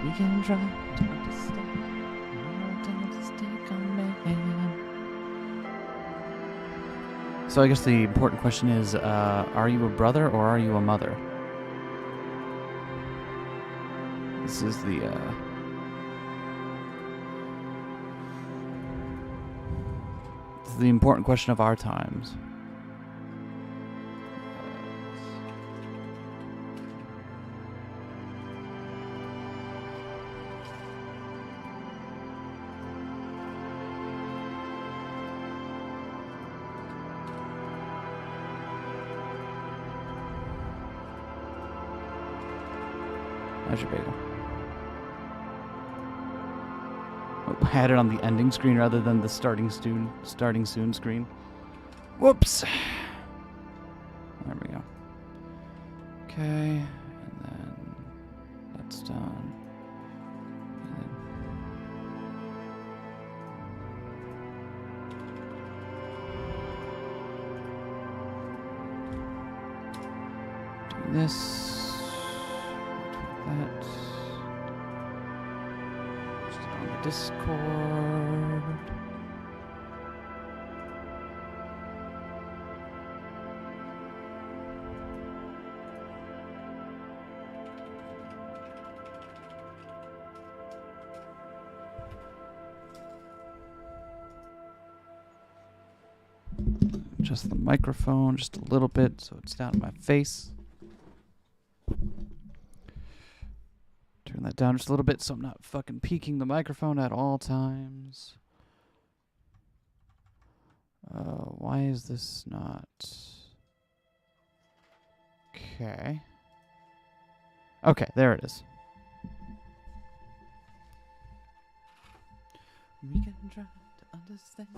We can try to understand. Stick on man. So I guess the important question is, are you a brother or are you a mother? This is the important question of our times. How's your bagel? Oh, I had it on the ending screen rather than the starting soon screen. Whoops. There we go. Okay, and then that's done. And then do this. That. Just on the Discord. Adjust the microphone just a little bit so it's down to my face. Turn that down just a little bit so I'm not fucking peeking the microphone at all times. Why is this not... Okay. Okay, there it is. We can try to understand.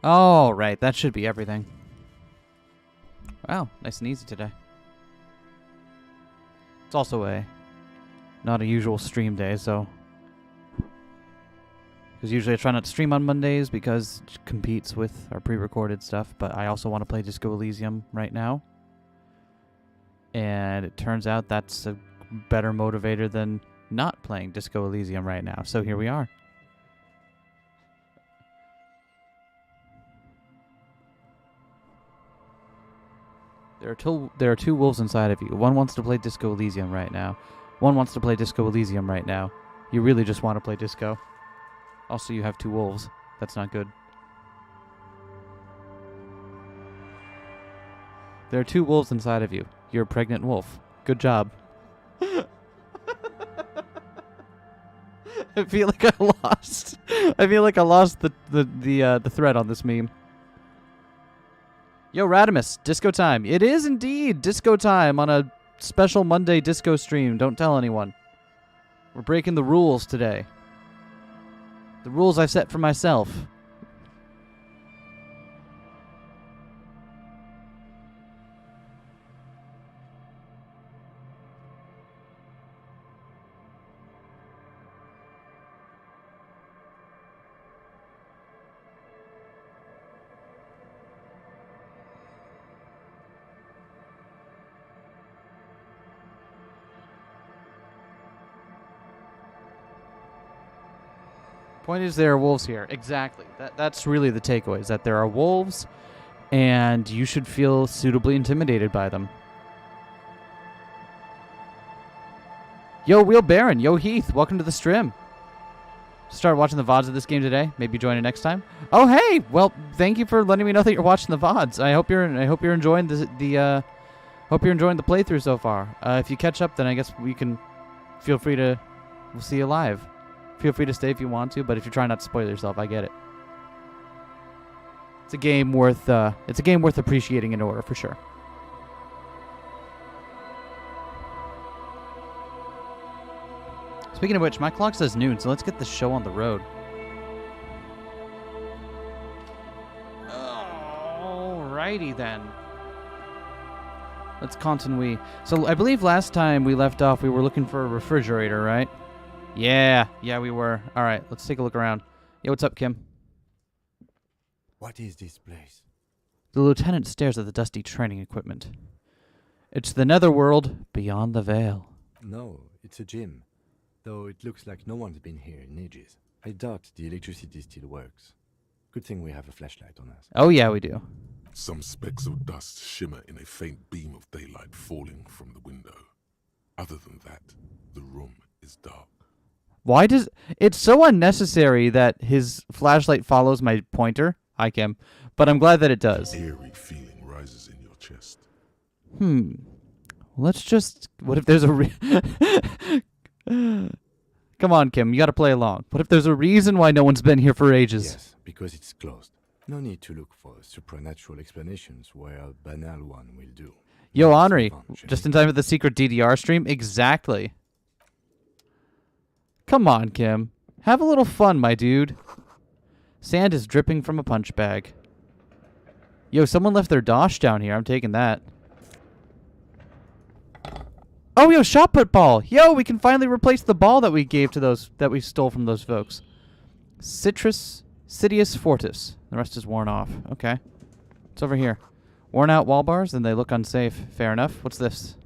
All right, that should be everything. Wow, nice and easy today. It's also not a usual stream day, so... Because usually I try not to stream on Mondays because it competes with our pre-recorded stuff, but I also want to play Disco Elysium right now. And it turns out that's a better motivator than not playing Disco Elysium right now, so here we are. There are two wolves inside of you. One wants to play Disco Elysium right now. One wants to play Disco Elysium right now. You really just want to play disco. Also, you have two wolves. That's not good. There are two wolves inside of you. You're a pregnant wolf. Good job. I feel like I lost. I feel like I lost the thread on this meme. Yo, Radimus, disco time. It is indeed disco time on a special Monday disco stream. Don't tell anyone. We're breaking the rules today. The rules I've set for myself. Point is, there are wolves here. Exactly. That's really the takeaway, is that there are wolves, and you should feel suitably intimidated by them. Yo, Wheel Baron. Yo, Heath. Welcome to the stream. Start watching the VODs of this game today. Maybe join it next time. Oh, hey. Well, thank you for letting me know that you're watching the VODs. I hope you're enjoying the playthrough so far. If you catch up, then I guess we can feel free to. We'll see you live. Feel free to stay if you want to, but if you're trying not to spoil yourself, I get it. It's a game worth appreciating in order for sure. Speaking of which, my clock says noon, so let's get this show on the road. Alrighty then. Let's continue. So I believe last time we left off, we were looking for a refrigerator, right? Yeah, we were. All right, let's take a look around. Yeah, what's up, Kim? What is this place? The lieutenant stares at the dusty training equipment. It's the netherworld beyond the veil. No, it's a gym. Though it looks like no one's been here in ages. I doubt the electricity still works. Good thing we have a flashlight on us. Oh yeah, we do. Some specks of dust shimmer in a faint beam of daylight falling from the window. Other than that, the room is dark. Why does... It's so unnecessary that his flashlight follows my pointer. Hi, Kim. But I'm glad that it does. An eerie feeling rises in your chest. Let's just... What if there's a... Come on, Kim. You gotta play along. What if there's a reason why no one's been here for ages? Yes, because it's closed. No need to look for supernatural explanations where a banal one will do. Yo, Henri. Just in time for the secret DDR stream? Exactly. Come on, Kim. Have a little fun, my dude. Sand is dripping from a punch bag. Yo, someone left their dosh down here. I'm taking that. Oh, yo, shot put ball. Yo, we can finally replace the ball that we gave to those, that we stole from those folks. Sidious Fortis. The rest is worn off. Okay. It's over here. Worn out wall bars, and they look unsafe. Fair enough. What's this?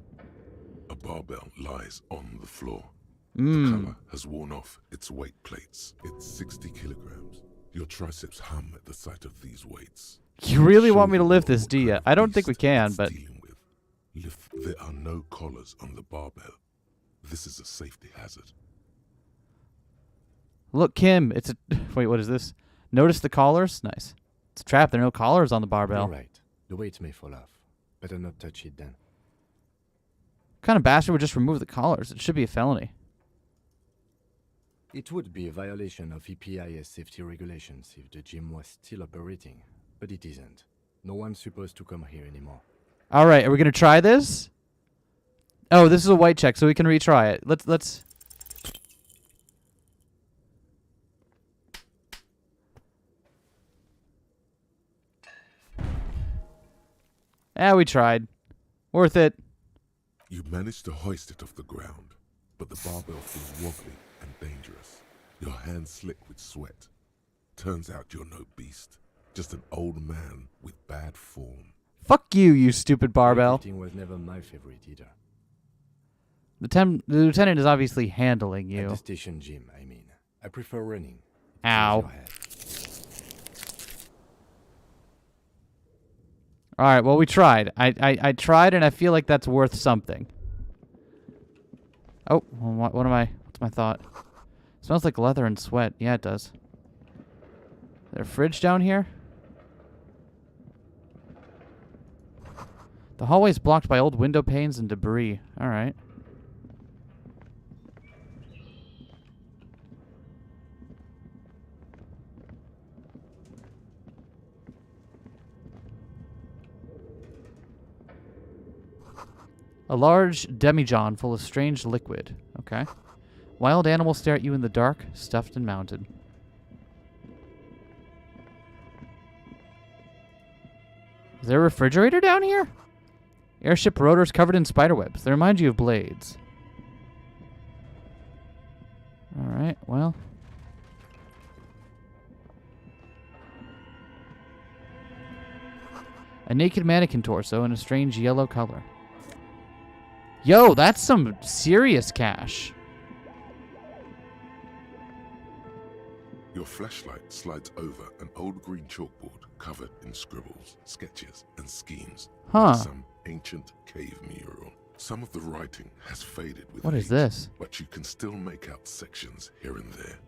A barbell lies on the floor. The color has worn off its weight plates. It's 60 kilograms. Your triceps hum at the sight of these weights. You really want me to lift this, do you? I don't think we can, but... There are no collars on the barbell. This is a safety hazard. Look, Kim, it's a... Wait, what is this? Notice the collars? Nice. It's a trap. There are no collars on the barbell. You're right. The weight may fall off. Better not touch it then. What kind of bastard would just remove the collars? It should be a felony. It would be a violation of EPIS safety regulations if the gym was still operating, but it isn't. No one's supposed to come here anymore. All right, are we going to try this? Oh, this is a white check, so we can retry it. Let's... Yeah, we tried. Worth it. You managed to hoist it off the ground, but the barbell feels wobbly and dangerous. Your hands slick with sweat. Turns out you're no beast, just an old man with bad form. Fuck you, you stupid barbell. Weightlifting was never my favorite either. The lieutenant is obviously handling you. At the station gym, I mean. I prefer running. Ow. All right, well, we tried. I tried, and I feel like that's worth something. Oh, well, what am I... What's my thought? It smells like leather and sweat. Yeah, it does. Is there a fridge down here? The hallway's blocked by old window panes and debris. All right. A large demijohn full of strange liquid. Okay. Wild animals stare at you in the dark, stuffed and mounted. Is there a refrigerator down here? Airship rotors covered in spiderwebs. They remind you of blades. Alright, well. A naked mannequin torso in a strange yellow color. Yo, that's some serious cash. Your flashlight slides over an old green chalkboard covered in scribbles, sketches, and schemes. Huh. Like some ancient cave mural. Some of the writing has faded with What is age, this? but you can still make out sections here and there.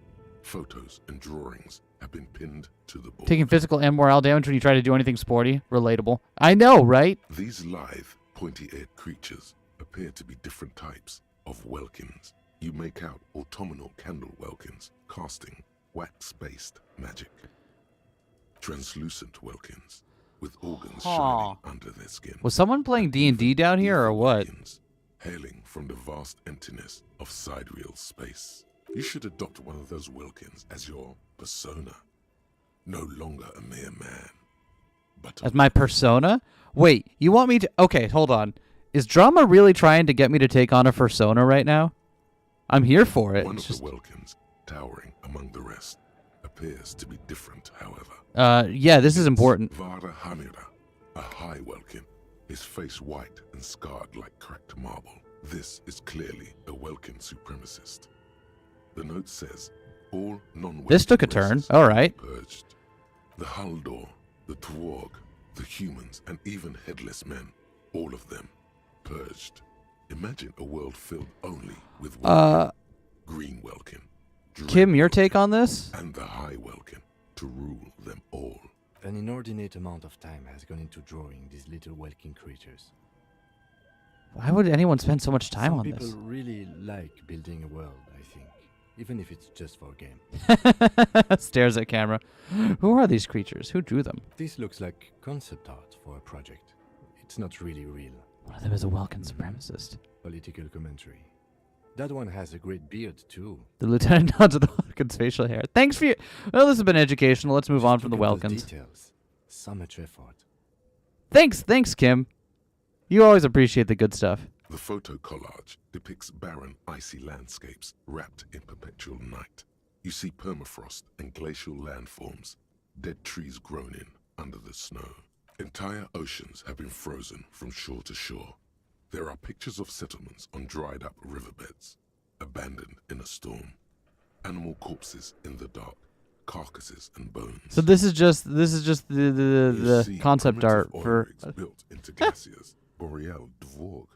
Photos and drawings have been pinned to the board. Taking physical and moral damage when you try to do anything sporty. Relatable. I know, right? These lithe, pointy-eared creatures appear to be different types of welkins. You make out autumnal candle welkins, casting wax-based magic. Translucent welkins, with organs shining under their skin. Was someone playing D&D down here, or what? Welkins, hailing from the vast emptiness of sidereal space. You should adopt one of those welkins as your persona. No longer a mere man, but As my persona? Wait, you want me to... Okay, hold on. Is drama really trying to get me to take on a persona right now? I'm here for it. one It's of just... the Welkins, towering among the rest, appears to be different, however. Yeah, this is important. Vara Hamira, a high Welkin, his face white and scarred like cracked marble. This is clearly a Welkin supremacist. The note says, all non-Welkin This took a turn. races All right. purged. The Haldor, the Tuareg, the humans, and even headless men, all of them purged. Imagine a world filled only with Welkin, green Welkin, Kim, Dread your take Welkin, on this? and the high Welkin to rule them all. An inordinate amount of time has gone into drawing these little Welkin creatures. Why would anyone spend so much time Some on people this? really like building a world, I think, even if it's just for a game. Stares at camera. Who are these creatures? Who drew them? This looks like concept art for a project. It's not really real. One of them is a Welkin supremacist. Political commentary. That one has a great beard, too. The lieutenant nods at the Welkin's facial hair. Thanks for your... Well, this has been educational. Let's move Just on from the look at Welkins. Details. So much effort. Thanks, Kim. You always appreciate the good stuff. The photo collage depicts barren, icy landscapes wrapped in perpetual night. You see permafrost and glacial landforms, dead trees grown in under the snow. Entire oceans have been frozen from shore to shore. There are pictures of settlements on dried up riverbeds, abandoned in a storm. Animal corpses in the dark, carcasses and bones. So this is just You the see concept art primitive oil for... rigs built into glaciers, boreal dvorg,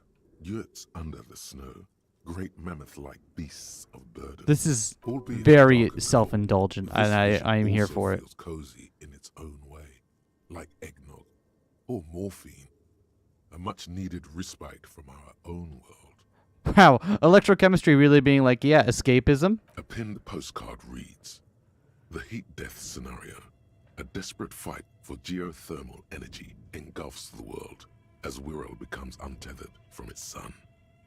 yurts under the snow, great mammoth-like beasts of burden. This is Albeit very dark and self-indulgent, cold, this and vision I am here also for it. feels cozy in its own way, like eggnog or morphine, a much-needed respite from our own world. Wow, electrochemistry really being like, yeah, escapism. A pinned postcard reads, "The heat death scenario. A desperate fight for geothermal energy engulfs the world as Wirral becomes untethered from its sun,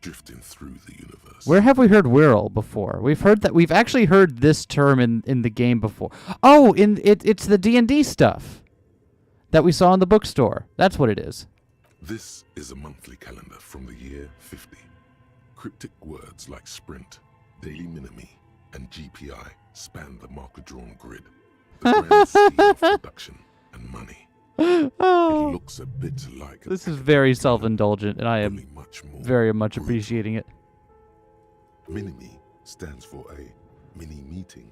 drifting through the universe." Where have we heard Wirral before? We've actually heard this term in the game before. Oh, it's the D&D stuff that we saw in the bookstore. That's what it is. This is a monthly calendar from the year 50. Cryptic words like sprint, daily minimi, and GPI span the marker-drawn grid. The grand scheme of production and money. It Oh, looks a bit like this is very self-indulgent, and I am only much more very much brutal. appreciating it. Minimi stands for a mini meeting.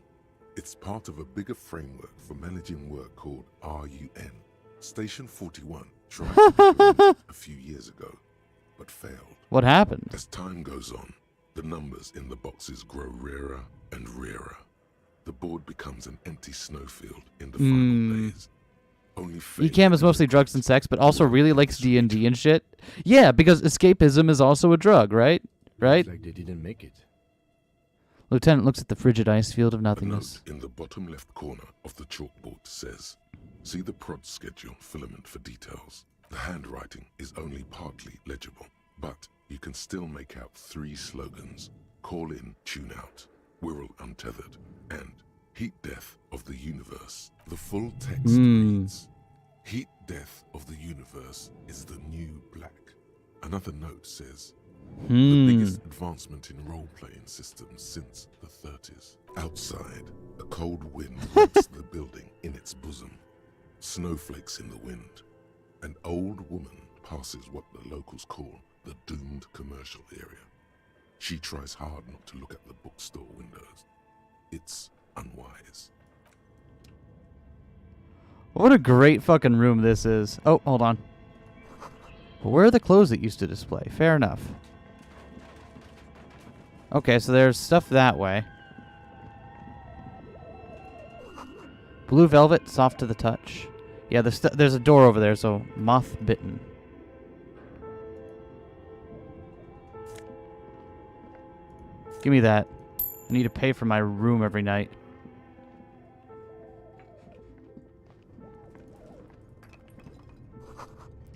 It's part of a bigger framework for managing work called RUN. Station 41 tried to implement it a few years ago, but failed. What happened? As time goes on, the numbers in the boxes grow rarer and rarer. The board becomes an empty snowfield in the final days. Only Ecam is mostly drugs and sex, but also really likes D&D and shit. Yeah, because escapism is also a drug, right? Right? Looks like they didn't make it. Lieutenant looks at the frigid ice field of A note nothingness. in the bottom left corner of the chalkboard says, "See the prod schedule filament for details." The handwriting is only partly legible, but you can still make out 3 slogans: "Call in, tune out," "Wirral untethered," and "Heat death of the universe." The full text reads, "Heat death of the universe is the new black." Another note says, "The biggest advancement in role-playing systems since the 30s. Outside, a cold wind wraps the building in its bosom. Snowflakes in the wind. An old woman passes what the locals call the doomed commercial area. She tries hard not to look at the bookstore windows. It's unwise." What a great fucking room this is. Oh, hold on. Where are the clothes that used to display? Fair enough. Okay, so there's stuff that way. Blue velvet, soft to the touch. Yeah, there's a door over there, so moth bitten. Give me that. I need to pay for my room every night.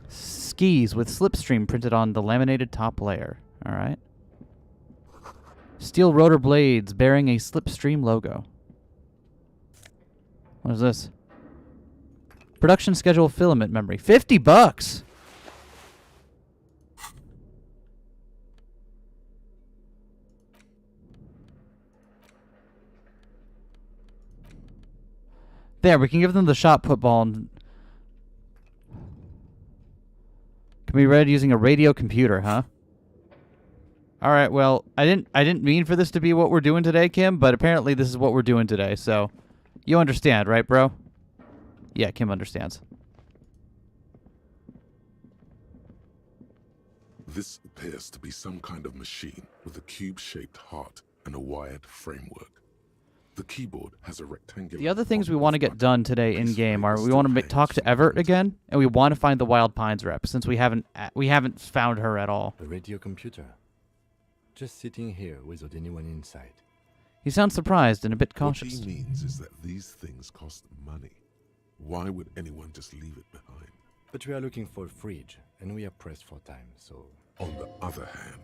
Skis with slipstream printed on the laminated top layer. Alright. Steel rotor blades bearing a slipstream logo. What is this? Production schedule filament memory. $50. There, we can give them the shot put ball and can be read using a radio computer, huh? All right, well, I didn't mean for this to be what we're doing today, Kim, but apparently this is what we're doing today. So, you understand, right, bro? Yeah, Kim understands. This appears to be some kind of machine with a cube-shaped heart and a wired framework. The keyboard has a rectangular... The other things we want to get done today in-game are we want to talk to Everett again, and we want to find the Wild Pines rep, since we haven't found her at all. The radio computer. Just sitting here without anyone inside. He sounds surprised and a bit cautious. What he means is that these things cost money. Why would anyone just leave it behind? But we are looking for a fridge, and we are pressed for time, so... On the other hand,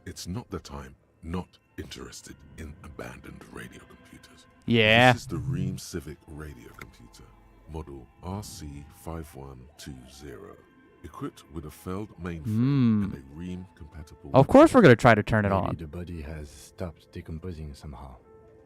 it's not that I'm not interested in abandoned radio computers. Yeah. This is the Ream Civic radio computer, model RC5120, equipped with a Feld mainframe and a Ream-compatible... Of course we're going to try to turn it Maybe on. the body has stopped decomposing somehow.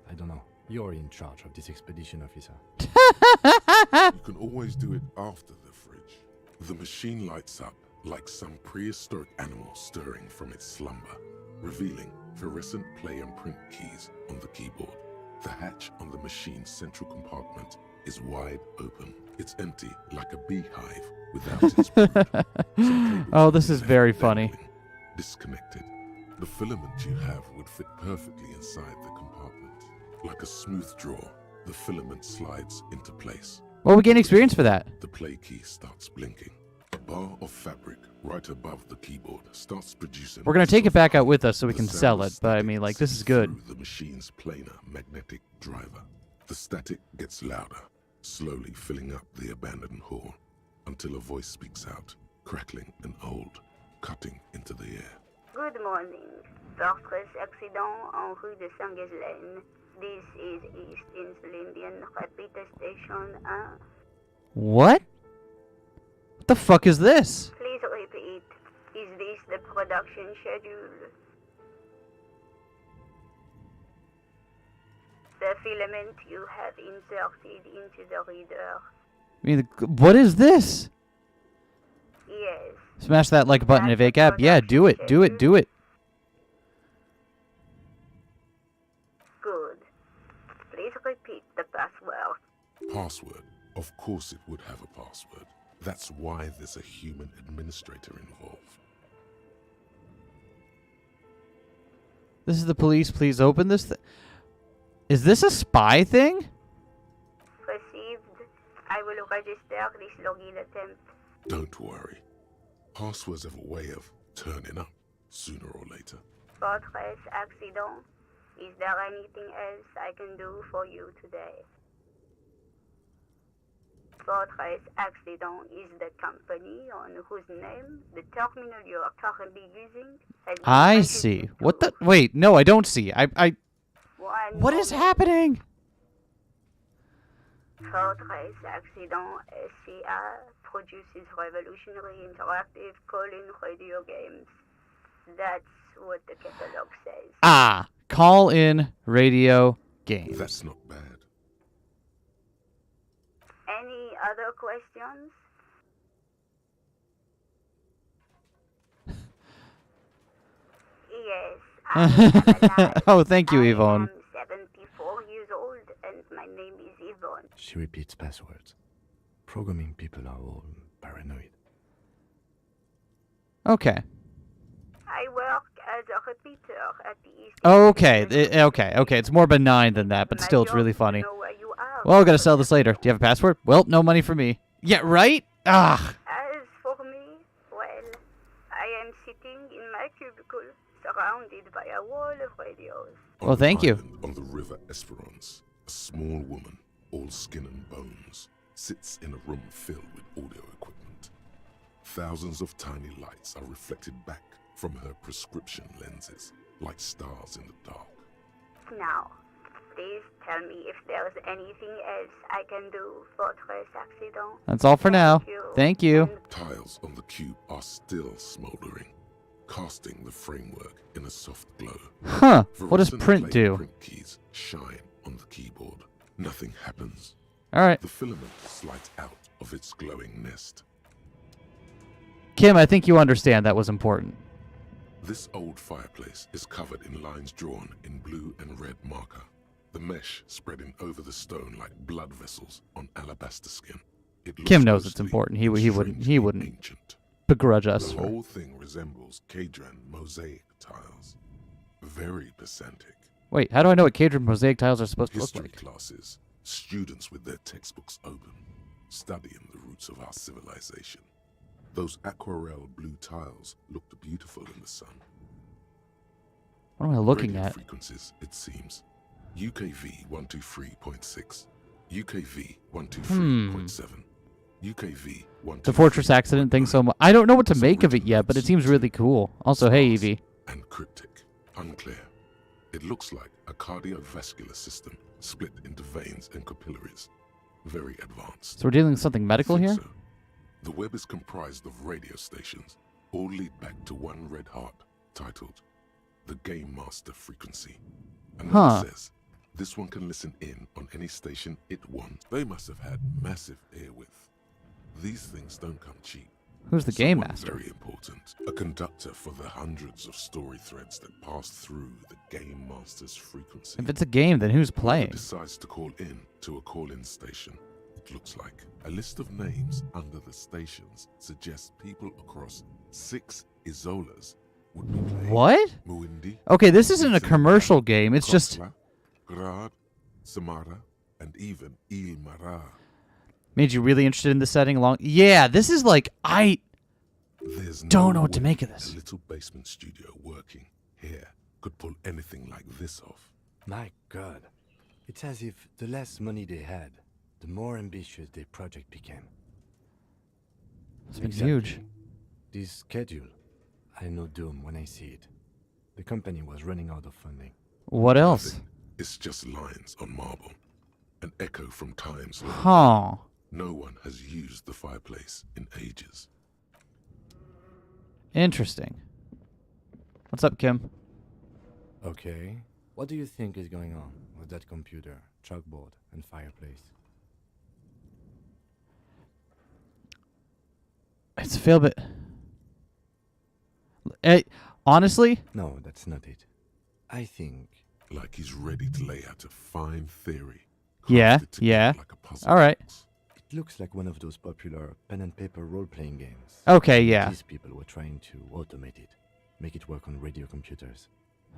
I don't know. You're in charge of this expedition, officer. You can always do it after the fridge. The machine lights up like some prehistoric animal stirring from its slumber, revealing fluorescent play and print keys on the keyboard. The hatch on the machine's central compartment is wide open. It's empty like a beehive without its brood. Oh, this is very funny. Disconnected. The filament you have would fit perfectly inside the compartment. Like a smooth drawer, the filament slides into place. Well, we gain experience for that. The play key starts blinking. A bar of fabric right above the keyboard starts producing... We're going to take it back out with us so we The can sound sell of it, but I static mean, like, this is seeps good. through the machine's planar magnetic driver. The static gets louder, slowly filling up the abandoned hall, until a voice speaks out, crackling and old, cutting into the air. Good morning. Fortress accident en rue de Saint-Ghislaine. This is East Insulindian Repeat Station 1. What? What the fuck is this? Please repeat. Is this the production schedule? The filament you have inserted into the reader. I mean, what is this? Yes. Smash that like button to wake up. Yeah, do it, do it, do it. Good. Please repeat the password. Password. Of course it would have a password. That's why there's a human administrator involved. This is the police. Please open this. Is this a spy thing? Received. I will register this login attempt. Don't worry. Passwords have a way of turning up sooner or later. Fortress accident. Is there anything else I can do for you today? Fortress Accident is the company on whose name the terminal you are currently using has been I registered see. to. What the? Wait, no, I don't see. One What is moment. happening? Fortress Accident SCA produces revolutionary interactive call-in radio games. That's what the catalog says. Ah, call in radio games. That's not bad. Any other questions? Yes, I am alive. Oh, thank you, Yvonne. I am 74 years old and my name is Yvonne. She repeats passwords. Programming people are all paranoid. Okay. I work as a repeater at the East. Okay. Okay. It's more benign than that, but My still, it's job really is to funny. know where you are. Well, I gotta sell this later. Do you have a password? Well, no money for me. Yeah, right? Ah. As for me, well, I am sitting in my cubicle, surrounded by a wall of radios. Well, thank you. On the river Esperance, a small woman, all skin and bones, sits in a room filled with audio equipment. Thousands of tiny lights are reflected back from her prescription lenses, like stars in the dark. Now, Please tell me if there's anything else I can do for tres accident. That's all for now. Thank you. Tiles on the cube are still smoldering, casting the framework in a soft glow. Huh. What does Fluorescent print clay do? Print keys shine on the keyboard. Nothing happens. All right. The filament slides out of its glowing nest. Kim, I think you understand that was important. This old fireplace is covered in lines drawn in blue and red marker, the mesh spreading over the stone like blood vessels on alabaster skin. It looks Kim knows it's ghostly important. and He strangely wouldn't ancient. begrudge us. The For... whole thing resembles Cadran mosaic tiles. Very pedantic. Wait, how do I know what Cadron mosaic tiles are supposed to look History like? classes, students with their textbooks open, studying the roots of our civilization. Those aquarelle blue tiles looked beautiful in the sun. What am I looking Radio at? frequencies, it seems. UKV 123.6, UKV 123.7, UKV 123.9. The Fortress accident thing so much. I don't know what to make of it yet, but it seems really cool. Also, hey, Evie. And cryptic, unclear. It looks like a cardiovascular system split into veins and capillaries. Very advanced. So we're dealing with something medical Think here? so. The web is comprised of radio stations, all lead back to one red heart, titled the Game Master Frequency. Another says, this one can listen in on any station it wants. They must have had massive air width. These things don't come cheap. Who's the Game Someone Master? Very important. A conductor for the hundreds of story threads that pass through the Game Master's frequency. If it's a game, then who's Whoever playing? decides to call in to a call-in station, it looks like a list of names under the stations suggests people across 6 Isolas would be playing. What? Muindi, Okay, this isn't a commercial game. It's just... Kotla, Grad, Samara, and even Ilmara. Made you really interested in the setting along... Yeah, this is like... I There's don't no know what to way make of this. A little basement studio working here could pull anything like this off. My God. It's as if the less money they had, the more ambitious their project became. It's been huge. This schedule, I know doom when I see it. The company was running out of funding. What else? Nothing. It's just lines on marble. An echo from times long. Huh. No one has used the fireplace in ages. Interesting. What's up, Kim? Okay. What do you think is going on with that computer, chalkboard, and fireplace? It's a fail bit. Honestly, No, that's not it. I think Like he's ready to lay out a fine theory. Yeah, crafted together yeah. Like a puzzle All right. box. it looks like one of those popular pen and paper role-playing games. Okay, yeah. These people were trying to automate it, make it work on radio computers.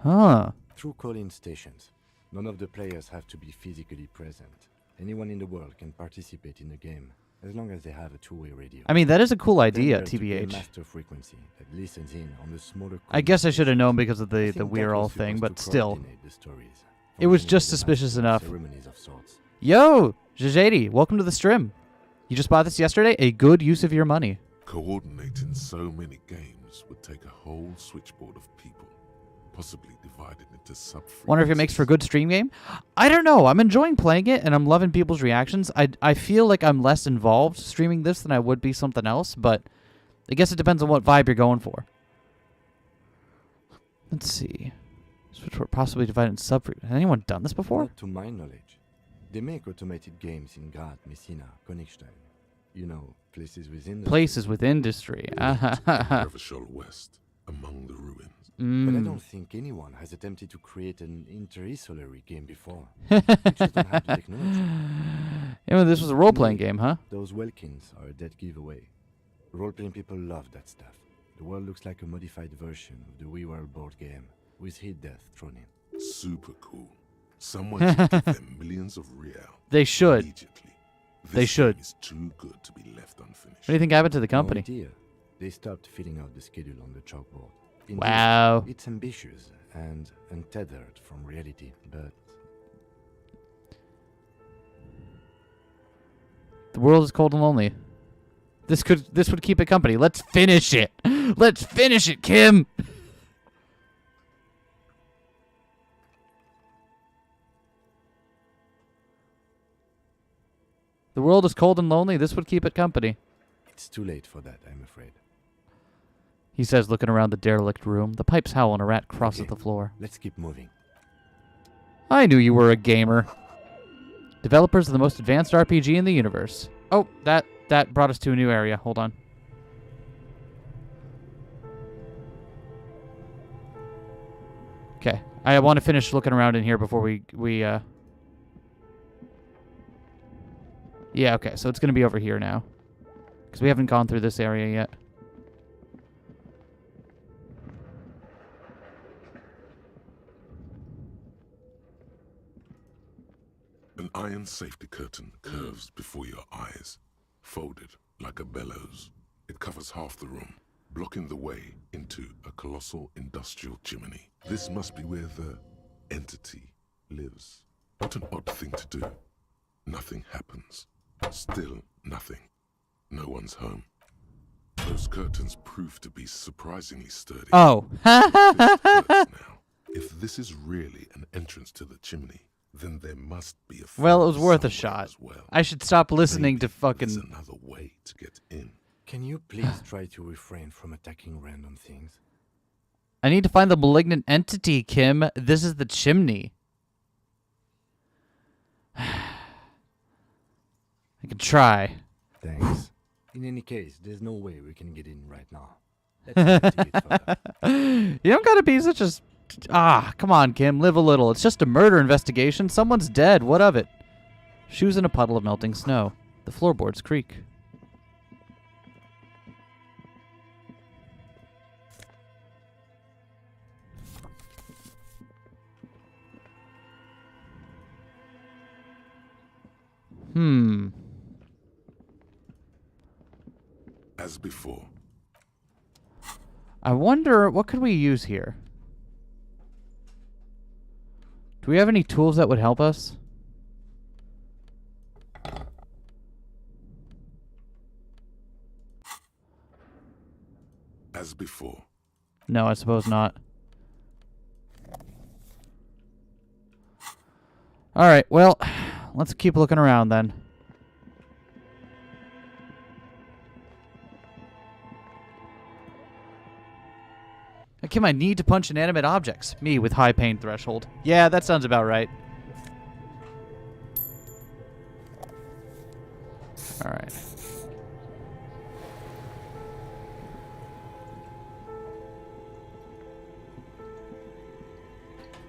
Huh. Through call-in stations, none of the players have to be physically present. Anyone in the world can participate in the game, as long as they have a two-way radio. I mean, that is a cool Then idea, there's the game TBH. master frequency that listens in on the smaller. I guess I should have call-in known because of I the think that We're was All thing, supposed but to still. coordinate the stories, It was functioning just as a suspicious master of enough. ceremonies of sorts. Yo, Jajady, welcome to the stream. You just bought this yesterday? A good use of your money. Coordinating so many games would take a whole switchboard of people, possibly divided into sub-frequencies. Wonder if it makes for a good stream game? I don't know. I'm enjoying playing it, and I'm loving people's reactions. I feel like I'm less involved streaming this than I would be something else, but I guess it depends on what vibe you're going for. Let's see. Switchboard possibly divided in sub-frequencies. Has anyone done this before? Not to my knowledge. They make automated games in Grad, Messina, Königstein. You know, places within the... Places with industry. Revachol West, among the ruins. But I Mm. don't think anyone has attempted to create an interisolary game before. We just don't have the technology. Yeah, well, this was a role-playing game, huh? Those Welkins are a dead giveaway. Role-playing people love that stuff. The world looks like a modified version of the WeWorld board game, with hit death thrown in. Super cool. Someone should give them millions of real. They should. Immediately. They This should. game is too good to be left unfinished. What do you think happened to the No company? idea. They stopped filling out the schedule on the chalkboard. Indeed, Wow. It's ambitious and untethered from reality, but The world is cold and lonely. This would keep it company. Let's finish it. Let's finish it, Kim. The world is cold and lonely. This would keep it company. It's too late for that, I'm afraid. He says, looking around the derelict room. The pipes howl and a rat crosses Okay, the floor. let's keep moving. I knew you were a gamer. Developers of the most advanced RPG in the universe. Oh, that brought us to a new area. Hold on. Okay. I want to finish looking around in here before we Yeah, okay. So it's going to be over here now. Because we haven't gone through this area yet. An iron safety curtain curves before your eyes, folded like a bellows. It covers half the room, blocking the way into a colossal industrial chimney. This must be where the entity lives. What an odd thing to do. Nothing happens. Still nothing. No one's home. Those curtains prove to be surprisingly sturdy. Oh. Now, if this is really an entrance to the chimney, then there must be a Well, it was floor worth a somewhere shot. as well. I should stop listening to Maybe fucking... there's another way to get in. Can you please try to refrain from attacking random things? I need to find the malignant entity, Kim. This is the chimney. I can try. Thanks. In any case, there's no way we can get in right now. Let's investigate further. You don't gotta be such a... come on, Kim. Live a little. It's just a murder investigation. Someone's dead. What of it? Shoes in a puddle of melting snow. The floorboards creak. As before, I wonder, what could we use here? Do we have any tools that would help us? as before, No, I suppose not. Alright, well, let's keep looking around then. Kim, I need to punch inanimate objects. Me with high pain threshold. Yeah, that sounds about right. Alright.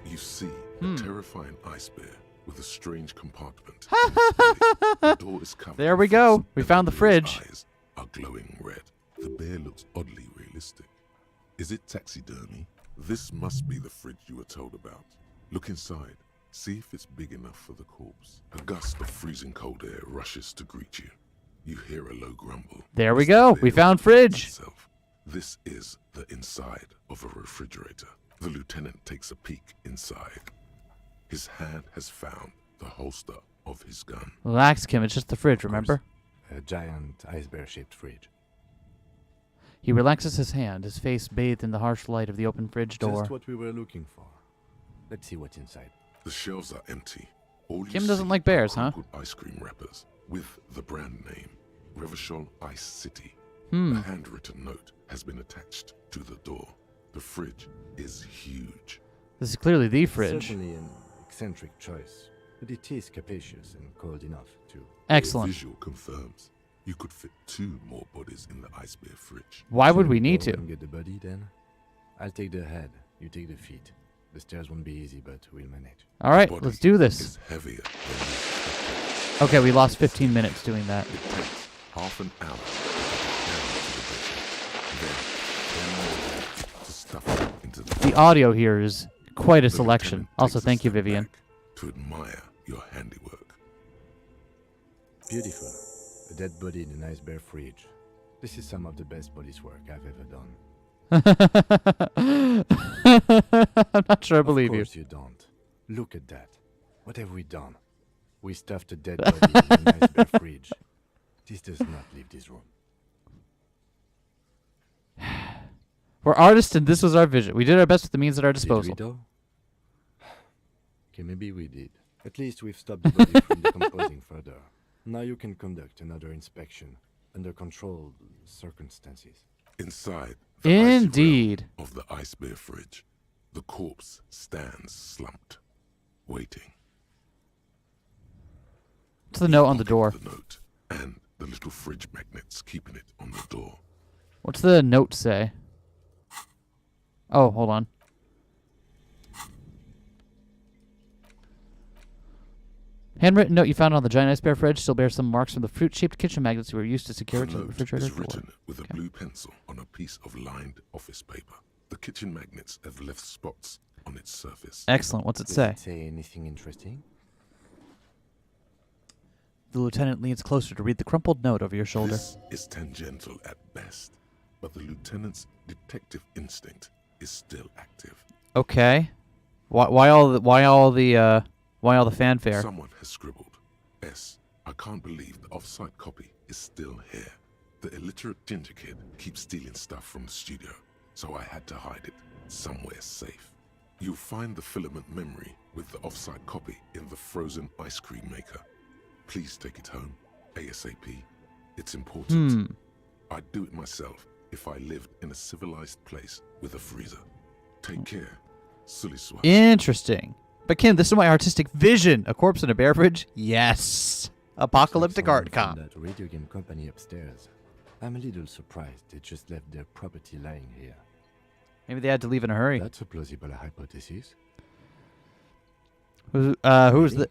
you see Hmm. a terrifying ice bear with a strange compartment. The door is covered There in we go. frost, We and found the bear's fridge. Eyes are glowing red. The bear looks oddly realistic. Is it taxidermy? This must be the fridge you were told about. Look inside. See if it's big enough for the corpse. A gust of freezing cold air rushes to greet you. You hear a low grumble. There we as the go. bear We found reveals fridge. itself. This is the inside of a refrigerator. The lieutenant takes a peek inside. His hand has found the holster of his gun. Relax, Kim. It's just the fridge, remember? A giant ice bear-shaped fridge. He relaxes his hand, his face bathed in the harsh light of the open fridge door. Just what we were looking for. Let's see what's inside. The shelves are empty. All you Kim doesn't see like are bears, huh? crumpled ice cream wrappers with the brand name, Revachol Ice City. Hmm. A handwritten note has been attached to the door. The fridge is huge. This is clearly the fridge. Certainly an eccentric choice, but it is capacious and cold enough too. Excellent. The visual confirms you could fit 2 more bodies in the ice bear fridge. Why would Shall we need go to? and get the body then? I'll take the head. You take the feet. The stairs won't be easy, but we'll manage. All right, Body let's do this. is heavier than you expected. Okay, we lost 15 minutes doing that. It takes half an hour to get the bed. Then 10 more to stuff it into The audio here is quite a The selection. lieutenant Also, takes a thank you, step Vivian. back to admire your handiwork. Beautiful. A dead body in an ice bear fridge. This is some of the best police work I've ever done. I'm not sure I believe Of you. course you don't. Look at that. What have we done? We stuffed a dead body in an ice bear fridge. This does not leave this room. We're artists, and this was our vision. We did our best with the means at our Did we disposal. though? Okay, maybe we did. At least we've stopped the body from decomposing further. Now you can conduct another inspection under controlled circumstances. Inside the icy realm Indeed. of the ice bear fridge, the corpse stands slumped, waiting. What's the note on the Pocket door? The note and the little fridge magnets keeping it on the door. What's the note say? Oh, hold on. Handwritten note you found on the giant ice bear fridge still bears some marks from the fruit-shaped kitchen magnets you were used to secure it The to the note refrigerator is door. written with a blue pencil on a piece of lined office paper. The kitchen magnets have left spots on its surface. Excellent. What's it Does say? it say anything interesting? The lieutenant leans closer to read the crumpled note over your shoulder. This is tangential at best, but the lieutenant's detective instinct is still active. Okay. Why all the fanfare? Someone has scribbled, S. I can't believe the off-site copy is still here. The illiterate ginger kid keeps stealing stuff from the studio, so I had to hide it somewhere safe. You'll find the filament memory with the off-site copy in the frozen ice cream maker. Please take it home, ASAP. It's important. I'd do it myself if I lived in a civilized place with a freezer. Take care, Sully Swat. Interesting. But Kim, this is my artistic vision. A corpse in a bear fridge? Yes. Apocalyptic Someone art from com. that radio game company upstairs. I'm a little surprised they just left their property lying here. Maybe they had to leave in a hurry. That's a plausible hypothesis. Who's Really? the...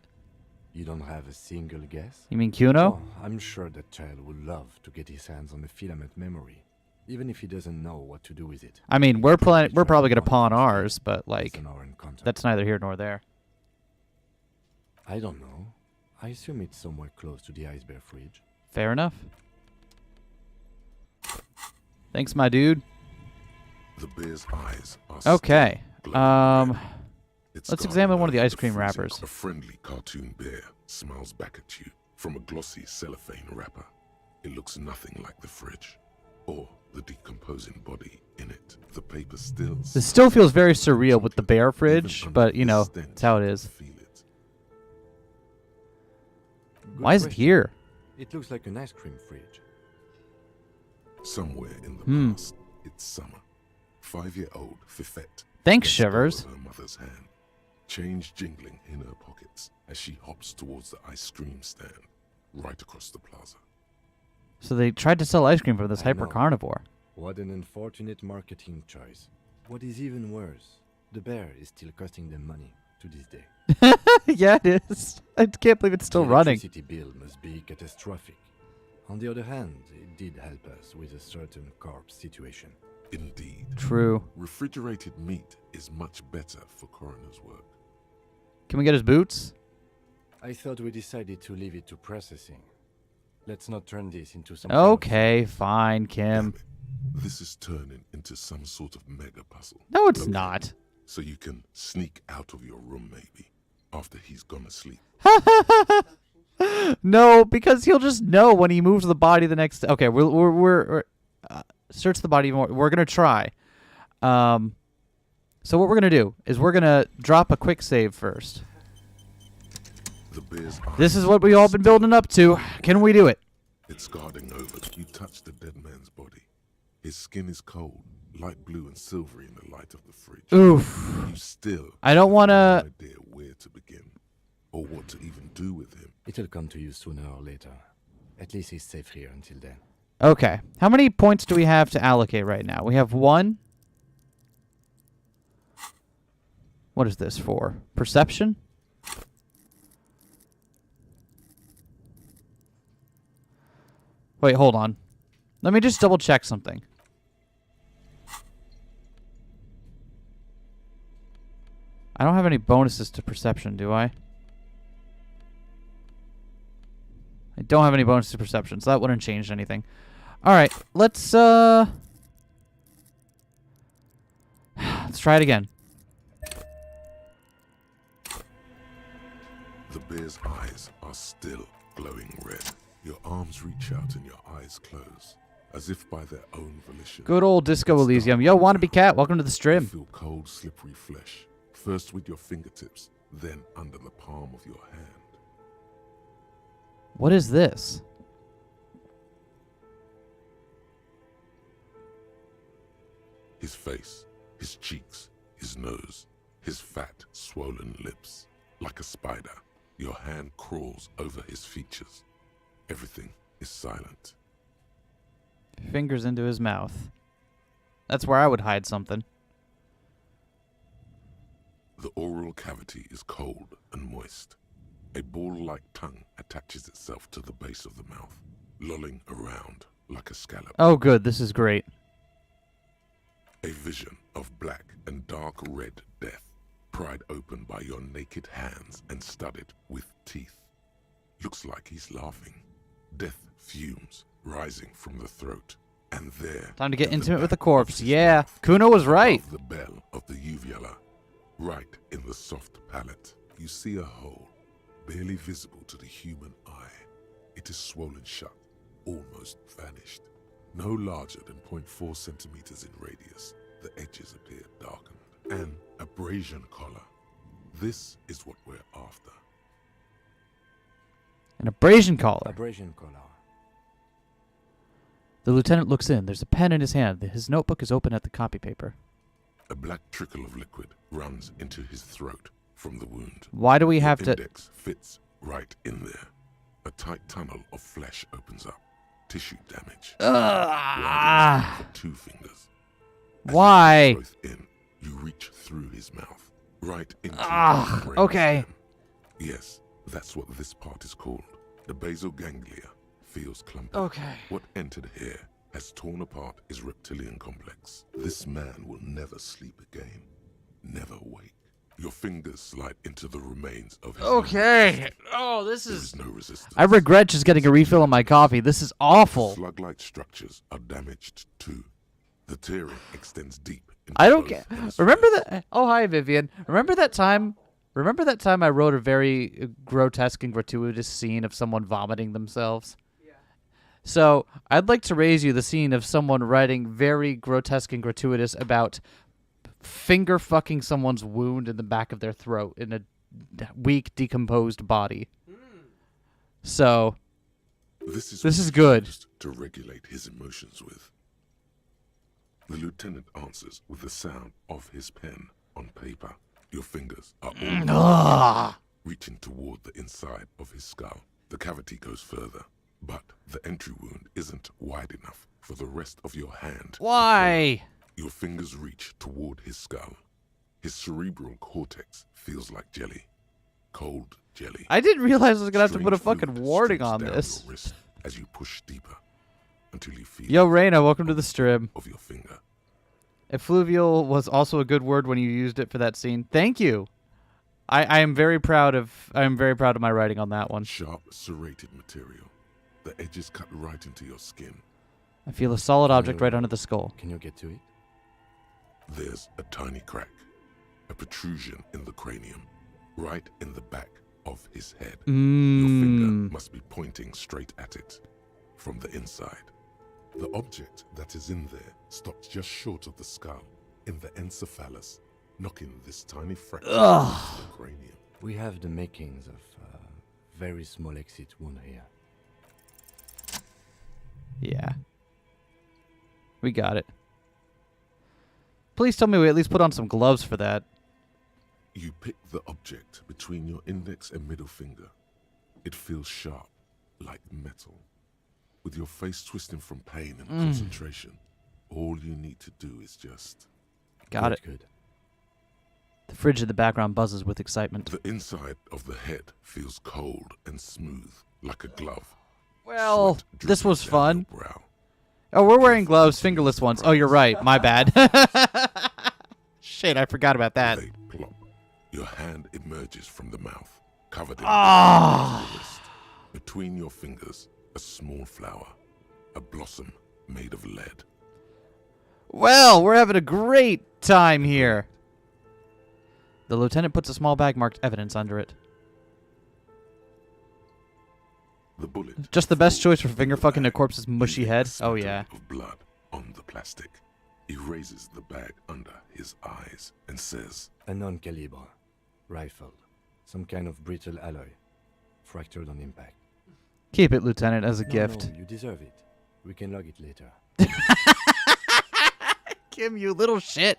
You don't have a single guess? You mean Kuno? Oh, I'm sure that child would love to get his hands on the filament memory, even if he doesn't know what to do with it. I mean, we're probably going to pawn It's ours, but, like, an hour in contact. that's neither here nor there. I don't know. I assume it's somewhere close to the ice bear fridge. Fair enough. Thanks, my dude. The bear's eyes are Okay. still glowing red. Its Let's guarding examine one of the over ice cream freezing, wrappers. A friendly cartoon bear smiles back at you from a glossy cellophane wrapper. It looks nothing like the fridge or the decomposing body in it. The paper still. This still feels very surreal with the bear Even fridge, under but, you the know, stench, that's how it you is. feel it. Good Why is it question. here? It looks like an ice cream fridge. Somewhere in the past, it's summer. 5-year-old Fifette. Thanks, lets go Shivers. of her mother's hand, change jingling in her pockets as she hops towards the ice cream stand right across the plaza. So they tried to sell ice cream from this I hyper know. carnivore. What an unfortunate marketing choice. What is even worse, the bear is still costing them money to this day. Yeah, it is. I can't believe it's still the running. electricity bill must be catastrophic. On the other hand, it did help us with a certain corpse situation. Indeed. True. Refrigerated meat is much better for coroner's work. Can we get his boots? I thought we decided to leave it to processing. Let's not turn this into some kind of- Okay, fine, Kim. Damn it. This is turning into some sort of mega puzzle. No, it's Okay. not. So you can sneak out of your room maybe after he's gone asleep. No, because he'll just know when he moves the body the next. Okay, we're search the body more. We're gonna try. So what we're gonna do is we're gonna drop a quick save first. The bear's This eyes is what we all been building up to. Can we do it? It's guarding over. You touch the dead man's body. His skin is cold, light blue and silvery in the light of the fridge. Oof. You still I don't want have to. no idea where to begin or what to even do with him. It'll come to you sooner or later. At least he's safe here until then. Okay. How many points do we have to allocate right now? We have 1. What is this for? Perception? Wait, hold on. Let me just double check something. I don't have any bonuses to perception, do I? I don't have any bonuses to perception, so that wouldn't change anything. Alright, let's try it again. The bear's eyes are still glowing red. Your arms reach out and your eyes close, as if by their own volition. Good old Disco Elysium. Yo, wannabe cat, welcome to the You stream. feel cold, slippery flesh, first with your fingertips, then under the palm of your hand. What is this? His face, his cheeks, his nose, his fat, swollen lips. Like a spider, your hand crawls over his features. Everything is silent. Fingers into his mouth. That's where I would hide something. The oral cavity is cold and moist. A ball-like tongue attaches itself to the base of the mouth, lolling around like a scallop. Oh, good. This is great. A vision of black and dark red death, pried open by your naked hands and studded with teeth. Looks like he's laughing. Death fumes rising from the throat. And there... Time to get at the intimate with the back corpse. of his Yeah, mouth, Kuno was right. above the bell of the uvula, right in the soft palate, you see a hole, barely visible to the human eye. It is swollen shut, almost vanished. No larger than 0.4 centimeters in radius, the edges appear darkened. An abrasion collar. This is what we're after. An abrasion collar. Abrasion collar. The lieutenant looks in. There's a pen in his hand. His notebook is open at the copy paper. A black trickle of liquid runs into his throat from the wound. Why do we have Your to... index fits right in there. A tight tunnel of flesh opens up. Tissue damage. Wide enough for 2 fingers. As Why? you push both in, you reach through his mouth, right into the brain okay. stem. Yes, that's what this part is called. The basal ganglia feels clumpy. Okay. What entered here has torn apart his reptilian complex. This man will never sleep again. Never wake. Your fingers slide into the remains of his Okay. Oh, this There is... is no resistance. I regret just getting a refill on my coffee. This is awful. Slug-like structures are damaged too. The tearing extends deep into I don't both get... hemispheres. Remember that... Oh, hi, Vivian. Remember that time I wrote a very grotesque and gratuitous scene of someone vomiting themselves? Yeah. So, I'd like to raise you the scene of someone writing very grotesque and gratuitous about finger fucking someone's wound in the back of their throat in a weak, decomposed body. So, This This what is he good. used to regulate his emotions with. The lieutenant answers with the sound of his pen on paper. Your fingers are all reaching toward the inside of his skull. The cavity goes further, but the entry wound isn't wide enough for the rest of your hand. to why? follow. Your fingers reach toward his skull. His cerebral cortex feels like jelly. Cold jelly. I didn't realize I was going to have to put a Strange fucking fluid warning streams on down this. your wrist as you push deeper until you feel Yo, Reyna, welcome to the stream. of your finger. Effluvial was also a good word when you used it for that scene. Thank you. I am very proud of my writing on that one. Sharp, serrated material. The edges cut right into your skin. I feel a solid object right under the skull. Can you get to it? There's a tiny crack, a protrusion in the cranium, right in the back of his head. Your finger must be pointing straight at it from the inside. The object that is in there stops just short of the skull, in the encephalus, knocking this tiny fraction into the cranium. We have the makings of a very small exit wound here. Yeah. We got it. Please tell me we at least put on some gloves for that. You pick the object between your index and middle finger. It feels sharp, like metal. With your face twisting from pain and concentration, all you need to do is just... Got it. Good. The fridge in the background buzzes with excitement. The inside of the head feels cold and smooth, like a glove. Well, Sweat this dripping was down fun. your brow. Oh, we're wearing gloves, fingerless ones. Oh, you're right. My bad. Shit, I forgot about that. They plop. Your hand emerges from the mouth, covered in Ah. the wrist. Between your fingers, a small flower, a blossom made of lead. Well, we're having a great time here. The lieutenant puts a small bag marked evidence under it. The bullet. Just the best falls choice for into finger the fucking a bag, corpse's mushy leaving a head. Oh, smattering yeah. Of blood on the plastic. He raises the bag under his eyes and says, A non-caliber rifle. Some kind of brittle alloy. Fractured on impact. Keep it, Lieutenant, as a No, gift. no, you deserve it. We can log it later. Kim, you little shit.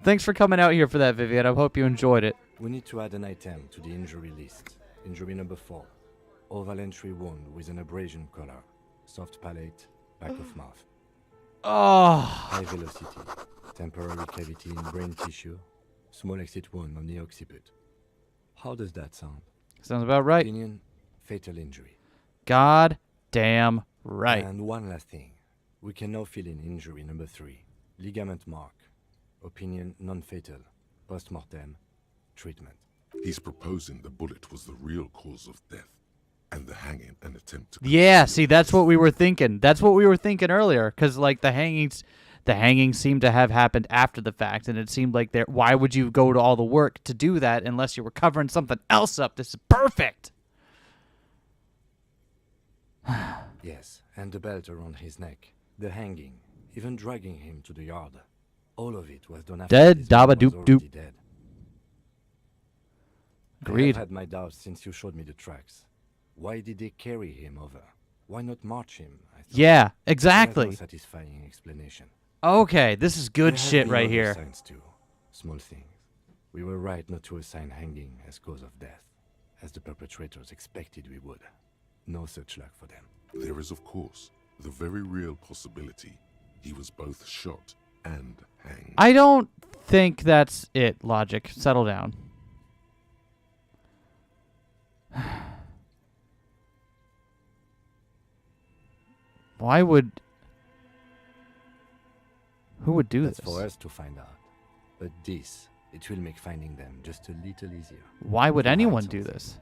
Thanks for coming out here for that, Vivian. I hope you enjoyed it. We need to add an item to the injury list. Injury number 4. Oval entry wound with an abrasion color. Soft palate, back of mouth. Oh. High velocity. Temporary cavity in brain tissue. Small exit wound on the occiput. How does that sound? Sounds about right. Opinion, fatal injury. God damn right. And one last thing. We can now fill in injury number 3. Ligament mark. Opinion, non-fatal. Post-mortem. Treatment. He's proposing the bullet was the real cause of death, and the hanging an attempt to... Yeah, see, that's what we were thinking. That's what we were thinking earlier, because, like, the hangings seemed to have happened after the fact, and it seemed like why would you go to all the work to do that unless you were covering something else up? This is perfect. Yes, and the belt around his neck. The hanging. Even dragging him to the yard. All of it was done after Dead, this man dabba was doop already doop. dead. Agreed. I have had my doubts since you showed me the tracks. Why did they carry him over? Why not march him? I thought. Yeah, There's no exactly. satisfying explanation. Okay, this is good There have shit been right other here. signs too. Small things. We were right not to assign hanging as cause of death, as the perpetrators expected we would. No such luck for them. There is, of course, the very real possibility he was both shot and hanged. I don't think that's it, Logic. Settle down. Why would... Who would do That's this? for us to find out. But this, it will make finding them just a little easier. Why would To hide anyone do something. this?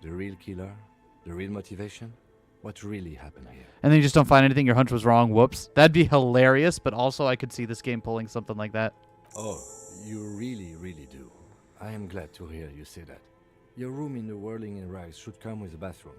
The real killer? The real motivation? What really happened here? And then you just don't find anything, your hunch was wrong, whoops. That'd be hilarious, but also I could see this game pulling something like that. Oh, you really, really do. I am glad to hear you say that. Your room in the Whirling and Rise should come with a bathroom.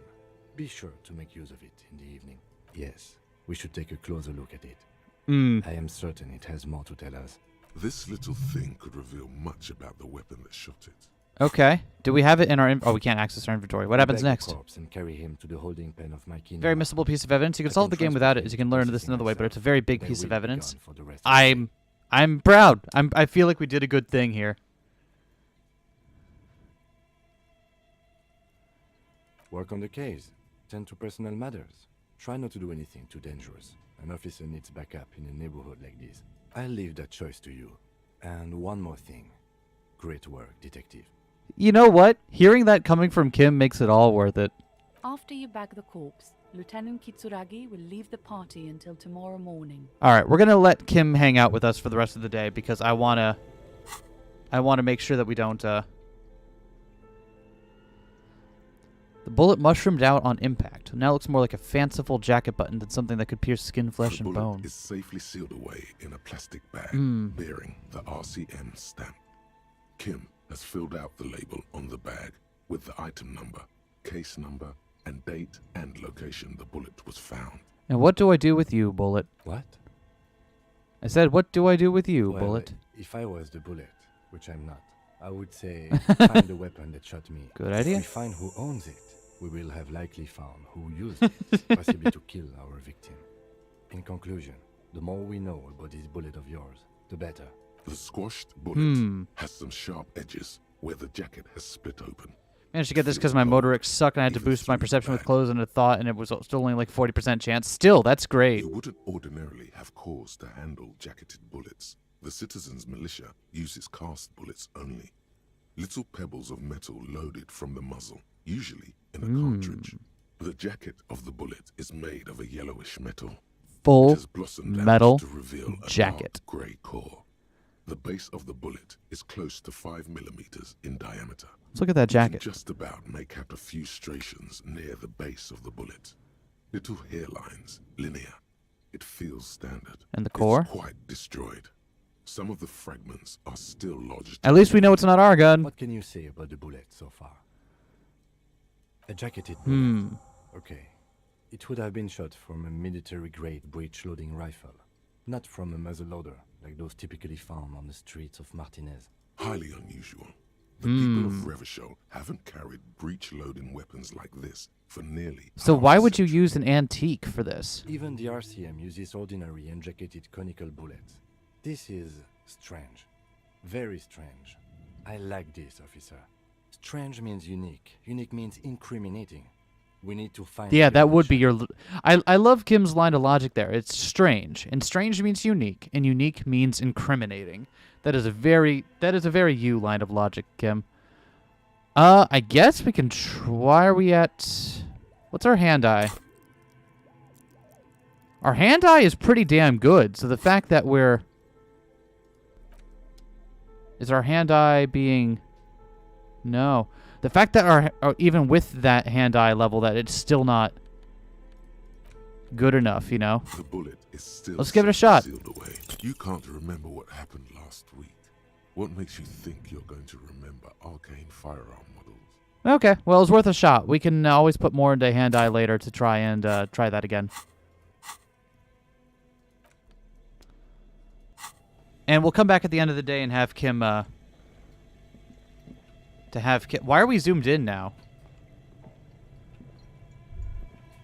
Be sure to make use of it in the evening. Yes, we should take a closer look at it. I am certain it has more to tell us. This little thing could reveal much about the weapon that shot it. Okay. Do we have it in our... Oh, we can't access our inventory. What happens Bag the next? corpse and carry him to the holding pen of my kingdom. Very missable piece of evidence. You can I solve the game transport without it, him as you to can learn this processing another way, but myself. it's a very big They piece of will be evidence. gone for the rest of the day. I'm proud. I feel like we did a good thing here. Work on the case. Tend to personal matters. Try not to do anything too dangerous. An officer needs backup in a neighborhood like this. I'll leave that choice to you. And one more thing. Great work, detective. You know what? Hearing that coming from Kim makes it all worth it. After you bag the corpse, Lieutenant Kitsuragi will leave the party until tomorrow morning. All right, we're gonna let Kim hang out with us for the rest of the day because I wanna make sure that we don't. The bullet mushroomed out on impact. Now looks more like a fanciful jacket button than something that could pierce skin, flesh, The and bullet bone. is safely sealed away in a plastic bag bearing the RCM stamp. Kim has filled out the label on the bag with the item number, case number, and date and location the bullet was found. And what do I do with you, Bullet? What? I said, what do I do with you, Well, Bullet? if I was the bullet, which I'm not, I would say find the weapon that shot me. Good If idea. we find who owns it, we will have likely found who used it, possibly to kill our victim. In conclusion, the more we know about this bullet of yours, the better. The squashed bullet Hmm. has some sharp edges where the jacket has split open. Managed to get this because my motorics suck and I had to Even boost my through the perception with bag. clothes and a thought, and it was still only like 40% chance. Still, that's great. You wouldn't ordinarily have cause to handle jacketed bullets. The citizens' militia uses cast bullets only. Little pebbles of metal loaded from the muzzle, usually in a cartridge. The jacket of the bullet is made of a yellowish metal. It Full has blossomed metal out to reveal a jacket. dark grey core. The base of the bullet is close to 5 millimeters in diameter. Let's look at that You can jacket. just about make out a few striations near the base of the bullet. Little hairlines, linear. It feels standard. And the core? It's quite destroyed. Some of the fragments are still lodged. At least we know it's not our gun. What can you say about the bullet so far? A jacketed bullet. Okay. It would have been shot from a military-grade breech-loading rifle, not from a muzzleloader like those typically found on the streets of Martinez. Highly unusual. The people of Revachol haven't carried breech-loading weapons like this for nearly So half why a would you century. use an antique for this? Even the RCM uses ordinary injected conical bullets. This is strange. Very strange. I like this, officer. Strange means unique. Unique means incriminating. We need to find... Yeah, the that would be connection. your... I love Kim's line of logic there. It's strange, and strange means unique, and unique means incriminating. That is a very you line of logic, Kim. I guess we can try... Why are we at... What's our hand-eye? Our hand-eye is pretty damn good, so the fact that we're... Is our hand-eye being... No. The fact that even with that hand-eye level, that it's still not good enough, you know? The bullet is still Let's give it a shot. sealed away. You can't remember what happened last week. What makes you think you're going to remember arcane firearm models? Okay, well, it's worth a shot. We can always put more into hand-eye later to try and try that again. And we'll come back at the end of the day and have Kim... Why are we zoomed in now?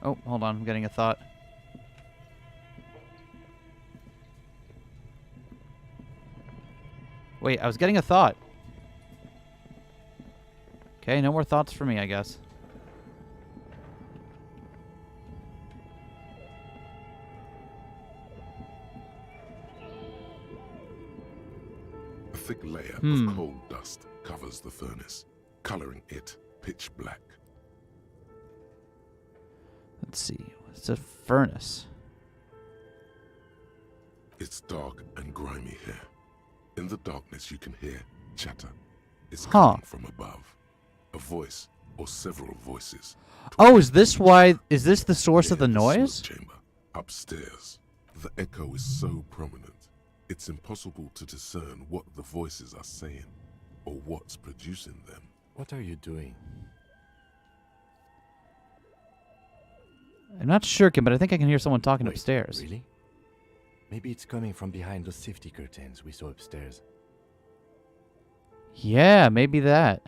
Oh, hold on. I'm getting a thought. Wait, I was getting a thought. Okay, no more thoughts for me, I guess. A thick layer of coal dust covers the furnace, coloring it pitch black. Let's see. It's a furnace. It's dark and grimy here. In the darkness you can hear chatter. It's Huh. coming from above. A voice or several voices. Oh, is this the source of Near the smoke noise? chamber, upstairs. The echo is so prominent, it's impossible to discern what the voices are saying or what's producing them. What are you doing? I'm not sure, Kim, but I think I can hear someone talking Wait, upstairs. Really? Maybe it's coming from behind those safety curtains we saw upstairs. Yeah, maybe that.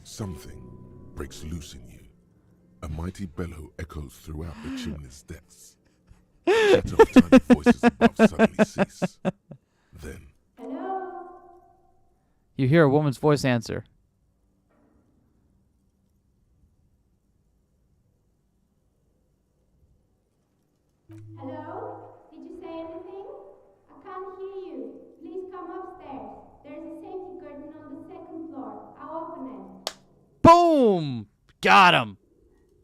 Something breaks loose in you. A mighty bellow echoes throughout the chimney's depths. Chatter of tiny voices above suddenly cease. Then, You hear a woman's voice answer. Hello? Did you say anything? I can't hear you. Please come upstairs. There's a safety curtain on the second floor. I'll open it. Boom! Got him!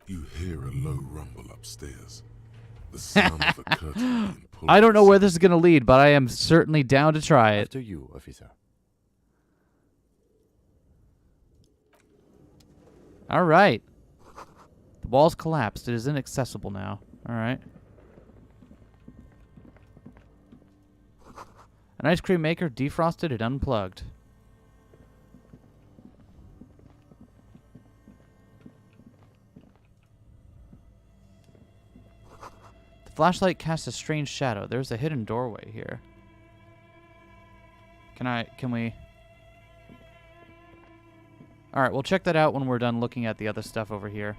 you hear a low rumble upstairs. The sound of a curtain being pulled. I don't know where this is going to lead, but I am certainly down to try it. After you, officer. All right. The wall's collapsed. It is inaccessible now. All right. An ice cream maker defrosted and unplugged. The flashlight casts a strange shadow. There's a hidden doorway here. Can we... Alright, we'll check that out when we're done looking at the other stuff over here.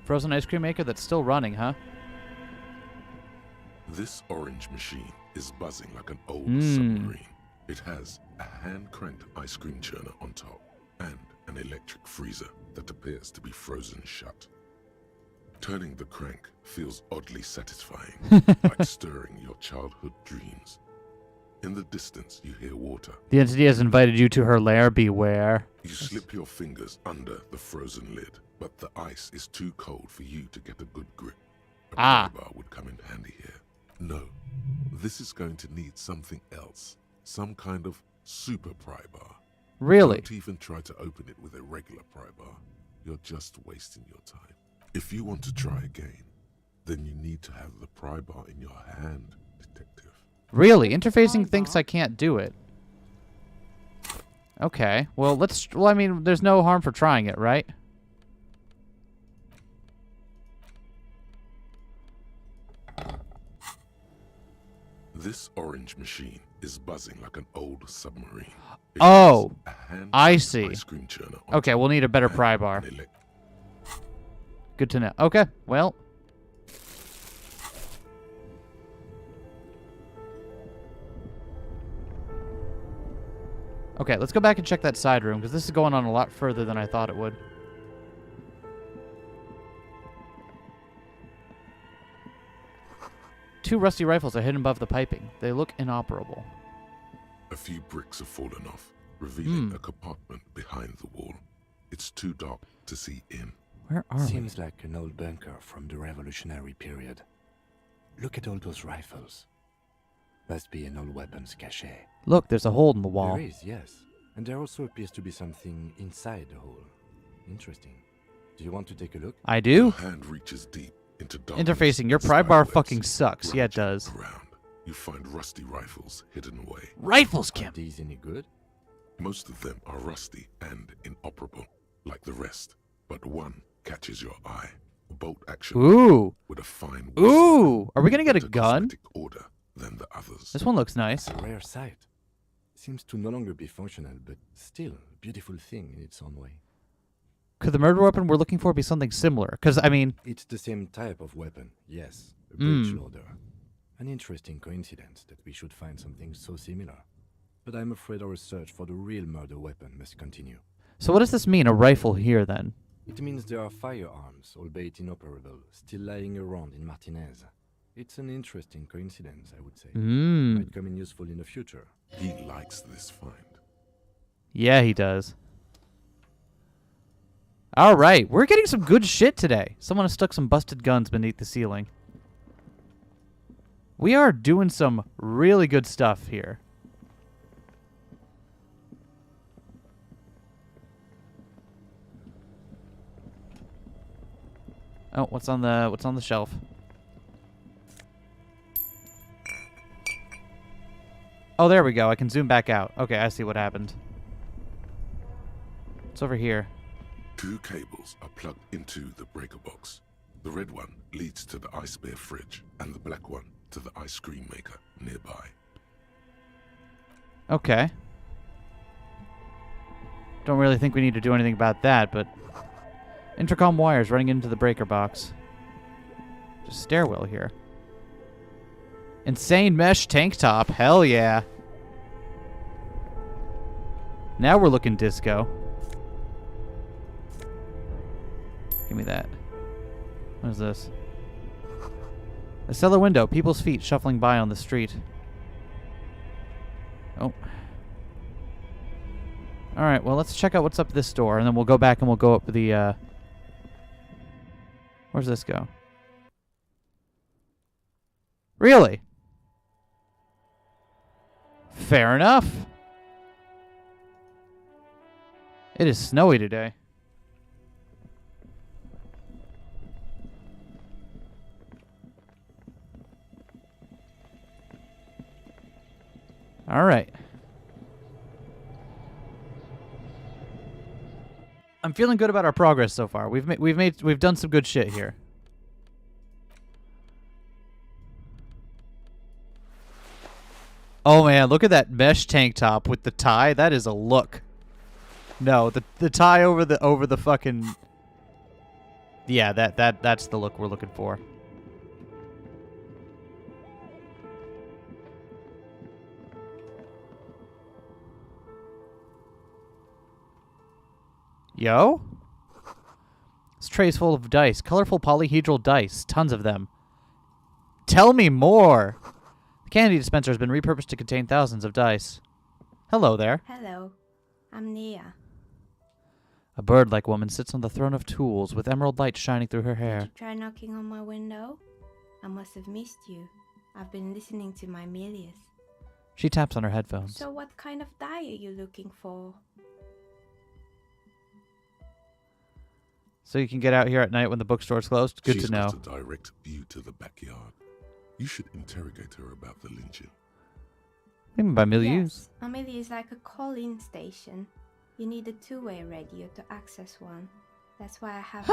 Frozen ice cream maker that's still running, huh? This orange machine is buzzing like an old Mm. submarine. It has a hand-cranked ice cream churner on top and an electric freezer that appears to be frozen shut. Turning the crank feels oddly satisfying, like stirring your childhood dreams. In the distance, you hear water. The entity has invited you to her lair. Beware. You slip your fingers under the frozen lid, but the ice is too cold for you to get a good grip. A pry bar would come in handy here. No, this is going to need something else. Some kind of super pry bar. Really? Don't even try to open it with a regular pry bar. You're just wasting your time. If you want to try again, then you need to have the pry bar in your hand, detective. Really? Interfacing thinks I can't do it. Okay. Well, I mean, there's no harm for trying it, right? This orange machine is buzzing like an old submarine. It Oh, has a hand I see. ice cream churner on Okay, top we'll need a better and pry bar. an Good to know. Okay, well. Okay, let's go back and check that side room, because this is going on a lot further than I thought it would. Two rusty rifles are hidden above the piping. They look inoperable. A few bricks have fallen off, revealing a compartment behind the wall. It's too dark to see in. Where are we? Seems like an old bunker from the revolutionary period. Look at all those rifles. Must be an old weapons cache. Look, there's a hole in the wall. There is, yes. And there also appears to be something inside the hole. Interesting. Do you want to take a look? I Your do? hand reaches deep into darkness. Interfacing. Your and pry bar spiderwebs fucking sucks. Yeah, it rummaging does. Around, you find rusty rifles hidden away. Rifles, Are Kim! these any good? Most of them are rusty and inoperable, like the rest. But one catches your eye. A bolt action Ooh! with a fine Ooh! Are we gonna get a better gun? cosmetic order than the others. This one looks nice. It's a rare sight. Seems to no longer be functional, but still a beautiful thing in its own way. Could the murder weapon we're looking for be something similar? Because, I mean, It's the same type of weapon, yes. A breech Mm. loader. An interesting coincidence that we should find something so similar. But I'm afraid our search for the real murder weapon must continue. so what does this mean, a rifle here, then? It means there are firearms, albeit inoperable, still lying around in Martinez. It's an interesting coincidence, I would say. Mmm. Might come in useful in the future. He likes this find. Yeah, he does. Alright, we're getting some good shit today. Someone has stuck some busted guns beneath the ceiling. We are doing some really good stuff here. Oh, what's on the shelf? Oh, there we go. I can zoom back out. Okay, I see what happened. It's over here. Two cables are plugged into the breaker box. The red one leads to the ice bear fridge, and the black one to the ice cream maker nearby. Okay. Don't really think we need to do anything about that, but... Intercom wires running into the breaker box. Just stairwell here. Insane mesh tank top. Hell yeah. Now we're looking disco. Give me that. What is this? A cellar window. People's feet shuffling by on the street. Oh. Alright, well, let's check out what's up this door, and then we'll go back and we'll go up the, Where's this go? Really? Fair enough. It is snowy today. All right. I'm feeling good about our progress so far. We've done some good shit here. Oh man, look at that mesh tank top with the tie. That is a look. No, the tie over the fucking. Yeah, that's the look we're looking for. Yo? This tray's full of dice. Colorful polyhedral dice. Tons of them. Tell me more! The candy dispenser has been repurposed to contain thousands of dice. Hello there. Hello, I'm Nia. A bird-like woman sits on the throne of tools with emerald light shining through her Did hair. you try knocking on my window? I must have missed you. I've been listening to my Melius. She taps on her headphones. So what kind of die are you looking for? So you can get out here at night when the bookstore's closed? Good She's to know. got a direct view to the backyard. You should interrogate her about the lynching. What do you mean by milieux? Yes, a Melia is like a call-in station. You need a two-way radio to access one. That's why I have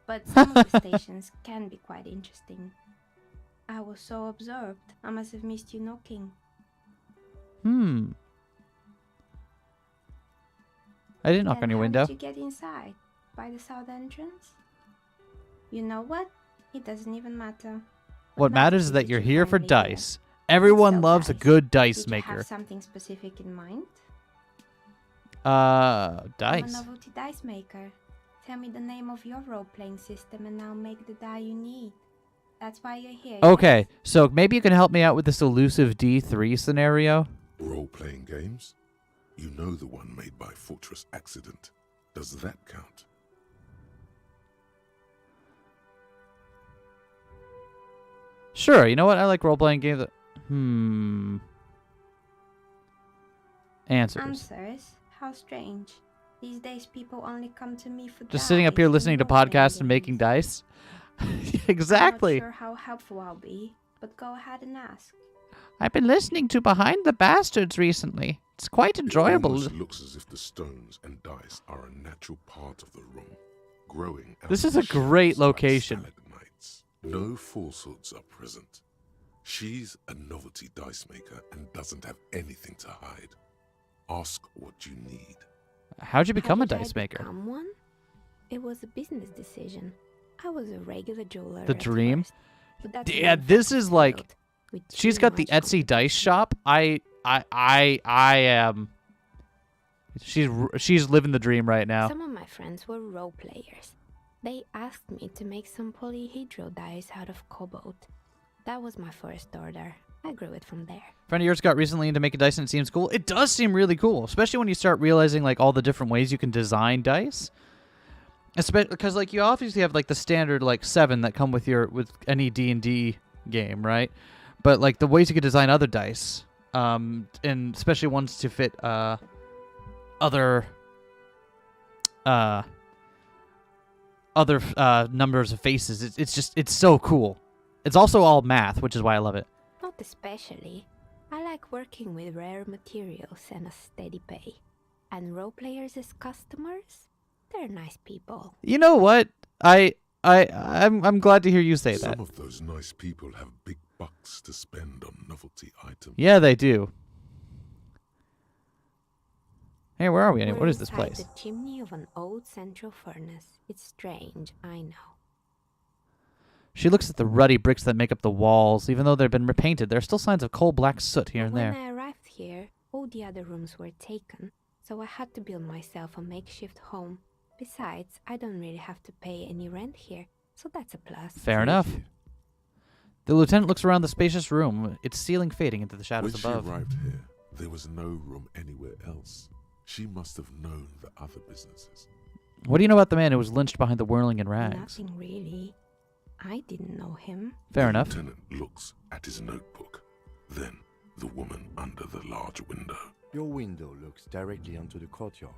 but some of the stations can be quite interesting. I was so absorbed, I must have missed you knocking. I didn't knock on your How window. did you get inside? By the south entrance? You know what? It doesn't even matter. What matters is that you're here for dice. Everyone So loves a dice. good dice Did you maker. have something specific in mind? Dice. I'm a novelty dice maker. Tell me the name of your role-playing system and I'll make the die you need. That's why you're here. Okay, yes? so maybe you can help me out with this elusive D3 scenario. Role-playing games? You know the one made by Fortress Accident. Does that count? Sure, you know what? I like role-playing games. Answers. Answers? How strange. These days people only come to me for Just sitting up dice here and listening to role-playing podcasts and making games. dice. Exactly. I'm not sure how helpful I'll be, but go ahead and ask. I've been listening to Behind the Bastards recently. It's quite It enjoyable. almost looks as if the stones and dice are a natural part of the room, growing out This of is the a great shadows like location. stalagmites. No falsehoods are present. She's a novelty dice maker and doesn't have anything to hide. Ask what you need. How'd you become How a did I dice maker? become one? It was a business decision. I was a regular jeweler. The at dream? first, but that's Yeah, when this I is like- failed with She's too got the much Etsy dice competition. shop. I am. She's living the dream right now. Some of my friends were role players. They asked me to make some polyhedral dice out of cobalt. That was my first order. I grew it from there. Friend of yours got recently into making dice and it seems cool. It does seem really cool, especially when you start realizing like all the different ways you can design dice. Especially because like you obviously have like the standard like 7 that come with any D&D game, right? But like the ways you could design other dice, and especially ones to fit other numbers of faces. It's so cool. It's also all math, which is why I love it. Not especially. I like working with rare materials and a steady pay. And role players as customers? They're nice people. You know what? I'm glad to hear you say that. Some of those nice people have big bucks to spend on novelty items. Yeah, they do. Hey, where are we anyway? We're What is this inside place? the chimney of an old central furnace. It's strange, I know. She looks at the ruddy bricks that make up the walls. Even though they've been repainted, there are still signs of coal black soot here and When there. I arrived here, all the other rooms were taken, so I had to build myself a makeshift home. Besides, I don't really have to pay any rent here, so that's a plus. Fair enough. The lieutenant looks around the spacious room, its ceiling fading into the shadows When she above. arrived here, there was no room anywhere else. She must have known the other businesses. What do you know about the man who was lynched behind the whirling in rags? Nothing really. I didn't know him. Fair The enough. lieutenant looks at his notebook. Then, the woman under the large window. Your window looks directly onto the courtyard.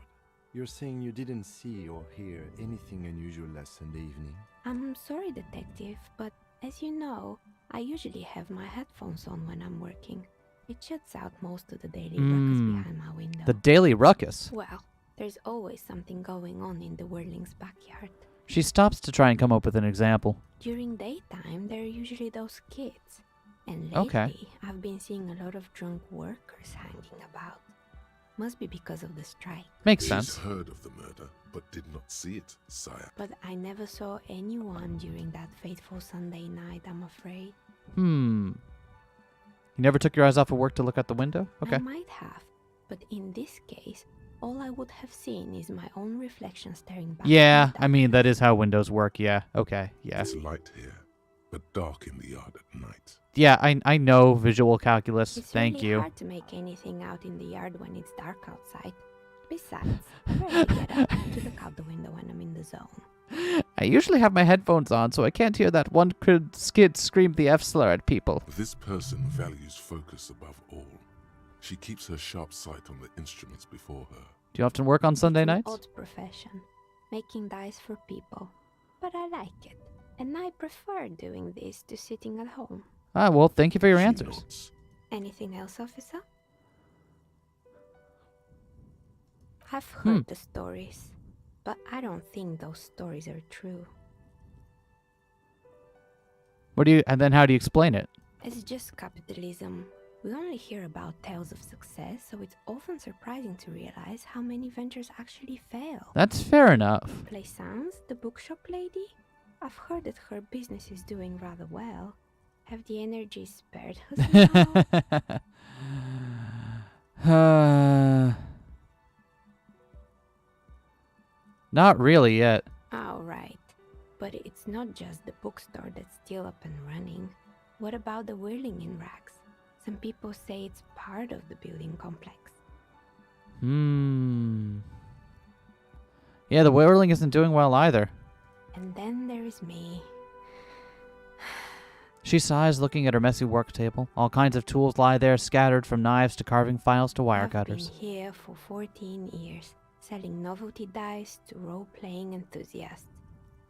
You're saying you didn't see or hear anything unusual last Sunday evening? I'm sorry, detective, but as you know, I usually have my headphones on when I'm working. It shuts out most of the daily ruckus behind my window. The daily ruckus. Well, there's always something going on in the Whirling's backyard. She stops to try and come up with an example. During daytime, there are usually those kids. And lately, Okay. I've been seeing a lot of drunk workers hanging about. Must be because of the strike. Makes She's sense. heard of the murder, but did not see it, sire. But I never saw anyone during that fateful Sunday night, I'm afraid. You never took your eyes off of work to look out the window? Okay. I might have, but in this case, all I would have seen is my own reflection staring back. Yeah, at the I mean, that darkness. is how windows work. Yeah, okay, yeah. It's light here, but dark in the yard at night. Yeah, I know visual calculus. It's Thank really you. hard to make anything out in the yard when it's dark outside. Besides, I rarely get up to look out the window when I'm in the zone. I usually have my headphones on, so I can't hear that one skid scream the F slur at people. This person values focus above all. She keeps her sharp sight on the instruments before her. Do you often work on Sunday It's an nights? odd profession, making dice for people, but I like it, and I prefer doing this to sitting at home. Ah, well, thank you for your She answers. nods. Anything else, officer? I've heard the stories, but I don't think those stories are true. And then how do you explain it? It's just capitalism. We only hear about tales of success, so it's often surprising to realize how many ventures actually fail. That's fair enough. Plaisance, the bookshop lady? I've heard that her business is doing rather well. Have the energy spared her somehow? Not really yet. Oh, right. But it's not just the bookstore that's still up and running. What about the whirling in rags? Some people say it's part of the building complex. Yeah, the whirling isn't doing well either. And then there is me. She sighs, looking at her messy work table. All kinds of tools lie there, scattered from knives to carving files to wire cutters. I've been here for 14 years, selling novelty dice to role-playing enthusiasts.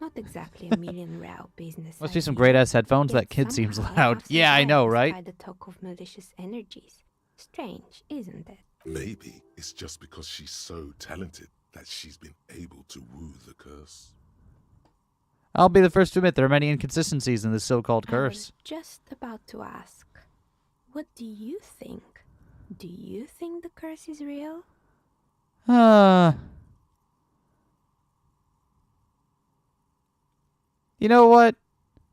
Not exactly a million-real business. Must be some great-ass headphones. That kid seems loud. Yeah, I know, right? By the talk of malicious energies. Strange, isn't it? Maybe it's just because she's so talented that she's been able to woo the curse. I'll be the first to admit there are many inconsistencies in this so-called I was curse. just about to ask, what do you think? Do you think the curse is real? You know what?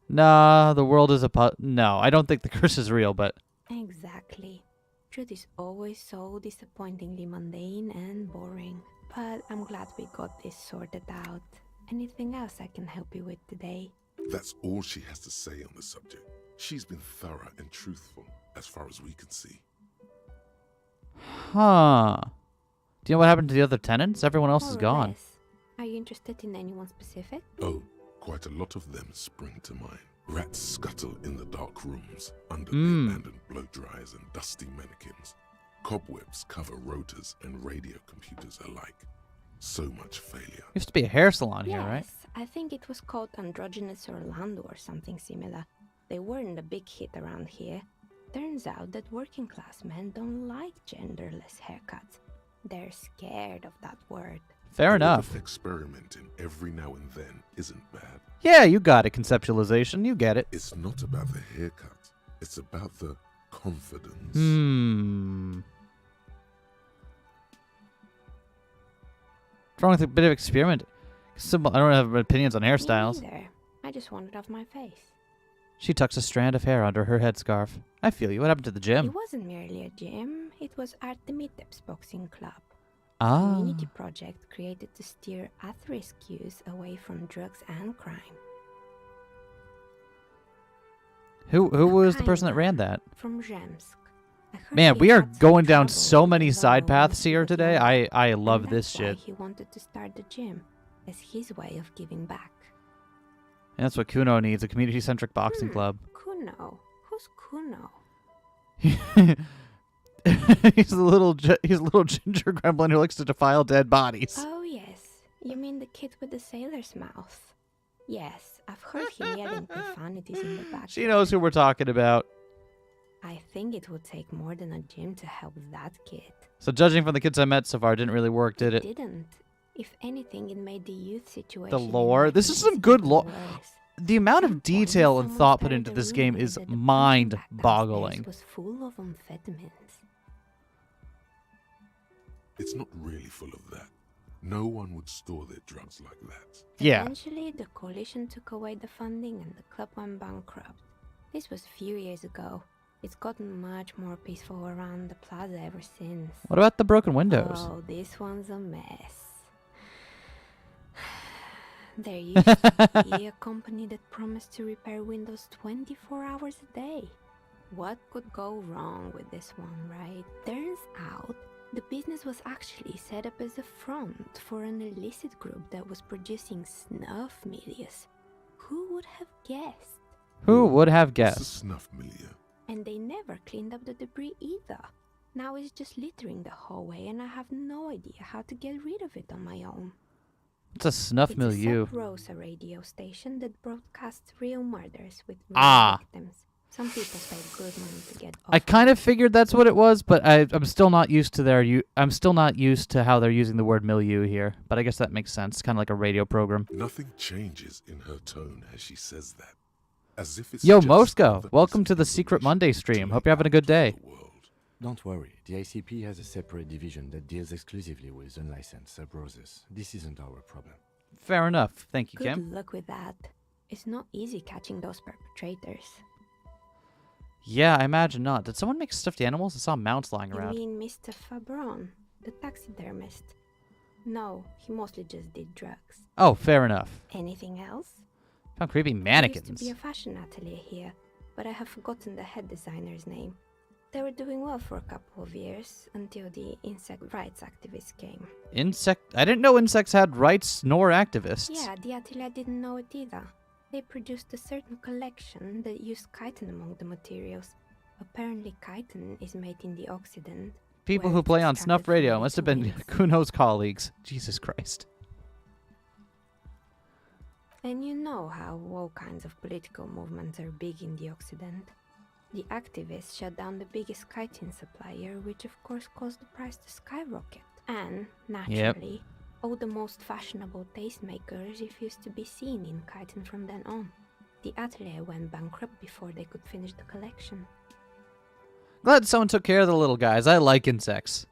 Nah, the world is no, I don't think the curse is real, but... Exactly. Truth is always so disappointingly mundane and boring. But I'm glad we got this sorted out. Anything else I can help you with today? That's all she has to say on the subject. She's been thorough and truthful, as far as we can see. Huh. Do you know what happened to the other tenants? Everyone else is More or gone. less. Are you interested in anyone specific? Oh, quite a lot of them spring to mind. Rats scuttle in the dark rooms, under the abandoned blow dryers and dusty mannequins. Cobwebs cover rotors and radio computers alike. So much failure. Used to be a hair salon Yes, here, right? I think it was called Androgynous Orlando or something similar. They weren't a big hit around here. Turns out that working class men don't like genderless haircuts. They're scared of that word. Fair A enough. bit of experimenting every now and then isn't bad. Yeah, you got it, conceptualization. You get it. It's not about the haircut. It's about the confidence. What's wrong with a bit of experiment? Simple. I don't have opinions on hairstyles. Me neither. I just want it off my face. She tucks a strand of hair under her headscarf. I feel you. What happened to the It gym? wasn't merely a gym, it was Artemiteps Boxing Club. A Ah. community project created to steer at-risk youth away from drugs and crime. Who was the person that Kinda. ran that? From Zemsk. I heard Man, he we are had some going down trouble so with many the side law when paths he here was today. younger, I love and this that's why shit. he wanted to start the gym as his way of giving back. And that's what Kuno needs, a community-centric boxing club. Kuno? Who's Kuno? he's a little ginger gremlin who likes to defile dead bodies. Oh yes, you mean the kid with the sailor's mouth. Yes, I've heard him yelling profanities in the back. She knows who we're talking about. I think it would take more than a gym to help that kid. So judging from the kids I met so far, it didn't really work, did it? Didn't. If anything, it made the youth situation. The in lore? my This is place some good even lore. worse. The amount Some of point, detail and someone thought put started into a this game rumor is that the punching bag mind-boggling. downstairs was full of amphetamines. It's not really full of that. No one would store their drugs like that. Yeah. Eventually, the coalition took away the funding and the club went bankrupt. This was a few years ago. It's gotten much more peaceful around the plaza ever since. What about the broken windows? Oh, this one's a mess. There used to be a company that promised to repair windows 24 hours a day. What could go wrong with this one, right? Turns out, the business was actually set up as a front for an illicit group that was producing snuff milias. Who would have guessed? Who would have It's a guessed? snuff milieu. And they never cleaned up the debris either. Now it's just littering the hallway and I have no idea how to get rid of it on my own. It's a snuff It's milieu. a Sub Rosa radio station that broadcasts real murders with real Ah. victims. Some people pay good money to get off. I kind of figured that's what it was, but I'm still not used to I'm still not used to how they're using the word milieu here. But I guess that makes sense. Kind of like a radio program. Nothing changes in her tone as she says that. As if it's Yo, just Mosco, another welcome piece to of the secret information Monday to stream. lay Hope you're having a good out to day. the world. Don't worry, the ICP has a separate division that deals exclusively with unlicensed sub-roses. This isn't our problem. Fair enough. Thank you, Good Kim. luck with that. It's not easy catching those perpetrators. Yeah, I imagine not. Did someone make stuffed animals? I saw mounts lying You around. mean Mr. Fabron, the taxidermist? No, he mostly just did drugs. Oh, fair enough. Anything else? Found creepy There used mannequins. to be a fashion atelier here, but I have forgotten the head designer's name. They were doing well for a couple of years until the insect rights activists came. I didn't know insects had rights nor activists. Yeah, the atelier didn't know it either. They produced a certain collection that used chitin among the materials. Apparently chitin is made in the Occident. People where who it's play on extracted snuff from radio its must have been wings. Kuno's colleagues. Jesus Christ. And you know how all kinds of political movements are big in the Occident. The activists shut down the biggest chitin supplier, which of course caused the price to skyrocket. And, naturally, all the most fashionable tastemakers refused to be seen in chitin from then on. The atelier went bankrupt before they could finish the collection. Glad someone took care of the little guys. I like insects.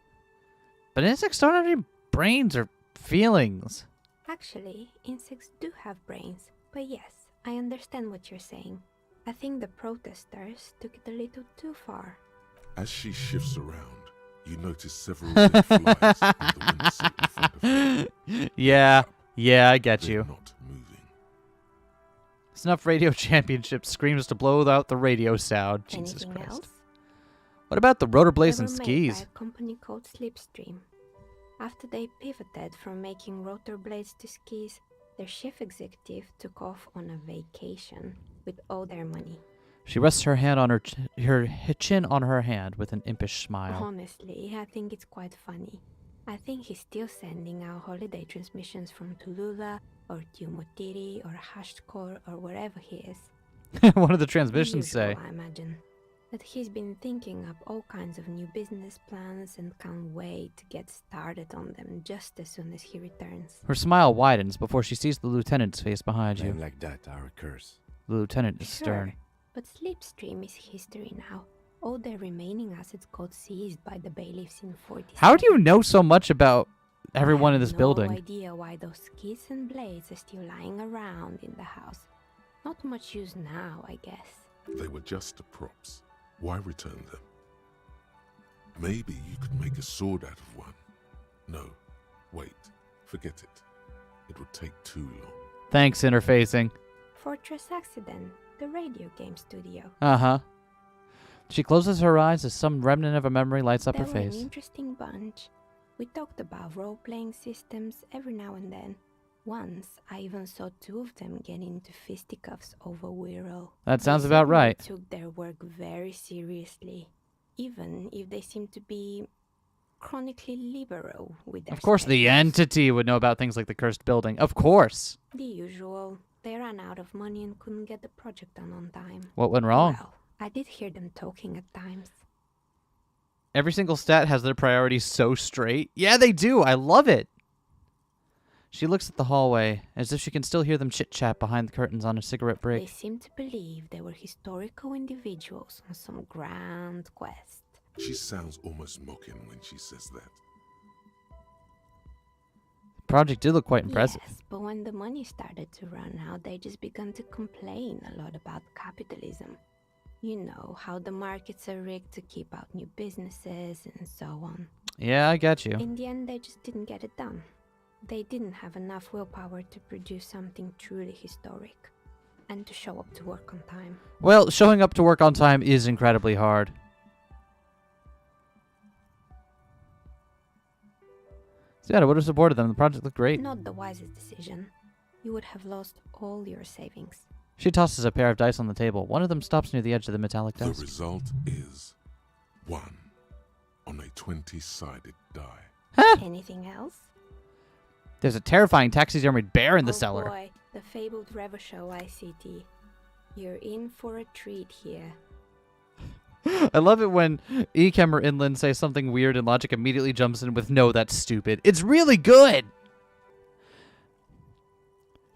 But insects don't have any brains or feelings. Actually, insects do have brains, but yes, I understand what you're saying. I think the protesters took it a little too far. As she shifts around, you notice several big flies on the windowsill in front of her. Yeah, I get They're you. not moving. Snuff Radio Championship screams to blow out the radio sound. Jesus Anything Christ. else? What about the rotor blades They and were made skis? by a company called Slipstream. After they pivoted from making rotor blades to skis, their chief executive took off on a vacation with all their money. She rests her hand on her chin on her hand with an impish smile. Honestly, I think it's quite funny. I think he's still sending out holiday transmissions from Tulula or Tumutiri or Hashkor or wherever he is. What do the transmissions say? Usual, I imagine. That he's been thinking up all kinds of new business plans and can't wait to get started on them just as soon as he returns. Her smile widens before she sees the lieutenant's face behind you. Men like that are a curse. The lieutenant is stern. But Slipstream is history now. All their remaining assets got seized by the bailiffs in 47. How do you know so much about everyone in I this have building? No idea why those skis and blades are still lying around in the house. Not much use now, I guess. They were just props. Why return them? Maybe you could make a sword out of one. No, wait, forget it. It would take too long. Thanks, interfacing. Fortress Accident, the radio game studio. Uh-huh. She closes her eyes as some remnant of a memory lights up They her were an face. interesting bunch. We talked about role-playing systems every now and then. Once, I even saw two of them get into fisticuffs over Wirral. That sounds They about certainly right. took their work very seriously, even if they seemed to be chronically liberal with their Of course the schedules. entity would know about things like the cursed building. Of course. The usual. They ran out of money and couldn't get the project done on time. What went wrong? Well, I did hear them talking at times. Every single stat has their priorities so straight. Yeah, they do. I love it. She looks at the hallway as if she can still hear them chit-chat behind the curtains on a cigarette They break. seem to believe they were historical individuals on some grand quest. She sounds almost mocking when she says that. The project did look quite impressive. Yes, but when the money started to run out, they just began to complain a lot about capitalism. You know, how the markets are rigged to keep out new businesses and so on. Yeah, I get you. In the end, they just didn't get it done. They didn't have enough willpower to produce something truly historic and to show up to work on time. Well, showing up to work on time is incredibly hard. So yeah, I would have supported them. The project looked great. Not the wisest decision. You would have lost all your savings. She tosses a pair of dice on the table. One of them stops near the edge of the metallic The desk. result is 1 on a 20-sided die. Anything else? There's a terrifying taxidermied bear in the Oh cellar. boy, the fabled Revachol ICT. You're in for a treat here. I love it when Ekem or Inland say something weird and Logic immediately jumps in with, no, that's stupid. It's really good!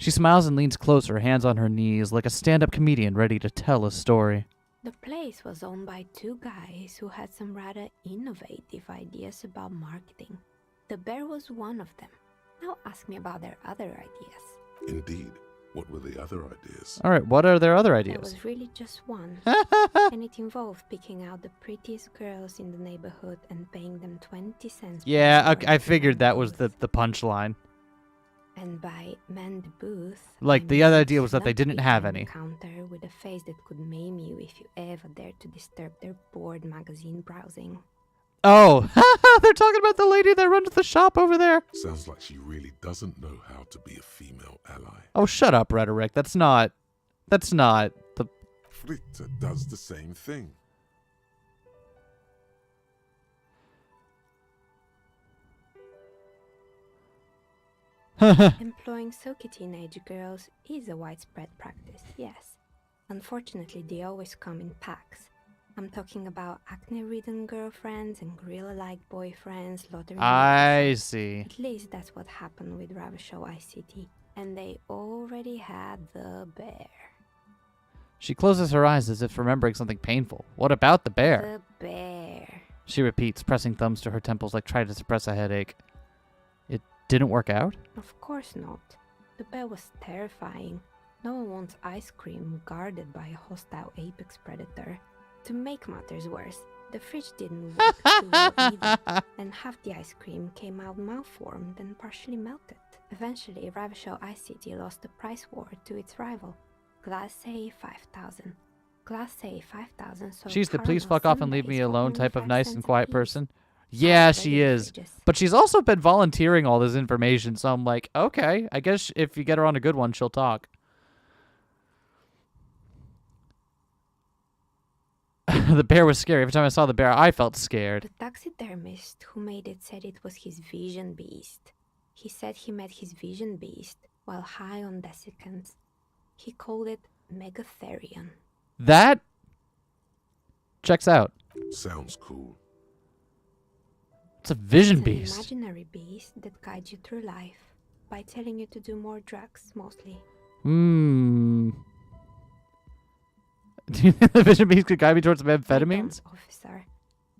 She smiles and leans closer, hands on her knees, like a stand-up comedian ready to tell a story. The place was owned by two guys who had some rather innovative ideas about marketing. The bear was one of them. Now ask me about their other ideas. Indeed. What were the other ideas? All right, what are their other There ideas? was really just one, and it involved picking out the prettiest girls in the neighborhood and paying them 20 cents. per Yeah, hour I to figured man that was booth. the punchline. And by man the booth, Like, I the mean other idea was that they snug didn't have behind any. the counter with a face that could maim you if you ever dared to disturb their bored magazine browsing. Oh, they're talking about the lady that runs the shop over there. Sounds like she really doesn't know how to be a female ally. Oh, shut up, rhetoric. That's not the... Fritta does the same thing. Employing silky teenage girls is a widespread practice, yes. Unfortunately, they always come in packs. I'm talking about acne-ridden girlfriends and gorilla-like boyfriends loitering. I see. At least that's what happened with Ravenshaw ICT, and they already had the bear. She closes her eyes as if remembering something painful. What about the bear? The bear. She repeats, pressing thumbs to her temples like trying to suppress a headache. It didn't work out? Of course not. The bear was terrifying. No one wants ice cream guarded by a hostile apex predator. To make matters worse, the fridge didn't work too well either, and half the ice cream came out malformed and partially melted. Eventually, Ravenshaw ICT lost the price war to its rival, Class A 5000. Class A 5000 sold She's the please caramel fuck off and leave me sundaes for alone only type of 5 nice cents and a quiet piece. person. Yeah, All she regular is. fridges. But she's also been volunteering all this information, so I'm like, okay, I guess if you get her on a good one, she'll talk. The bear was scary. Every time I saw the bear, I felt scared. The taxidermist who made it said it was his vision beast. He said he met his vision beast while high on desiccants. He called it Megatherion. That checks out. Sounds cool. It's a vision It's an beast. imaginary beast that guides you through life by telling you to do more drugs, mostly. Hmm. Do you think the vision beast could guide me towards some I amphetamines? don't, officer.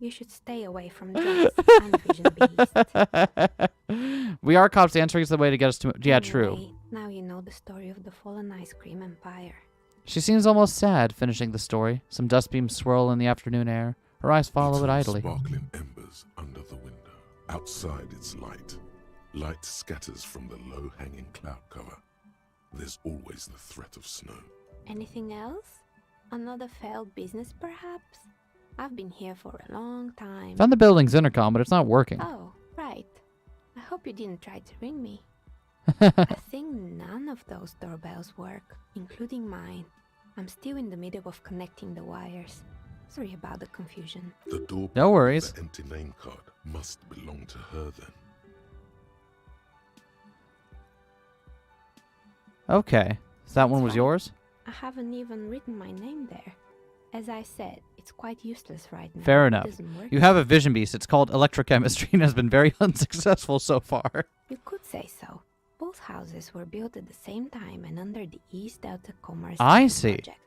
You should stay away from drugs and vision beast. We are cops. Answering is the way to get us to... Yeah, true. Anyway, now you know the story of the fallen ice cream empire. She seems almost sad, finishing the story. Some dust beams swirl in the afternoon air. Her eyes follow it Little idly. Sparkling embers under the window. Outside it's light. Light scatters from the low-hanging cloud cover. There's always the threat of snow. Anything else? Another failed business, perhaps? I've been here for a long time. Found the building's intercom, but it's not working. Oh, right. I hope you didn't try to ring me. I think none of those doorbells work, including mine. I'm still in the middle of connecting the wires. Sorry about the confusion. The door. No worries. The empty name card must belong to her then. Okay. So that one was fine. yours? I haven't even written my name there. As I said, it's quite useless right now. Fair It enough. doesn't work You have a vision beast. It's called electrochemistry and has been very unsuccessful so far. You could say so. Both houses were built at the same time and under the East Delta Commerce I Zone see. project.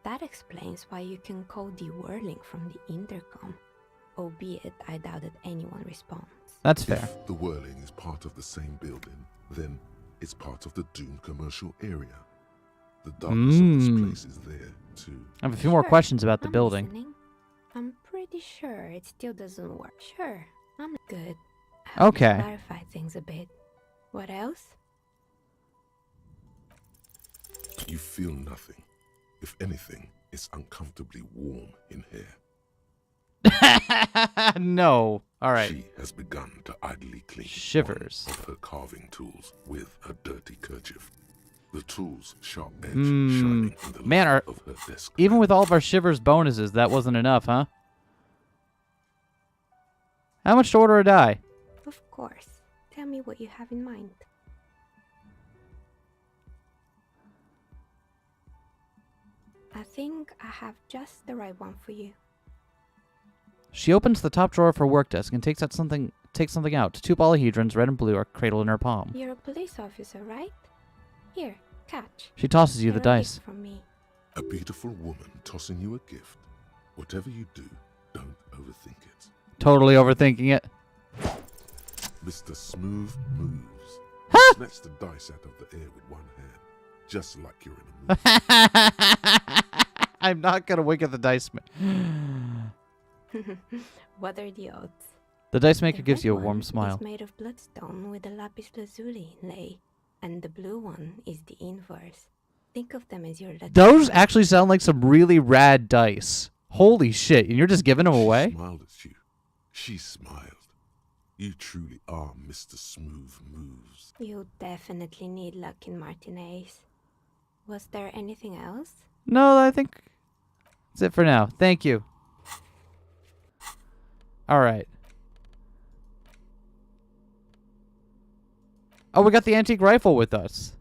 That explains why you can call the whirling from the intercom, albeit I doubt that anyone responds. That's fair. If the whirling is part of the same building, then it's part of the Dune commercial area. The darkness of this place is there, too. I have a few more Sure, questions about the I'm building. listening. I'm pretty sure it still doesn't work. Sure, I'm good. I hope you Okay. clarify things a bit. What else? You feel nothing. If anything, it's uncomfortably warm in here. No. All right. She has begun to idly clean Shivers. one of her carving tools with a dirty kerchief. The tool's sharp edge Hmm. shining in the Man, light of her desk. Even with all of our Shivers bonuses, that wasn't enough, huh? How much to order a die? Of course. Tell me what you have in mind. I think I have just the right one for you. She opens the top drawer of her work desk and takes something out. 2 polyhedrons, red and blue, are cradled in her palm. You're a police officer, right? Here, catch. She tosses you the They're a dice. gift from me. A beautiful woman tossing you a gift. Whatever you do, don't overthink it. Totally overthinking it. Mr. Smooth moves. Snatch the dice out of the air with one hand, just like you're in a movie. I'm not gonna wink at the dice. What are the odds? The dice maker The gives red you a one warm smile. is made of bloodstone with a lapis lazuli inlay, and the blue one is the inverse. Think of them as your lucky Those charms. actually sound like some really rad dice. Holy shit! And you're just giving them She away? smiled at you. She smiled. You truly are Mr. Smooth Moves. You definitely need luck in Martinez. Was there anything else? No, I think that's it for now. Thank you. All right. Oh, we got the antique rifle with us.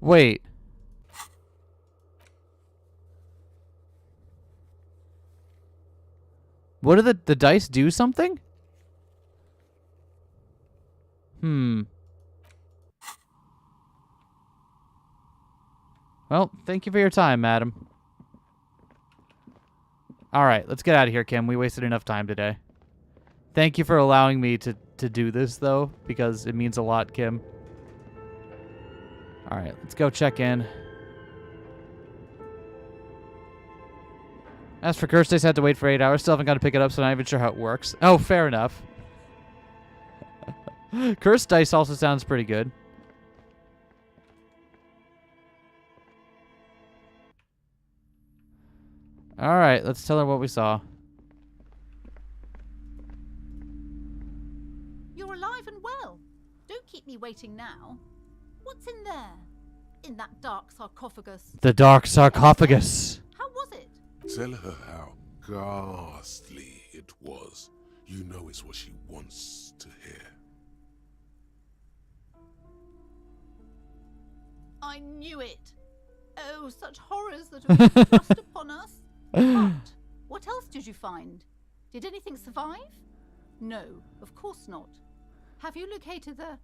Wait. What do the dice do something? Well, thank you for your time, madam. Alright, let's get out of here, Kim. We wasted enough time today. Thank you for allowing me to do this, though, because it means a lot, Kim. Alright, let's go check in. As for curse dice, I had to wait for 8 hours. Still haven't got to pick it up, so I'm not even sure how it works. Oh, fair enough. Curse dice also sounds pretty good. Alright, let's tell her what we saw. You're alive and well. Don't keep me waiting now. What's in there? In that dark sarcophagus? The dark sarcophagus. How was it? Tell her how ghastly it was. You know it's what she wants to hear. I knew it. Oh, such horrors that have been thrust upon us. But what else did you find? Did anything survive? No, of course not. Have you located the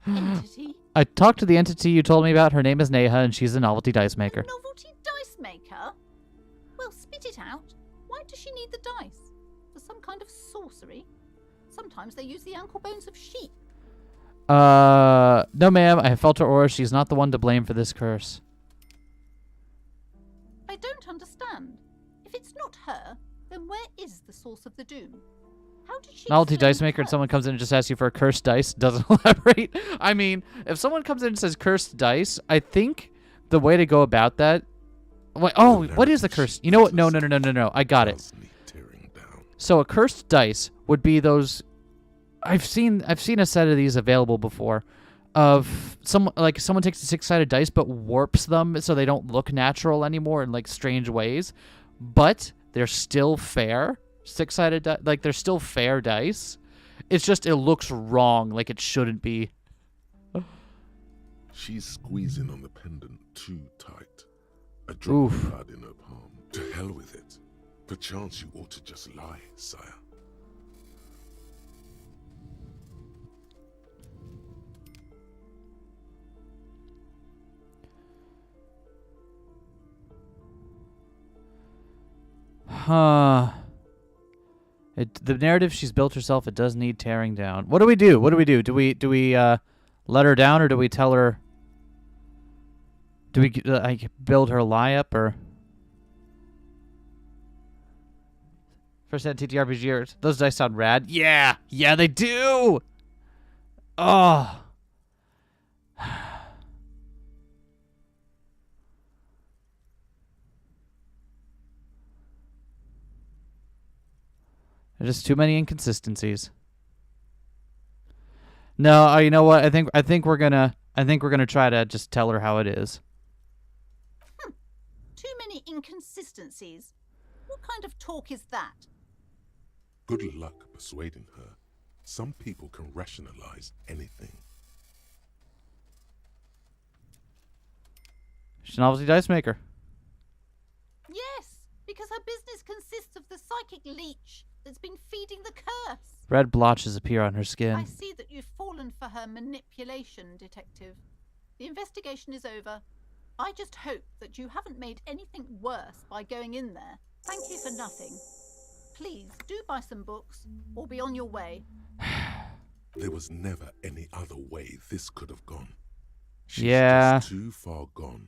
entity? I talked to the entity you told me about. Her name is Neha, and she's a novelty dice maker. A novelty dice maker? Well, spit it out. Why does she need the dice? For some kind of sorcery? Sometimes they use the ankle bones of sheep. No, ma'am. I have felt her aura. She's not the one to blame for this curse. I don't understand. If it's not her, then where is the source of the doom? How did she Novelty discern dice maker, and her? someone comes in and just asks you for a cursed dice. Doesn't elaborate. I mean, if someone comes in and says cursed dice, I think the way to go about that. Wait, oh, what is the curse? You know what? No. I got it. So a cursed dice would be those. I've seen a set of these available before. Of someone takes a 6-sided dice but warps them so they don't look natural anymore in like strange ways, but they're still fair. 6-sided like they're still fair dice. It's just it looks wrong, like it shouldn't be. She's squeezing on the pendant too tight. A drop of blood in her palm. To hell with it. Perchance you ought to just lie, sire. Huh. The narrative she's built herself, it does need tearing down. What do we do? Do we let her down, or do we tell her? Do we build her lie up, or? First had TTRPG. Those dice sound rad. Yeah, they do. Oh. There's just too many inconsistencies. No, you know what? I think we're gonna try to just tell her how it is. Too many inconsistencies. What kind of talk is that? Good luck persuading her. Some people can rationalize anything. She's a novelty dice maker. Yes, because her business consists of the psychic leech that's been feeding the curse. Red blotches appear on her I skin. see that you've fallen for her manipulation, Detective. The investigation is over. I just hope that you haven't made anything worse by going in there. Thank you for nothing. Please do buy some books or be on your way. There was never any other way this could have gone. She's Yeah. just too far gone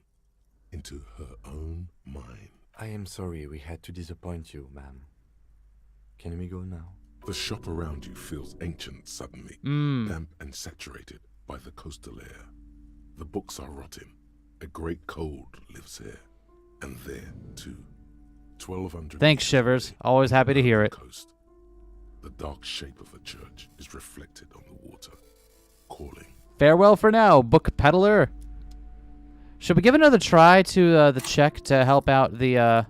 into her own mind. I am sorry we had to disappoint you, ma'am. Can we go now? The shop around you feels ancient suddenly, damp and saturated by the coastal air. The books are rotting. A great cold lives here, and there too. 1,200. Thanks, Shivers. Always happy to hear it. Coast. The dark shape of a church is reflected on the water, calling. Farewell for now, book peddler. Should we give another try to the check to help out the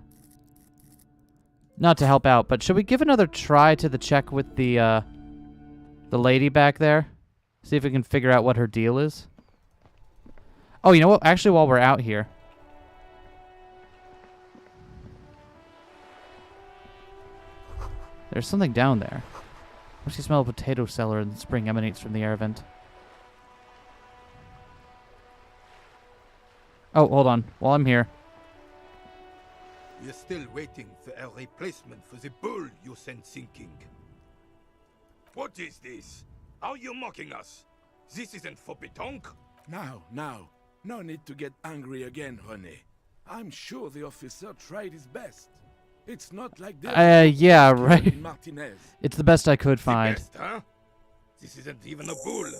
not to help out, but should we give another try to the check with the lady back there? See if we can figure out what her deal is. Oh, you know what? Actually, while we're out here. There's something down there. What's the smell of potato cellar in the spring emanates from the air vent? Oh, hold on. While I'm here. We're still waiting for a replacement for the bull you sent sinking. What is this? Are you mocking us? This isn't for pétanque. Now. No need to get angry again, René. I'm sure the officer tried his best. It's not like that. Yeah, right. Martinez. It's the best I could The find. best, huh? This isn't even a bull.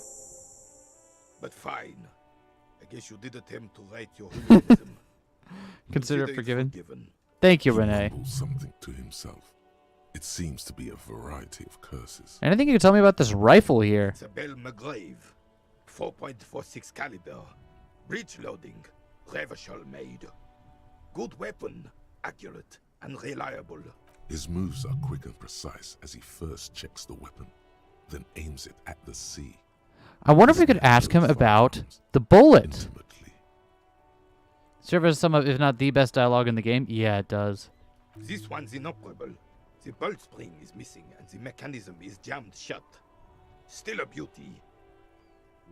But fine. I guess you did attempt to right your humanism. Consider it it forgiven. Thank you, He Renee. mumbles something to himself. It seems to be a variety of curses. Anything you can tell me about this rifle here? It's a Bell McGrave. 4.46 caliber. Breech loading. Revachol made. Good weapon. Accurate and reliable. His moves are quick and precise as he first checks the weapon, then aims it at the sea. I wonder if we could ask him about the bullet. Intimately. Serves some of, if not the best dialogue in the game. Yeah, it does. This one's inoperable. The bolt spring is missing and the mechanism is jammed shut. Still a beauty.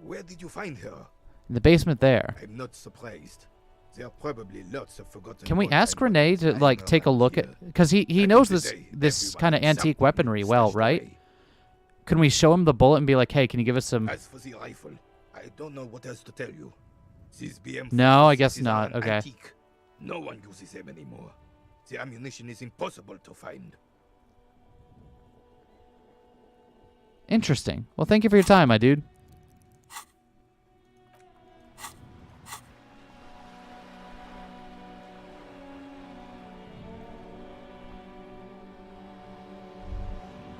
Where did you find her? In the basement there. I'm not surprised. There are probably lots of forgotten. Can we wartime ask Renee weapons to lying like take a around look here. at? Because he Back in knows the this day, kind of everyone had antique something weaponry well, stashed right? away. Can we show him the bullet and be like, hey, can you give us some? As for the rifle, I don't know what else to tell you. These BM No, I 46s guess are not. an Okay. antique. No one uses them anymore. The ammunition is impossible to find. Interesting. Well, thank you for your time, my dude.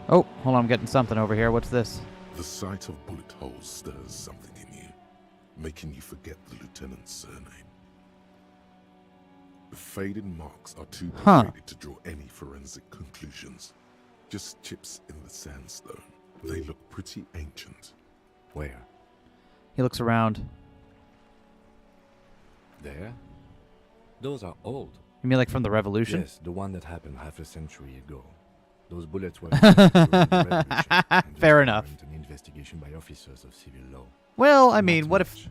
Oh, hold on, I'm getting something over here. What's this? The sight of bullet holes stirs something in you, making you forget the lieutenant's surname. The faded marks are too degraded to draw any forensic conclusions. Just chips in the sandstone. They look pretty ancient. Where? He looks around. There? Those are old. You mean like from the Revolution? Yes, the one that happened half a century ago. Those bullets were used during the Revolution, and Fair they enough. warrant an investigation by officers of civil law. Well, I Not mean, what if... much.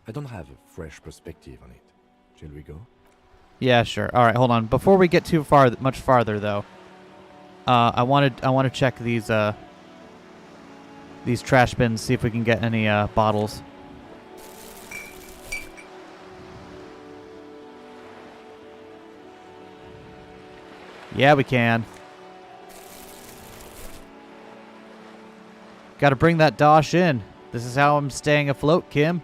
I don't have a fresh perspective on it. Shall we go? Yeah, sure. All right, hold on. Before we get too far, much farther though, I want to check these trash bins, see if we can get any bottles. Yeah, we can. Got to bring that dosh in. This is how I'm staying afloat, Kim.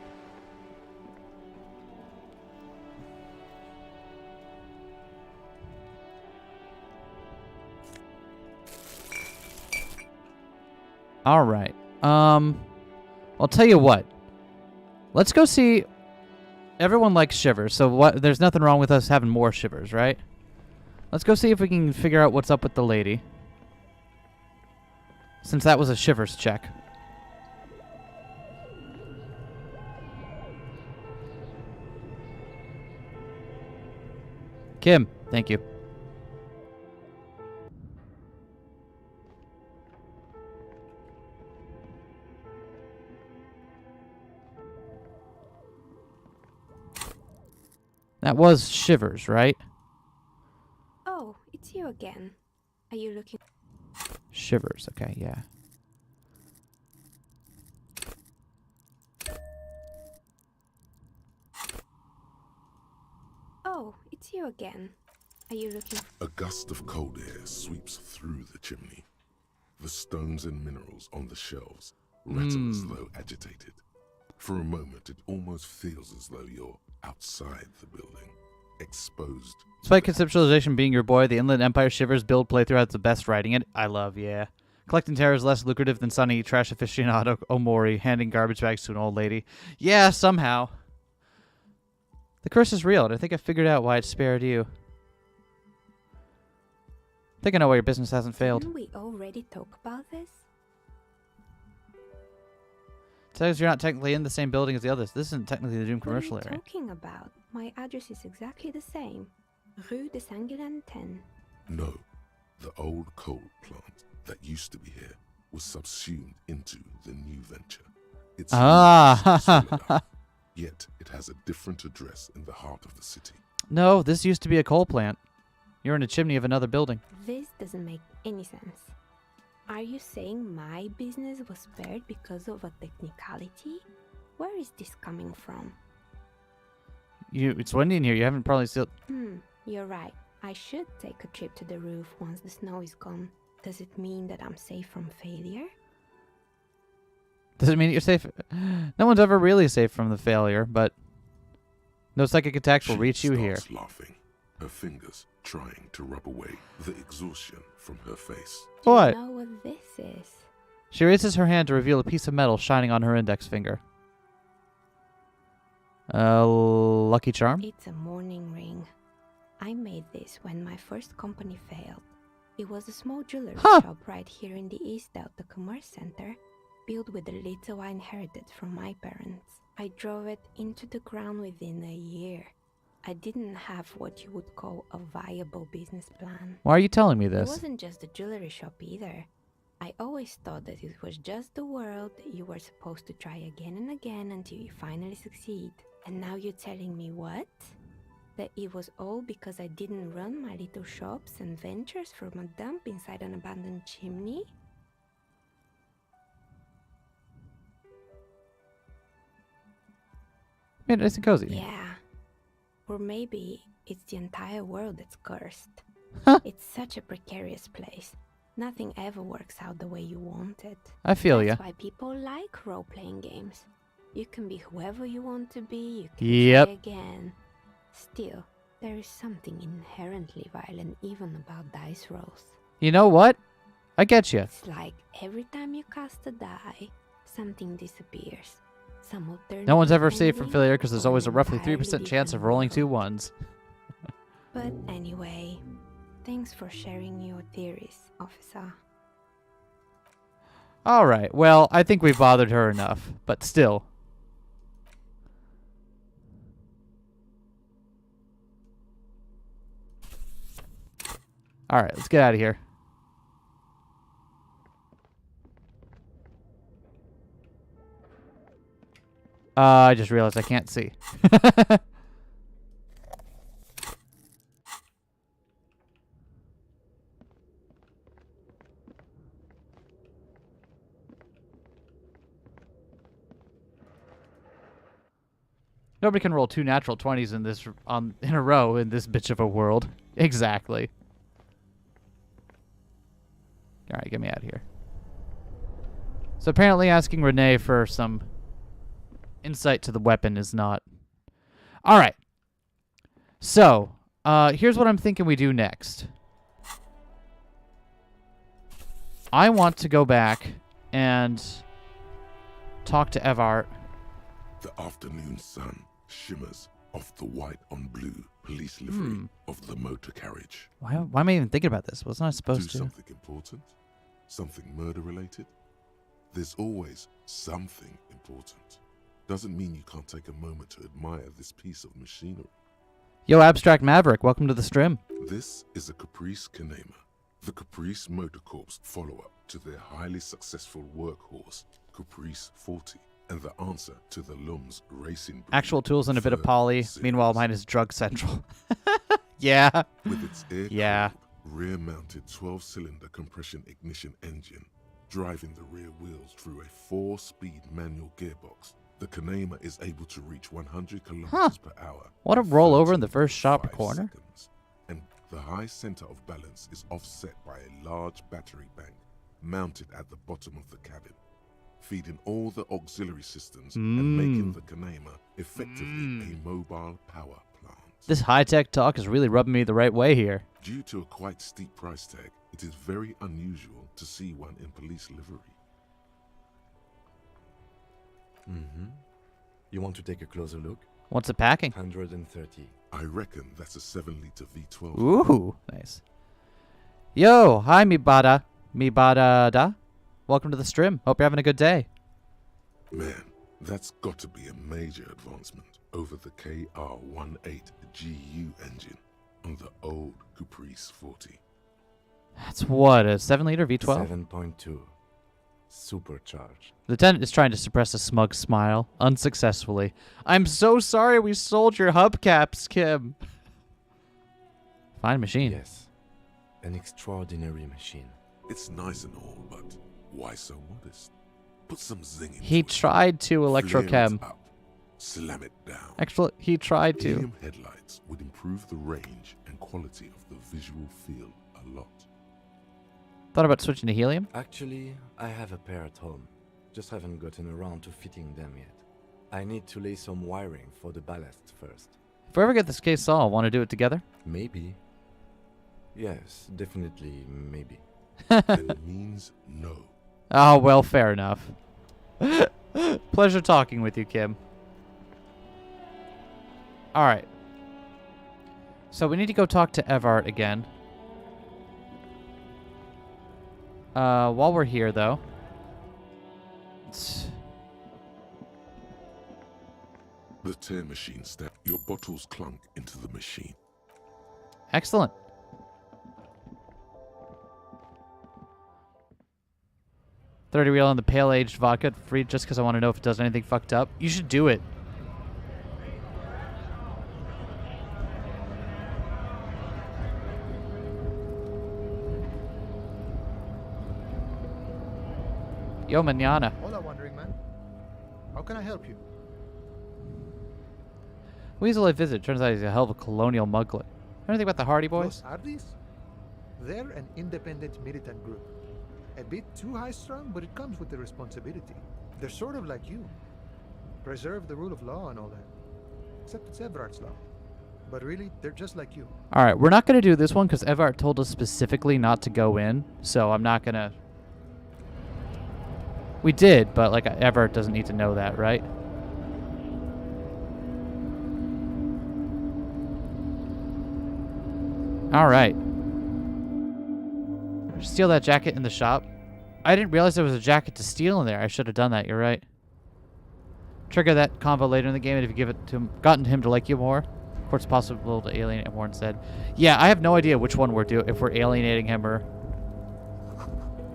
All right. I'll tell you what. Let's go see. Everyone likes shivers, so what? There's nothing wrong with us having more shivers, right? Let's go see if we can figure out what's up with the lady. Since that was a shivers check. Kim, thank you. That was Shivers, right? Oh, it's you again. Are you looking? Shivers, okay, yeah. Oh, it's you again. Are you looking? A gust of cold air sweeps through the chimney. The stones and minerals on the shelves rattle as though agitated. For a moment, it almost feels as though you're outside the building, exposed. Despite conceptualization being your boy, the Inland Empire Shivers build playthrough has the best writing it. I love, yeah. Collecting terror is less lucrative than Sunny, trash aficionado Omori, handing garbage bags to an old lady. Yeah, somehow. The curse is real, and I think I figured out why it spared you. I think I know why your business hasn't failed. Didn't we already talk about this? It says you're not technically in the same building as the others. This isn't technically the Doom commercial What are you area. talking about? My address is exactly the same. Rue de Saint-Guilain 10. No, the old coal plant that used to be here was subsumed into the new venture. It's Ah. yet it has a different address in the heart of the city. No, this used to be a coal plant. You're in a chimney of another building. This doesn't make any sense. Are you saying my business was spared because of a technicality? Where is this coming from? It's windy in here. You haven't probably still... You're right. I should take a trip to the roof once the snow is gone. Does it mean that I'm safe from failure? Does it mean you're safe? No one's ever really safe from the failure, but no psychic attacks will reach you here. She starts laughing, her fingers trying to rub away the exhaustion from her face. What? Do you know what this is? She raises her hand to reveal a piece of metal shining on her index finger. Lucky Charm? It's a mourning ring. I made this when my first company failed. It was a small jewelry shop right here in the East Delta the Commerce Center, built with the little I inherited from my parents. I drove it into the ground within a year. I didn't have what you would call a viable business plan. Why are you telling me It this? wasn't just the jewelry shop either. I always thought that it was just the world you were supposed to try again and again until you finally succeed. And now you're telling me what? That it was all because I didn't run my little shops and ventures from a dump inside an abandoned chimney? Made it nice and cozy. Yeah. Or maybe it's the entire world that's cursed. It's such a precarious place. Nothing ever works out the way you want it. I feel ya. That's why people like role-playing games. You can be whoever you want to be, you can Yep. try again. Still, there is something inherently violent even about dice rolls. You know what? I get you. It's like every time you cast a die, something disappears. Some will turn No one's ever into safe from enemy failure because there's or always a an roughly entirely 3% chance of different rolling world. 2 ones. But anyway, thanks for sharing your theories, officer. Alright, well, I think we've bothered her enough, but still. Alright, let's get out of here. I just realized I can't see. Nobody can roll 2 natural 20s in this in a row in this bitch of a world. Exactly. All right, get me out of here. So apparently asking Renee for some insight to the weapon is not. All right. So, here's what I'm thinking we do next. I want to go back and talk to Evart. The afternoon sun shimmers off the white on blue police livery of the motor carriage. Why am I even thinking about this? Wasn't I Do supposed to? something important? Something murder-related? There's always something important. Doesn't mean you can't take a moment to admire this piece of machinery. Yo, Abstract Maverick, welcome to the stream. This is a Caprice Kanema, the Caprice Motor Corps follow-up to their highly successful workhorse, Caprice 40, and the answer to the Lum's racing breed, Actual tools and a bit of Third poly. Series. Meanwhile, mine is Drug Central. Yeah. With its air Yeah. rear-mounted 12-cylinder compression ignition engine, driving the rear wheels through a 4-speed manual gearbox, the Kanema is able to reach 100 kilometers per hour. What a in rollover in the first shot per 13.5 corner. seconds. And the high center of balance is offset by a large battery bank mounted at the bottom of the cabin, feeding all the auxiliary systems and making the Kanema effectively a mobile power plant. This high-tech talk is really rubbing me the right way here. Due to a quite steep price tag, it is very unusual to see one in police livery. You want to take a closer look? What's it packing? 130. I reckon that's a 7-liter V12. Ooh, nice. Yo, hi, mi bada da. Welcome to the stream. Hope you're having a good day. Man, that's got to be a major advancement over the KR18GU engine on the old Caprice 40. That's what, a 7-liter V12? 7.2. Supercharged. Lieutenant is trying to suppress a smug smile, unsuccessfully. I'm so sorry we sold your hubcaps, Kim. Fine machine. Yes. An extraordinary machine. It's nice and all, but why so modest? Put some zing into He it. tried to, Flare Electrochem. it up. Slam it down. Actually, he tried to. Helium headlights would improve the range and quality of the visual field a lot. Thought about switching to helium? Actually, I have a pair at home. Just haven't gotten around to fitting them yet. I need to lay some wiring for the ballast first. If we ever get this case solved, want to do it together? Maybe. Yes, definitely maybe. And it means no. Oh, well, fair enough. Pleasure talking with you, Kim. Alright. So we need to go talk to Evart again. While we're here, though. The tear machine step. Your bottles clunk into the machine. Excellent. $30 real on the pale-aged vodka free just because I want to know if it does anything fucked up. You should do it. Yo, mañana. Hola, wandering man. How can I help you? Weasel I visit. Turns out he's a hell of a colonial muglet. Anything about the Hardy Boys? Los Ardis? They're an independent militant group. A bit too high-strung, but it comes with the responsibility. They're sort of like you. Preserve the rule of law and all that. Except it's Everard's law. But really, they're just like you. Alright, we're not going to do this one because Evart told us specifically not to go in. So I'm not going to... We did, but like Evart doesn't need to know that, right? Alright. Steal that jacket in the shop. I didn't realize there was a jacket to steal in there. I should have done that, you're right. Trigger that convo later in the game, and if you give it to him, gotten him to like you more, of course it's possible to alienate him more instead. Yeah, I have no idea which one we're doing, if we're alienating him or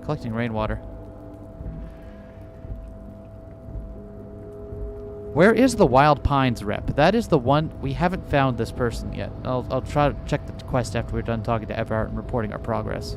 collecting rainwater. Where is the Wild Pines rep? That is the one. We haven't found this person yet. I'll try to check the quest after we're done talking to Everard and reporting our progress.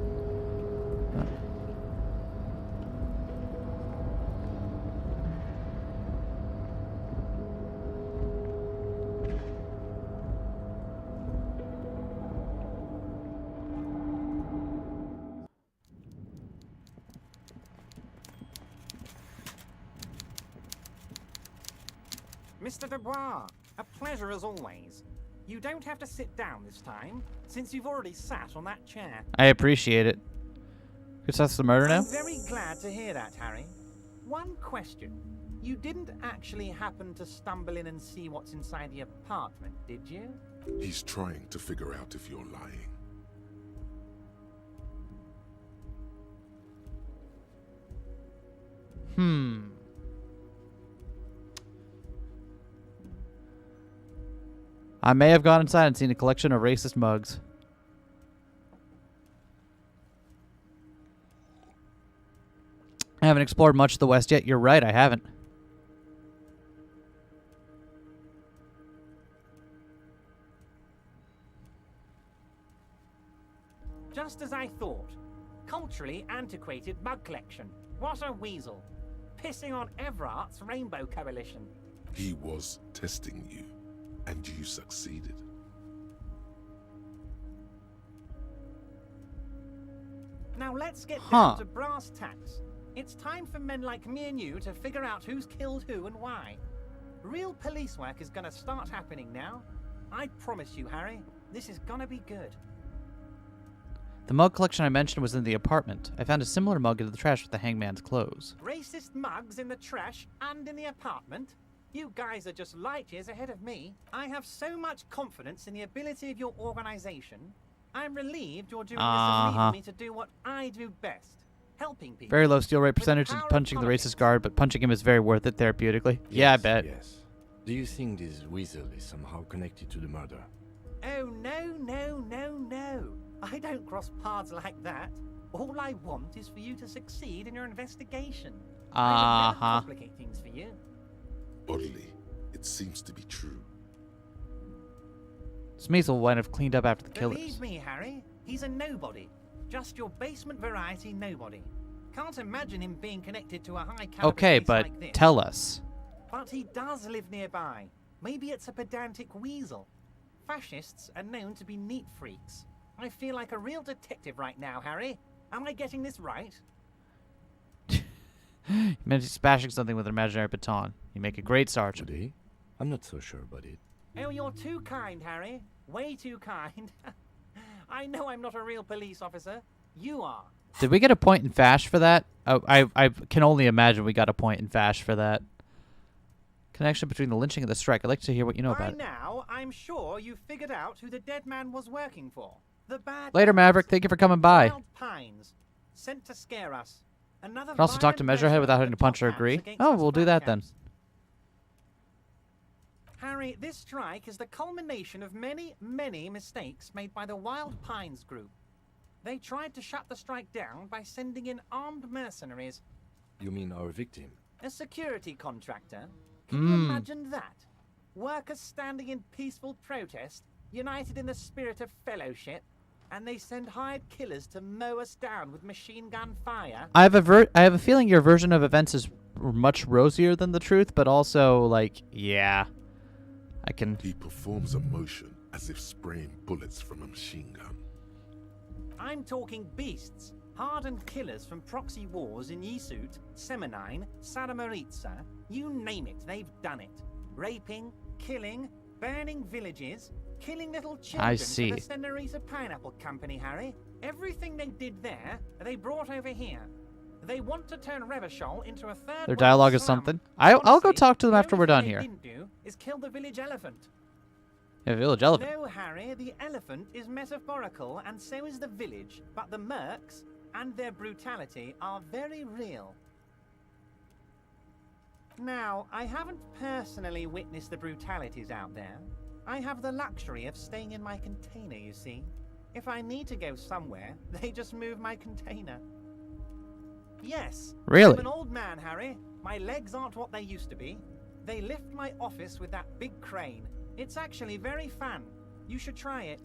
Mr. Dubois, a pleasure as always. You don't have to sit down this time, since you've already sat on that chair. I appreciate it. Guess that's the murder now? I'm very glad to hear that, Harry. One question. You didn't actually happen to stumble in and see what's inside the apartment, did you? He's trying to figure out if you're lying. I may have gone inside and seen a collection of racist mugs. I haven't explored much of the West yet. You're right, I haven't. Just as I thought. Culturally antiquated mug collection. What a weasel. Pissing on Everart's Rainbow Coalition. He was testing you, and you succeeded. Now let's get down to brass tacks. It's time for men like me and you to figure out who's killed who and why. Real police work is gonna start happening now. I promise you, Harry, this is gonna be good. The mug collection I mentioned was in the apartment. I found a similar mug in the trash with the hangman's clothes. Racist mugs in the trash and in the apartment? You guys are just light years ahead of me. I have so much confidence in the ability of your organization. I'm relieved you're doing this to leave me to do what I do best. Helping people. Very low steal rate percentage and punching the racist guard, but punching him is very worth it therapeutically. Yes, yeah, I bet. Yes. Do you think this weasel is somehow connected to the murder? Oh, no. I don't cross paths like that. All I want is for you to succeed in your investigation. I would never complicate things for you. Oddly, it seems to be true. Smeeze will wind up cleaned up after the killers. Believe me, Harry, he's a nobody. Just your basement variety nobody. Can't imagine him being connected to a high caliber Okay, case but like this. tell us. But he does live nearby. Maybe it's a pedantic weasel. Fascists are known to be neat freaks. I feel like a real detective right now, Harry. Am I getting this right? You mentioned smashing something with an imaginary baton. You make a great sergeant. Would he? I'm not so sure about it. Oh, you're too kind, Harry. Way too kind. I know I'm not a real police officer. You are. Did we get a point in Fash for that? Oh, I can only imagine we got a point in Fash for that. Connection between the lynching and the strike. I'd like to hear what you know about it. By now, I'm sure you've figured out who the dead man was working for. The bad Later, Maverick. Thank you for coming by. Wild Pines, sent to scare us. Another Can also talk to violent Measurehead measure without of having the to punch or top agree. hats against Oh, us we'll do that then. flatcaps. Harry, this strike is the culmination of many, many mistakes made by the Wild Pines group. They tried to shut the strike down by sending in armed mercenaries. You mean our victim? A security contractor? Can you imagine that? Workers standing in peaceful protest, united in the spirit of fellowship, and they send hired killers to mow us down with machine gun fire? I have a feeling your version of events is much rosier than the truth, but also, like, yeah. I can... He performs a motion as if spraying bullets from a machine gun. I'm talking beasts, hardened killers from proxy wars in Yisut, Semenine, Saramaritsa, you name it, they've done it. Raping, killing, burning villages, killing little children I see. for the Senorita Pineapple Company, Harry. Everything they did there, they brought over here. They want to turn Revachol into a third Their dialogue is something. I'll go talk to them after we're done here. Didn't do is kill the village elephant. Yeah, village elephant. No, Harry, the elephant is metaphorical, and so is the village. But the mercs and their brutality are very real. Now, I haven't personally witnessed the brutalities out there. I have the luxury of staying in my container, you see. If I need to go somewhere, they just move my container. Yes. Really? I'm an old man, Harry. My legs aren't what they used to be. They lift my office with that big crane. It's actually very fun. You should try it.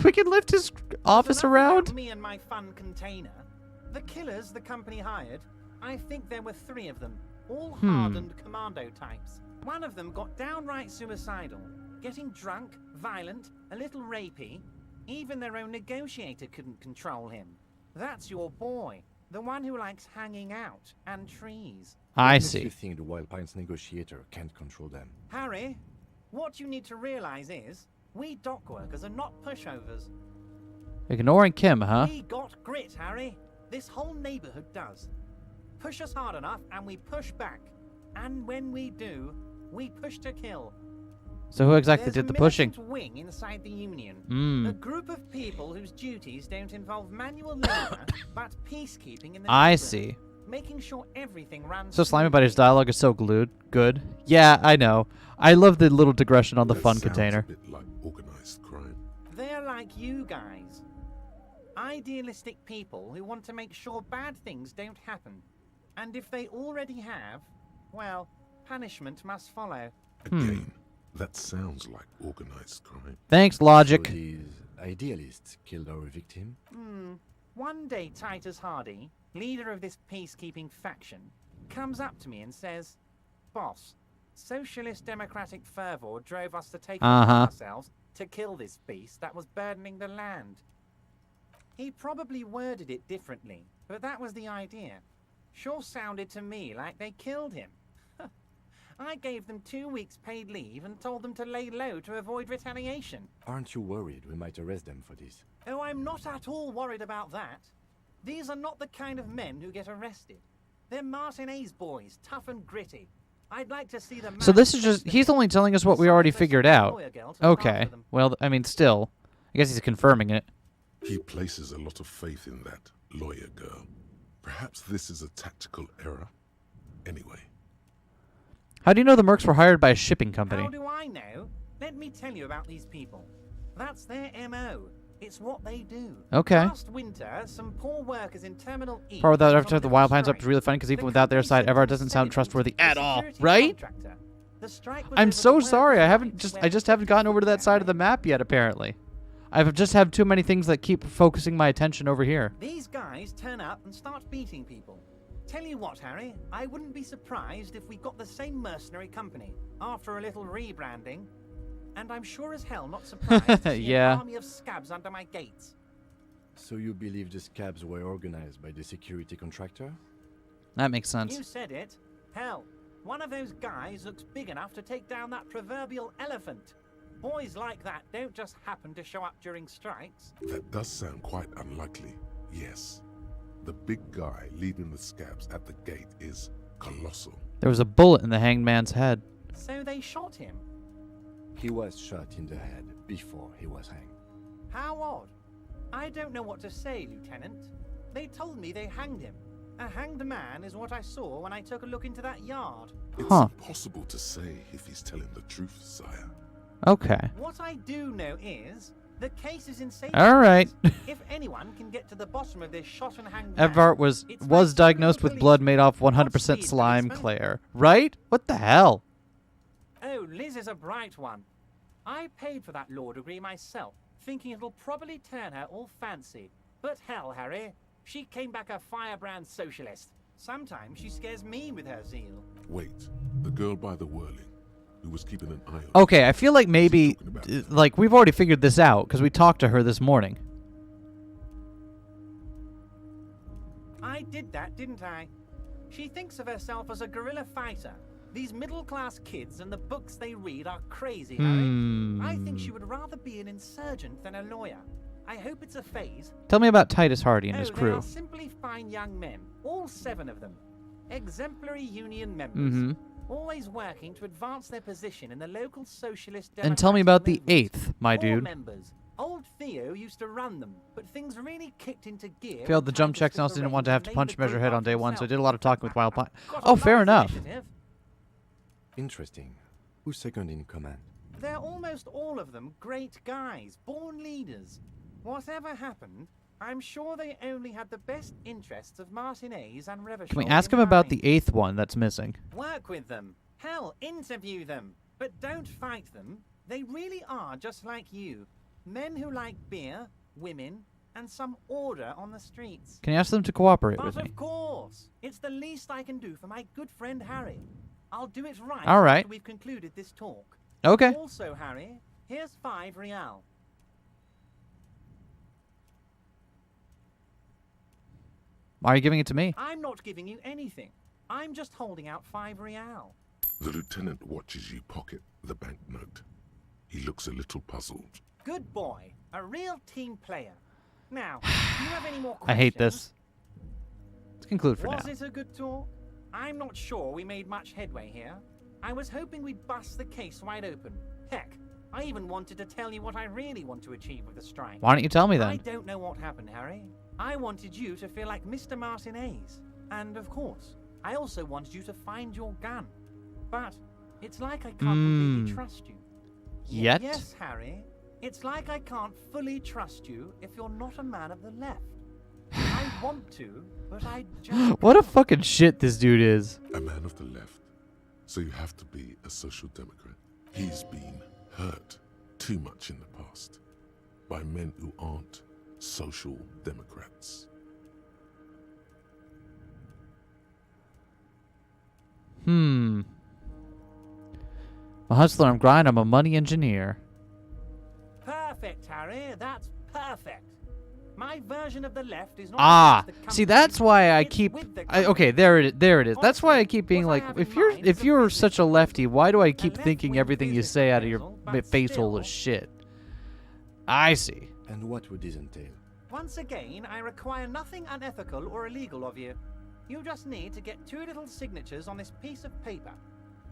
We can lift his office Enough around. about me and my fun container. The killers the company hired, I think there were 3 of them, all hardened commando types. One of them got downright suicidal, getting drunk, violent, a little rapey. Even their own negotiator couldn't control him. That's your boy, the one who likes hanging out and trees. I What makes see. you think the Wild Pines negotiator can't control them? Harry, what you need to realize is, we dock workers are not pushovers. Ignoring Kim, huh? We got grit, Harry. This whole neighborhood does. Push us hard enough and we push back. And when we do, we push to kill. So who exactly There's did the a pushing? militant wing inside the Union. Hmm. A group of people whose duties don't involve manual labor, but peacekeeping in the I neighborhood. see. making sure everything ran So slimy, but his smoothly. dialogue is so good. Yeah, I know. I love the little digression on the That fun sounds container. a bit like organized crime. They're like you guys. Idealistic people who want to make sure bad things don't happen. And if they already have, well, punishment must follow. Again, that sounds like organized crime. Thanks, logic. So these idealists killed our victim? One day Titus Hardy, leader of this peacekeeping faction, comes up to me and says, "Boss, socialist democratic fervor drove us to take it upon ourselves to kill this beast that was burdening the land." He probably worded it differently, but that was the idea. Sure sounded to me like they killed him. I gave them 2 weeks paid leave and told them to lay low to avoid retaliation. Aren't you worried we might arrest them for this? Oh, I'm not at all worried about that. These are not the kind of men who get arrested. They're Martinez boys, tough and gritty. I'd like to see them. So this is just, he's only telling us what we already figured out. Okay. Well, I mean, still. I guess he's confirming it. He places a lot of faith in that lawyer girl. Perhaps this is a tactical error. Anyway. How do you know the mercs were hired by a shipping company? How do I know? Let me tell you about these people. That's their MO. It's what they do. Okay. Last winter, some poor workers in Terminal E. Part without went after on the a Wild little Pines up is strike. really funny because even The without their company side, sent Everard an doesn't sound incentive trustworthy to the at all, security right? contractor. The strike was I'm over so the sorry. workers' I just rights haven't gotten over to that side of the map yet. Apparently, I've just have too many things that keep focusing my attention over here. These guys turn up and start beating people. Tell you what, Harry, I wouldn't be surprised if we got the same mercenary company after a little rebranding. And I'm sure as hell not surprised to see Yeah. an army of scabs under my gates. So you believe the scabs were organized by the security contractor? That makes sense. You said it. Hell, one of those guys looks big enough to take down that proverbial elephant. Boys like that don't just happen to show up during strikes. That does sound quite unlikely. Yes. The big guy leading the scabs at the gate is colossal. There was a bullet in the hanged man's head. So they shot him. He was shot in the head before he was hanged. How odd. I don't know what to say, Lieutenant. They told me they hanged him. A hanged man is what I saw when I took a look into that yard. It's Huh. impossible to say if he's telling the truth, sire. Okay. What I do know is the case is in safe All right. hands. If anyone can get to the bottom of this shot and hanged man, Everard was it's my diagnosed criminal with blood police. made off 100% Godspeed, slime, policeman. Claire. Right? What the hell? Oh, Liz is a bright one. I paid for that law degree myself, thinking it'll probably turn her all fancy. But hell, Harry, she came back a firebrand socialist. Sometimes she scares me with her zeal. Wait, the girl by the whirling, who was keeping an eye on Okay, I feel like maybe, talking about? like, we've already figured this out because we talked to her this morning. I did that, didn't I? She thinks of herself as a guerrilla fighter. These middle-class kids and the books they read are crazy, Harry. I think she would rather be an insurgent than a lawyer. I hope it's a phase. Tell me about Titus Hardy and his They crew. are simply fine young men, all 7 of them. Exemplary union members. Always working to advance their position in the local socialist And tell me democratic about the movement. 8th, my Core dude. members. Old Theo used to run them, but things really kicked into gear. Failed the when jump Titus checks took and also the didn't want to have reins to and punch named the measure group head on after day 1, so I himself. did a lot of talking with Wild Pine. Got a Oh, fair nice enough. initiative. Interesting. Who's second in command? They're almost all of them great guys, born leaders. Whatever happened, I'm sure they only had the best interests of Martinez and Revachol. Can we ask him in about mind. the 8th one that's missing? Work with them. Hell, interview them. But don't fight them. They really are just like you. Men who like beer, women, and some order on the streets. Can you ask them to cooperate But with me? of course, it's the least I can do for my good friend Harry. I'll do it right All right. after we've concluded this talk. Okay. Also, Harry, here's 5 real. Why are you giving it to me? I'm not giving you anything. I'm just holding out 5 real. The lieutenant watches you pocket the banknote. He looks a little puzzled. Good boy. A real team player. Now, do you have any more questions? I hate this. Let's conclude for Was now. it a good talk? I'm not sure we made much headway here. I was hoping we'd bust the case wide open. Heck, I even wanted to tell you what I really want to achieve with the strike. Why don't you tell me I then? don't know what happened, Harry. I wanted you to feel like Mr. Martinez. And of course, I also wanted you to find your gun. But it's like I can't completely trust you. Yet? Yes, Harry. It's like I can't fully trust you if you're not a man of the left. I want to, but I just... What a fucking shit this dude is. A man of the left. So you have to be a social democrat. He's been hurt too much in the past by men who aren't social democrats. I'm a hustler, I'm grind, I'm a money engineer. Perfect, Harry. That's perfect. My version of the left is not... Ah, against the see, company, that's why I it's keep... with the okay, company. there it is. That's why I Honestly, keep being what I like, have if in you're mind is a business such a lefty, why do I keep left thinking wing everything you business say out of your proposal, but face full still- of shit? I see. And what would this entail? Once again, I require nothing unethical or illegal of you. You just need to get 2 little signatures on this piece of paper,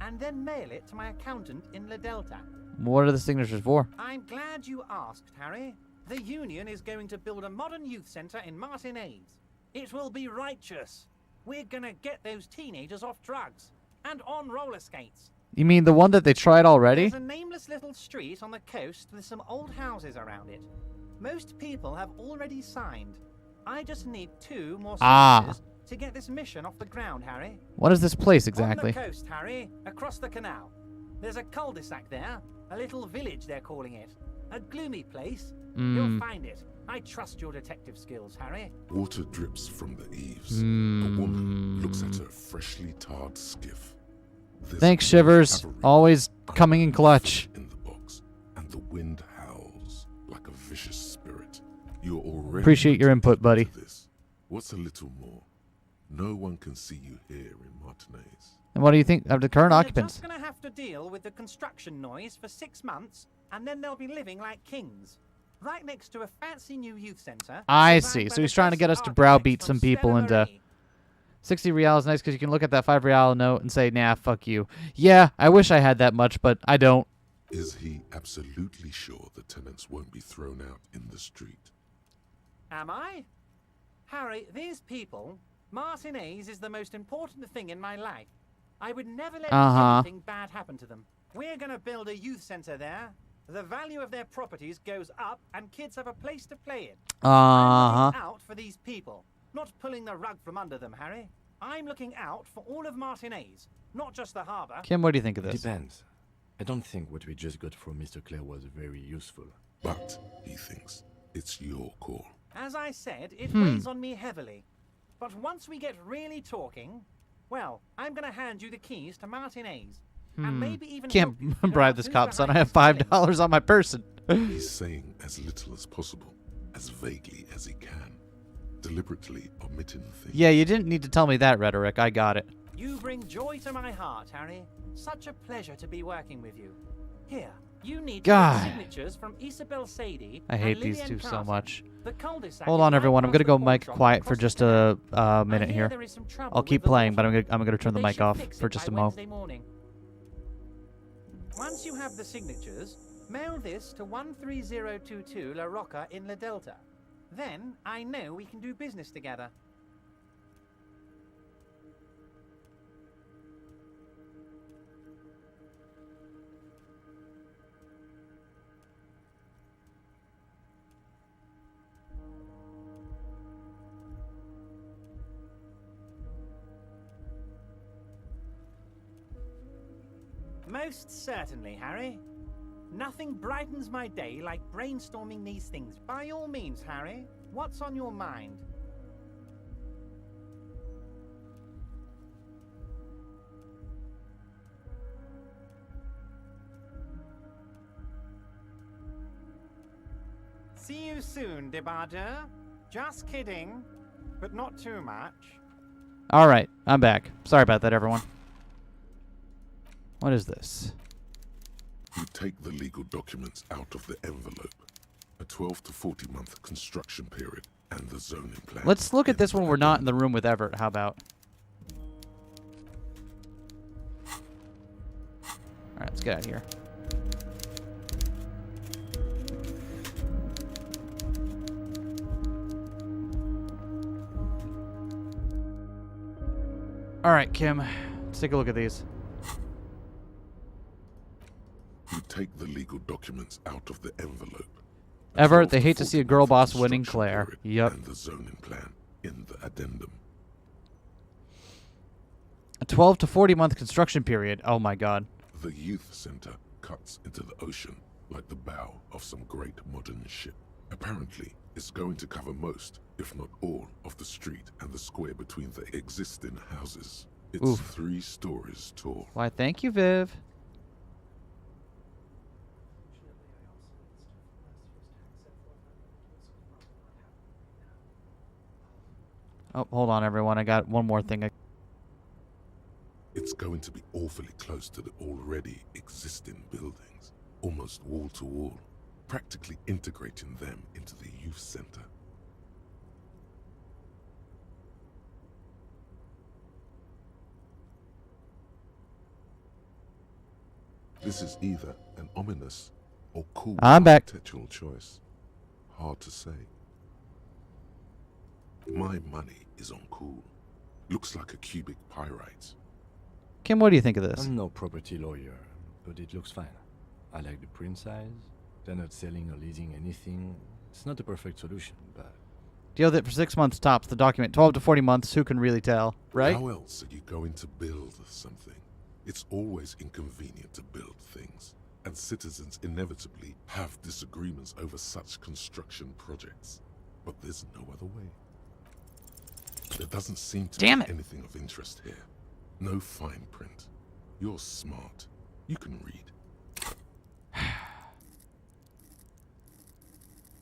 and then mail it to my accountant in La Delta. What are the signatures for? I'm glad you asked, Harry. The Union is going to build a modern youth centre in Martinez. It will be righteous. We're gonna get those teenagers off drugs and on roller skates. You mean the one that they tried already? There's a nameless little street on the coast with some old houses around it. Most people have already signed. I just need 2 more signatures to get this mission off the ground, Harry. What is this place exactly? On the coast, Harry, across the canal. There's a cul-de-sac there, a little village they're calling it. A gloomy place. You'll find it. I trust your detective skills, Harry. Water drips from the eaves. A woman looks at her freshly tarred skiff. There's Thanks, a Shivers. cavalry Always coming in clutch. in the box, and the wind howls like a vicious spirit. You're already Appreciate your input, buddy. into this. What's a little more? No one can see you here in Martinez. And what do you think of the current They're occupants? just gonna have to deal with the construction noise for 6 months, and then they'll be living like kings. Right next to a fancy new youth centre. I designed see. by So the he's trying to best get us to architects browbeat from some people Stella into... Marie. 60 real is nice because you can look at that 5 real note and say, nah, fuck you. Yeah, I wish I had that much, but I don't. Is he absolutely sure the tenants won't be thrown out in the street? Am I? Harry, these people, Martinez is the most important thing in my life. I would never let anything bad happen to them. We're gonna build a youth centre there. The value of their properties goes up, and kids have a place to play in. I'm looking out for these people, not pulling the rug from under them, Harry. I'm looking out for all of Martinez, not just the harbour. Kim, what do you think of this? Depends. I don't think what we just got from Mr. Clare was very useful. But, he thinks, it's your call. As I said, it weighs on me heavily. But once we get really talking, well, I'm gonna hand you the keys to Martinez. And maybe even Can't help you figure bribe out this who's cop, son. I behind have this killing. $5 on my person. He's saying as little as possible, as vaguely as he can, deliberately omitting things. Yeah, you didn't need to tell me that rhetoric. I got it. You bring joy to my heart, Harry. Such a pleasure to be working with you. Here, you need God. signatures from Isabel Sadie. I hate and these Lillian two so Carson. much. The cul-de-sac Hold is on, right everyone. I'm past gonna go the mic pawn shop quiet for across just the a canal. minute I hear here. there is some trouble I'll with keep the playing, but water, I'm gonna turn the they mic should off fix for it just by a moment. Wednesday morning. Once you have the signatures, mail this to 13022 La Rocca in La Delta. Then I know we can do business together. Most certainly, Harry. Nothing brightens my day like brainstorming these things. By all means, Harry, what's on your mind? See you soon, Debardeur. Just kidding, but not too much. All right, I'm back. Sorry about that, everyone. What is this? You take the legal documents out of the envelope. A 12 to 40 month construction period and the zoning plan. Let's look at this when in we're not in the room with Everett. How about? All right, let's get out of here. All right, Kim. Let's take a look at these. You take the legal documents out of the envelope. Everett, they hate to see a girl boss winning Construction Claire. period Yep. And the zoning plan in the addendum. A 12 to 40 month construction period. Oh my god. The youth center cuts into the ocean like the bow of some great modern ship. Apparently, it's going to cover most, if not all, of the street and the square between the existing houses. It's Oof. 3 stories tall. Why, thank you, Viv. Oh, hold on, everyone. I got one more thing. It's going to be awfully close to the already existing buildings, almost wall to wall, practically integrating them into the youth center. This is either an ominous or cool I'm back. architectural choice. Hard to say. My money is on cool. Looks like a cubic pyrite. Kim, what do you think of this? I'm no property lawyer, but it looks fine. I like the print size. They're not selling or leasing anything. It's not a perfect solution, but... Deal that for 6 months tops. The document 12 to 40 months. Who can really tell, right? How else are you going to build something? It's always inconvenient to build things, and citizens inevitably have disagreements over such construction projects. But there's no other way. There doesn't seem to be anything of interest here. No fine print. You're smart. You can read.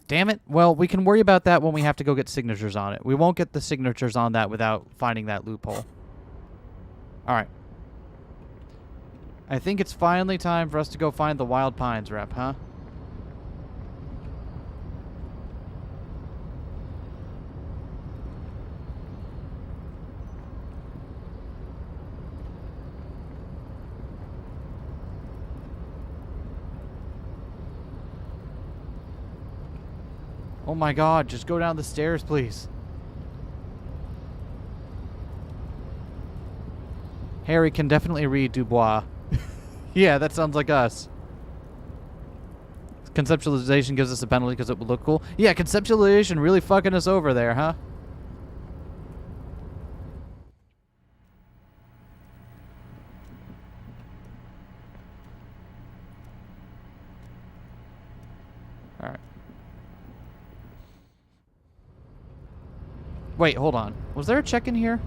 Damn it. Well, we can worry about that when we have to go get signatures on it. We won't get the signatures on that without finding that loophole. All right. I think it's finally time for us to go find the Wild Pines rep, huh? Oh my god, just go down the stairs, please. Harry can definitely read Dubois. Yeah, that sounds like us. Conceptualization gives us a penalty because it would look cool. Yeah, conceptualization really fucking us over there, huh? Alright. Wait, hold on. Was there a check in here?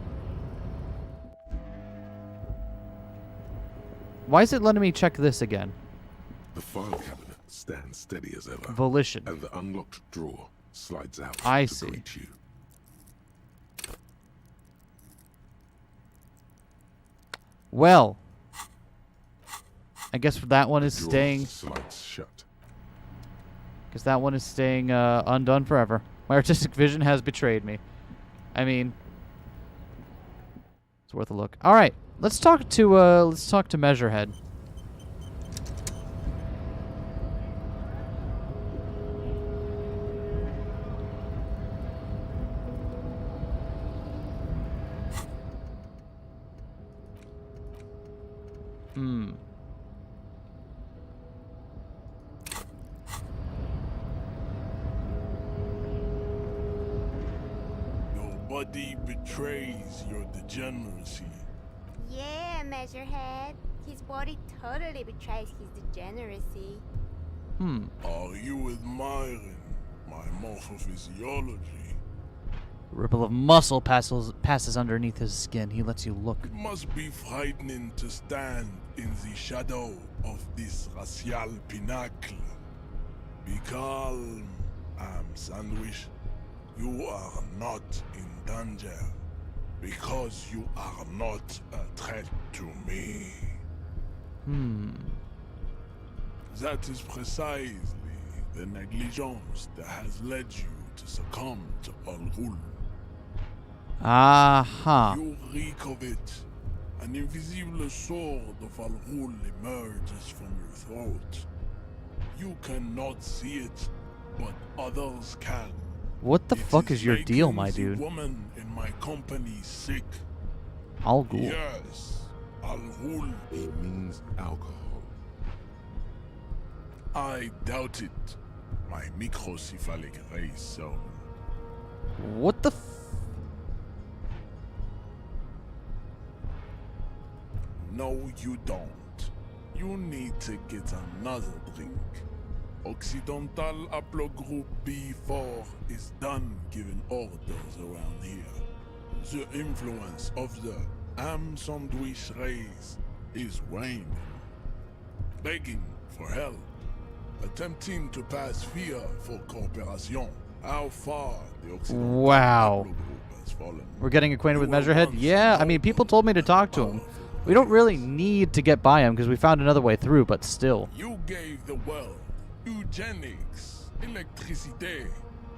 Why is it letting me check this again? The file cabinet stands steady as ever. Volition. And the unlocked drawer slides out I to see. greet you. Well, I guess that one is The drawer staying. slides shut. Because that one is staying undone forever. My artistic vision has betrayed me. I mean, it's worth a look. All right, let's talk to Measurehead. Nobody betrays your degeneracy. Yeah, Measurehead. His body totally betrays his degeneracy. Are you admiring my morphophysiology? Ripple of muscle passes underneath his skin. He lets you look. It must be frightening to stand in the shadow of this racial pinnacle. Be calm, Sandwich. You are not in danger because you are not a threat to me. That is precisely the negligence that has led you to succumb to Al Ghul. Aha. You reek of it. An invisible sword of Al Ghul emerges from your throat. You cannot see it, but others can. What the fuck is your deal, my Making the dude? woman in my company sick. Al Ghul. Yes, Al Ghul. He means alcohol. I doubt it. My microcephalic race soul. What the No, you don't. You need to get another drink. Occidental Haplogroup B4 is done giving orders around here. The influence of the ham sandwich race is waning. Begging for help. Attempting to pass fear for cooperation. How far the Occidental Wow. Haplogroup has fallen. We're getting acquainted with You were Measurehead? once Yeah, I mean, noble, people told me to talk to him. We don't really need to get by him because we found another way through, but still. You gave the world eugenics, electricity,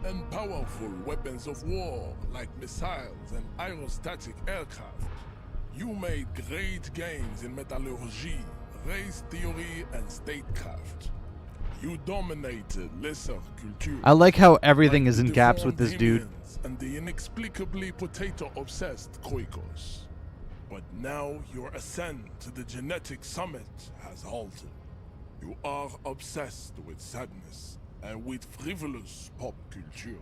and powerful weapons of war like missiles and aerostatic aircraft. You made great gains in metallurgy, race theory, and statecraft. You dominated lesser culture. I like how everything is in the caps with this dude. Deformed and the inexplicably potato-obsessed Kroikos. But now your ascent to the genetic summit has halted. You are obsessed with sadness and with frivolous pop culture.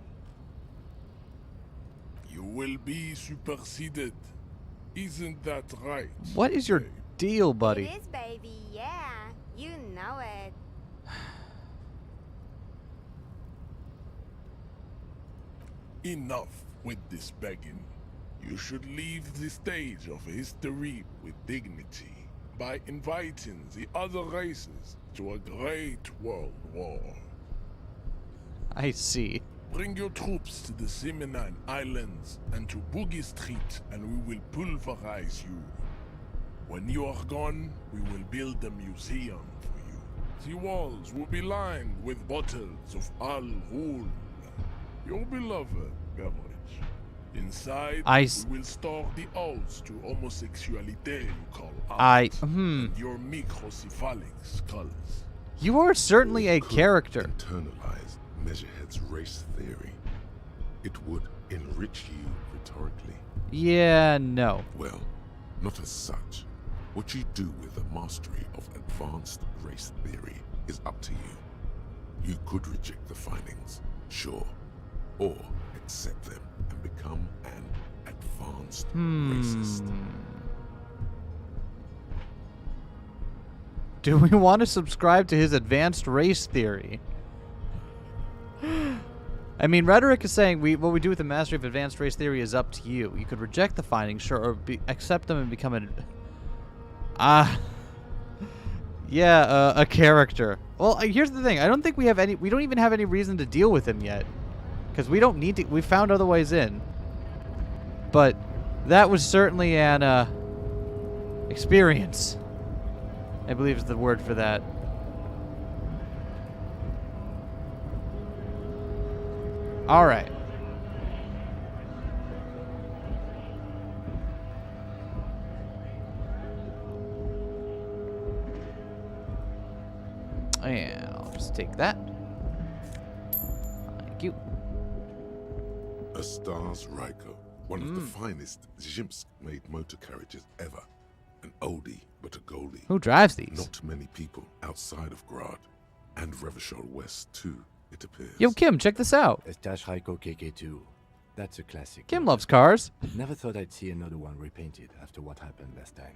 You will be superseded. Isn't that right? What is your deal, buddy? It is, baby, yeah. You know it. Enough with this begging. You should leave the stage of history with dignity by inviting the other races to a great world war. I see. Bring your troops to the Seminine Islands and to Boogie Street, and we will pulverize you. When you are gone, we will build a museum for you. The walls will be lined with bottles of Al Ghul, your beloved beverage. Inside, we will store the odes to homosexuality you call art, and your microcephalic skulls. You are certainly a character. Internalize Measurehead's race theory. It would enrich you rhetorically. Yeah, no. Well, not as such. What you do with the mastery of advanced race theory is up to you. You could reject the findings, sure, or accept them and become an advanced racist. Do we want to subscribe to his advanced race theory? I mean, rhetoric is saying what we do with the mastery of advanced race theory is up to you. You could reject the findings, sure, or accept them and become an... a character. Well, here's the thing. I don't think we don't even have any reason to deal with him yet. Because we don't need to. We found other ways in. But that was certainly an experience. I believe is the word for that. All right. And I'll just take that. Thank you. A Stars Ryko, one of the finest Zhimsk-made motor carriages ever. An oldie, but a goldie. Who drives these? Not many people outside of Grad. And Revachol West, too, it appears. Yo, Kim, check this out. A Stash Ryko KK2. That's a classic. Kim loves cars. Never thought I'd see another one repainted after what happened last time.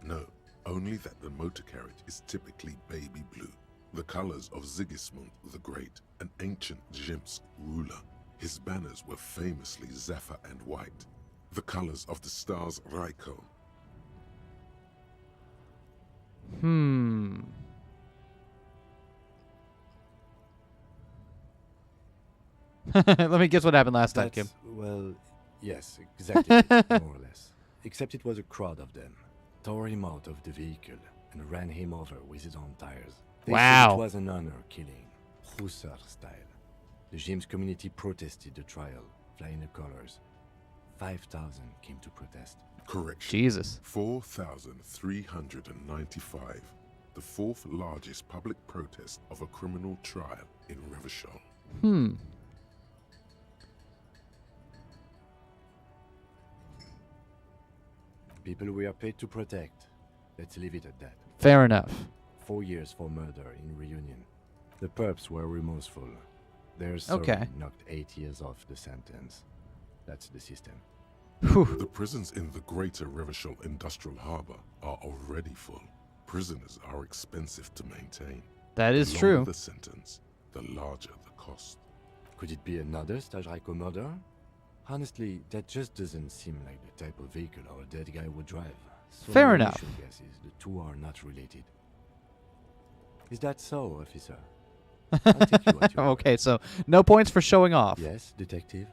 No, only that the motor carriage is typically baby blue. The colors of Sigismund the Great, an ancient Zhimsk ruler. His banners were famously zephyr and white. The colors of the Stars Ryko. Let me guess what happened last time, Kim. Well, yes, exactly, more or less. Except it was a crowd of them. Tore him out of the vehicle and ran him over with his own tires. They said it was an honor killing, Hussar style. The Jim's community protested the trial, flying the colors. 5,000 came to protest. Correction. Jesus. 4,395. The fourth largest public protest of a criminal trial in Revachol. People we are paid to protect. Let's leave it at that. Fair enough. 4 years for murder in Reunion. The perps were remorseful. Their Okay. sorry knocked 8 years off the sentence. That's the system. The prisons in the greater Revachol Industrial Harbor are already full. Prisoners are expensive to maintain. That is The true. longer the sentence, the larger the cost. Could it be another Stajrajko murder? Honestly, that just doesn't seem like the type of vehicle our dead guy would drive. So Fair my enough. initial guess is the two are not related. Is that so, officer? I'll take you at your word. Okay, so no points for showing off. Yes, detective?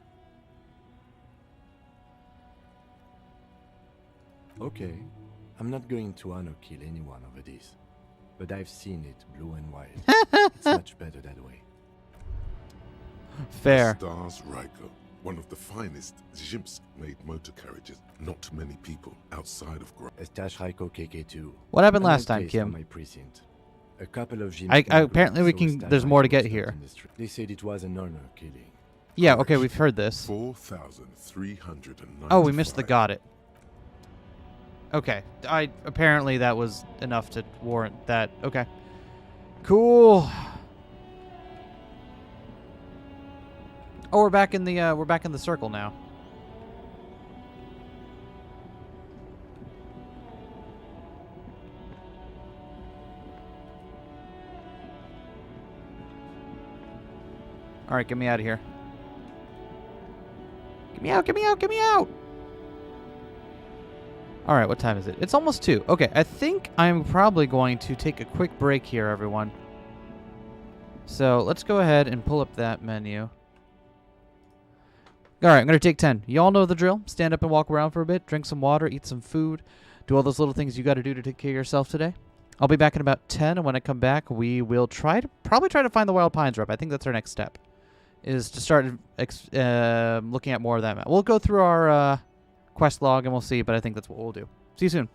Okay, I'm not going to honor kill anyone over this, but I've seen it blue and white. It's much better that way. Fair. Stars Ryko, one of the finest Zhimsk-made motor carriages. Not many people outside of Stajrajko KK2. What happened An last old time, place Kim? on my precinct. A couple of apparently we can. There's more to get here. They said it was an honor killing. Yeah. Okay, we've heard this. 4,395. Oh, we missed the got it. Okay. Apparently that was enough to warrant that. Okay. Cool. Oh, we're back in the circle now. All right, get me out of here. Get me out, get me out, get me out! All right, what time is it? It's almost 2. Okay, I think I'm probably going to take a quick break here, everyone. So let's go ahead and pull up that menu. All right, I'm going to take 10. You all know the drill. Stand up and walk around for a bit, drink some water, eat some food, do all those little things you got to do to take care of yourself today. I'll be back in about 10, and when I come back, we will probably try to find the Wild Pines rep. I think that's our next step, is to start looking at more of that. We'll go through our quest log and we'll see, but I think that's what we'll do. See you soon.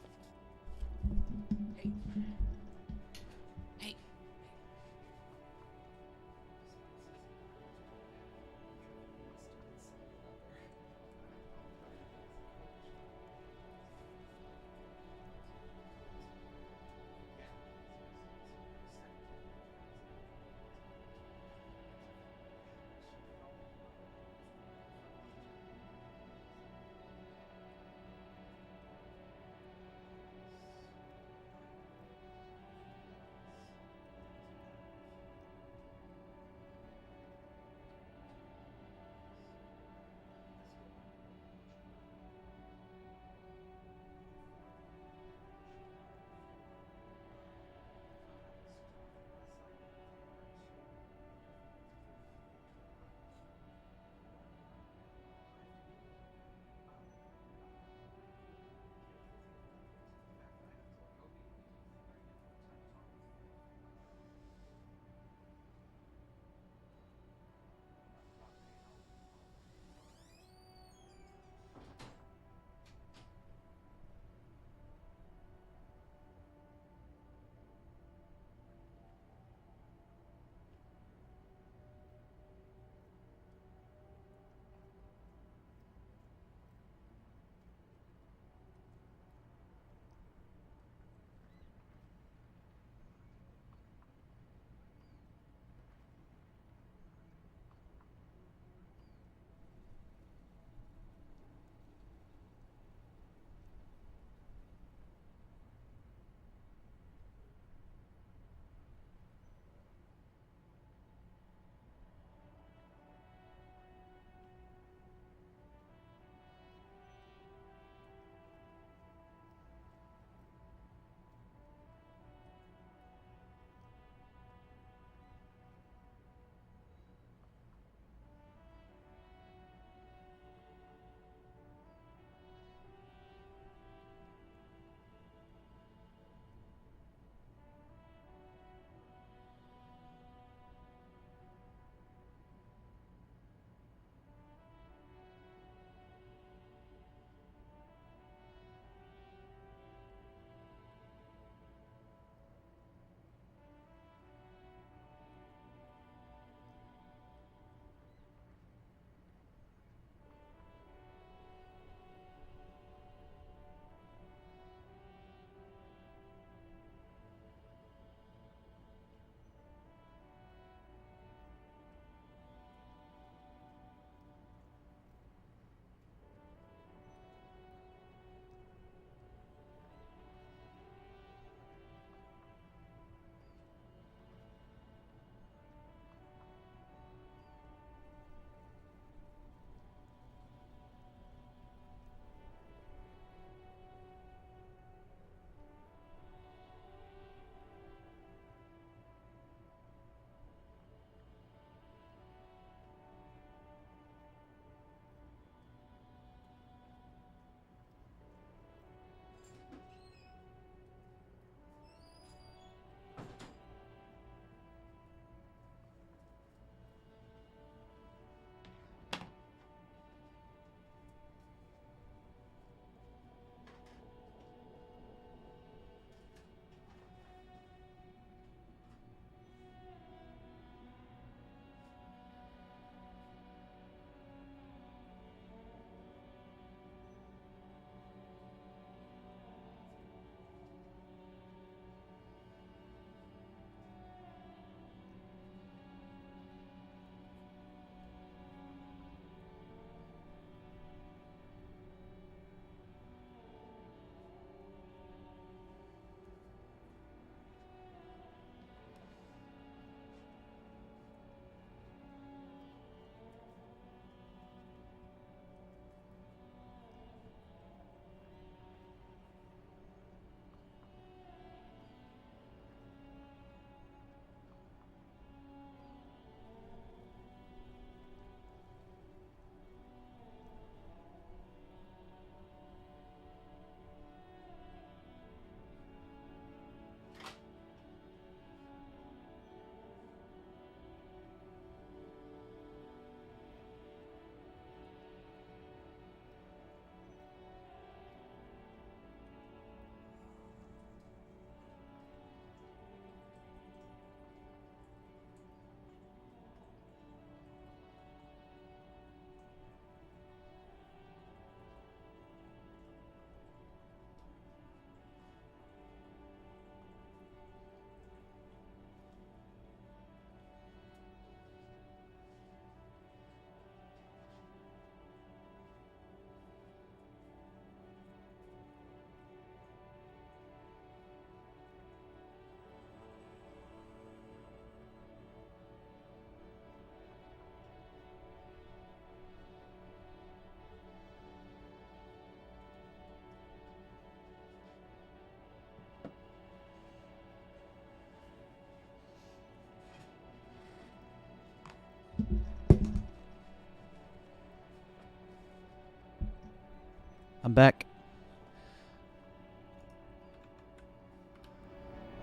I'm back.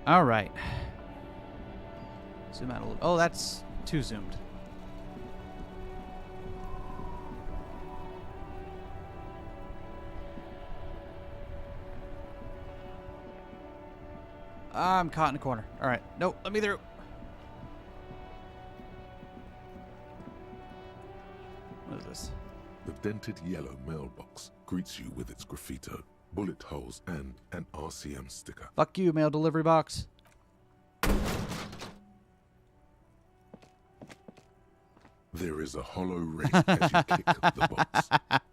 All right. Zoom out a little. Oh, that's too zoomed. I'm caught in a corner. All right. Nope. Let me through. What is this? The dented yellow mailbox greets you with its graffito, bullet holes, and an RCM sticker. Fuck you, mail delivery box. There is a hollow ring as you kick the box.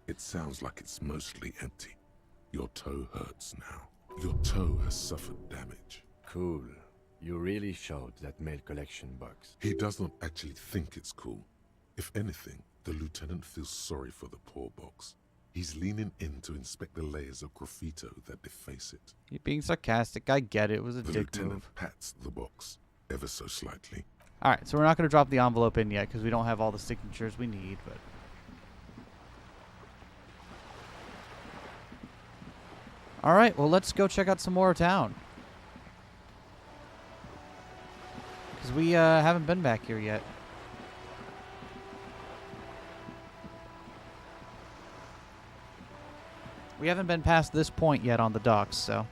It sounds like it's mostly empty. Your toe hurts now. Your toe has suffered damage. Cool. You really showed that mail collection box. He does not actually think it's cool. If anything, the lieutenant feels sorry for the poor box. He's leaning in to inspect the layers of graffito that deface it. You're being sarcastic. I get it. It was a The dick lieutenant move. pats the box, ever so slightly. All right, so we're not going to drop the envelope in yet because we don't have all the signatures we need, but... All right, well, let's go check out some more town. Because we haven't been back here yet. We haven't been past this point yet on the docks, so...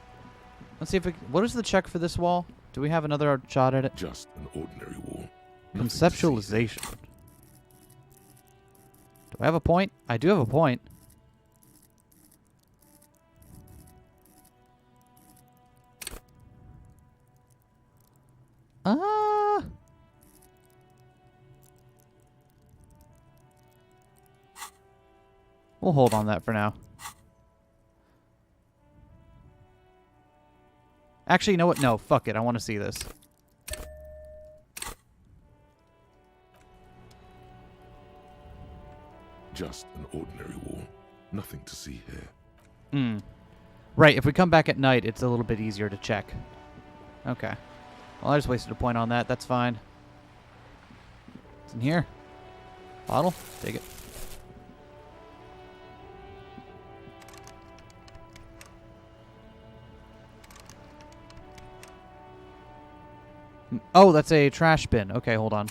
Let's see if we... What is the check for this wall? Do we have another shot at it? Just an ordinary wall. Nothing to see Conceptualization. Do I have a point? I do have a point. We'll hold on that for now. Actually, you know what? No, fuck it. I want to see this. Just an ordinary wall. Nothing to see here. Hmm. Right, if we come back at night, it's a little bit easier to check. Okay. Well, I just wasted a point on that. That's fine. What's in here? Bottle? Take it. Oh, that's a trash bin. Okay, hold on.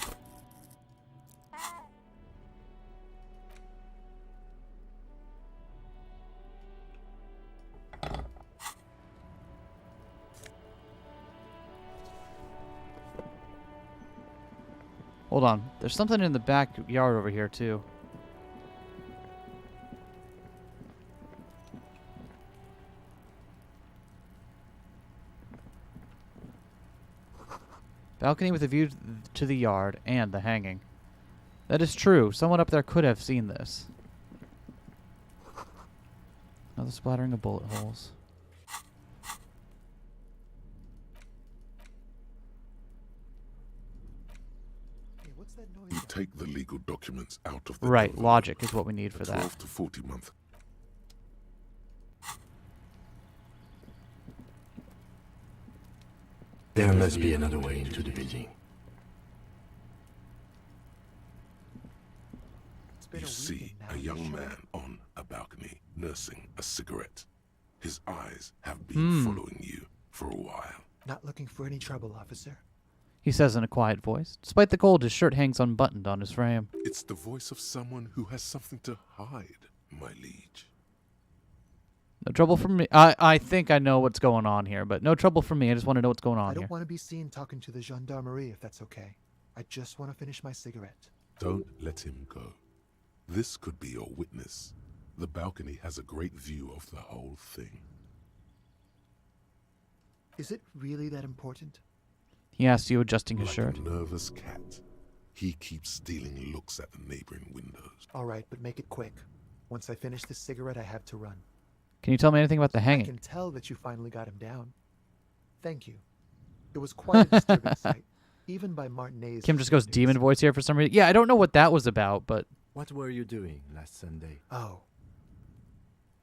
Hold on. There's something in the backyard over here, too. Balcony with a view to the yard and the hanging. That is true. Someone up there could have seen this. Another splattering of bullet holes. You take the legal documents out of the Right, envelope. logic is what we need for A that. 12 to 40 month. There must be another way into the building. You see a young man on a balcony nursing a cigarette. His eyes have been following you for a while. Not looking for any trouble, officer. He says in a quiet voice. Despite the cold, his shirt hangs unbuttoned on his frame. It's the voice of someone who has something to hide, my liege. No trouble for me. I think I know what's going on here, but no trouble for me. I just want to know what's going on I don't here. want to be seen talking to the gendarmerie if that's okay. I just want to finish my cigarette. Don't let him go. This could be your witness. The balcony has a great view of the whole thing. Is it really that important? He asks you, adjusting his Like shirt. a nervous cat, he keeps stealing looks at the neighboring windows. All right, but make it quick. Once I finish this cigarette, I have to run. Can you tell me anything about the I hanging? can tell that you finally got him down. Thank you. It was quite a disturbing sight, even by Martinez. Kim just goes demon voice here for some reason. Yeah, I don't know what that was about, but... What were you doing last Sunday? Oh.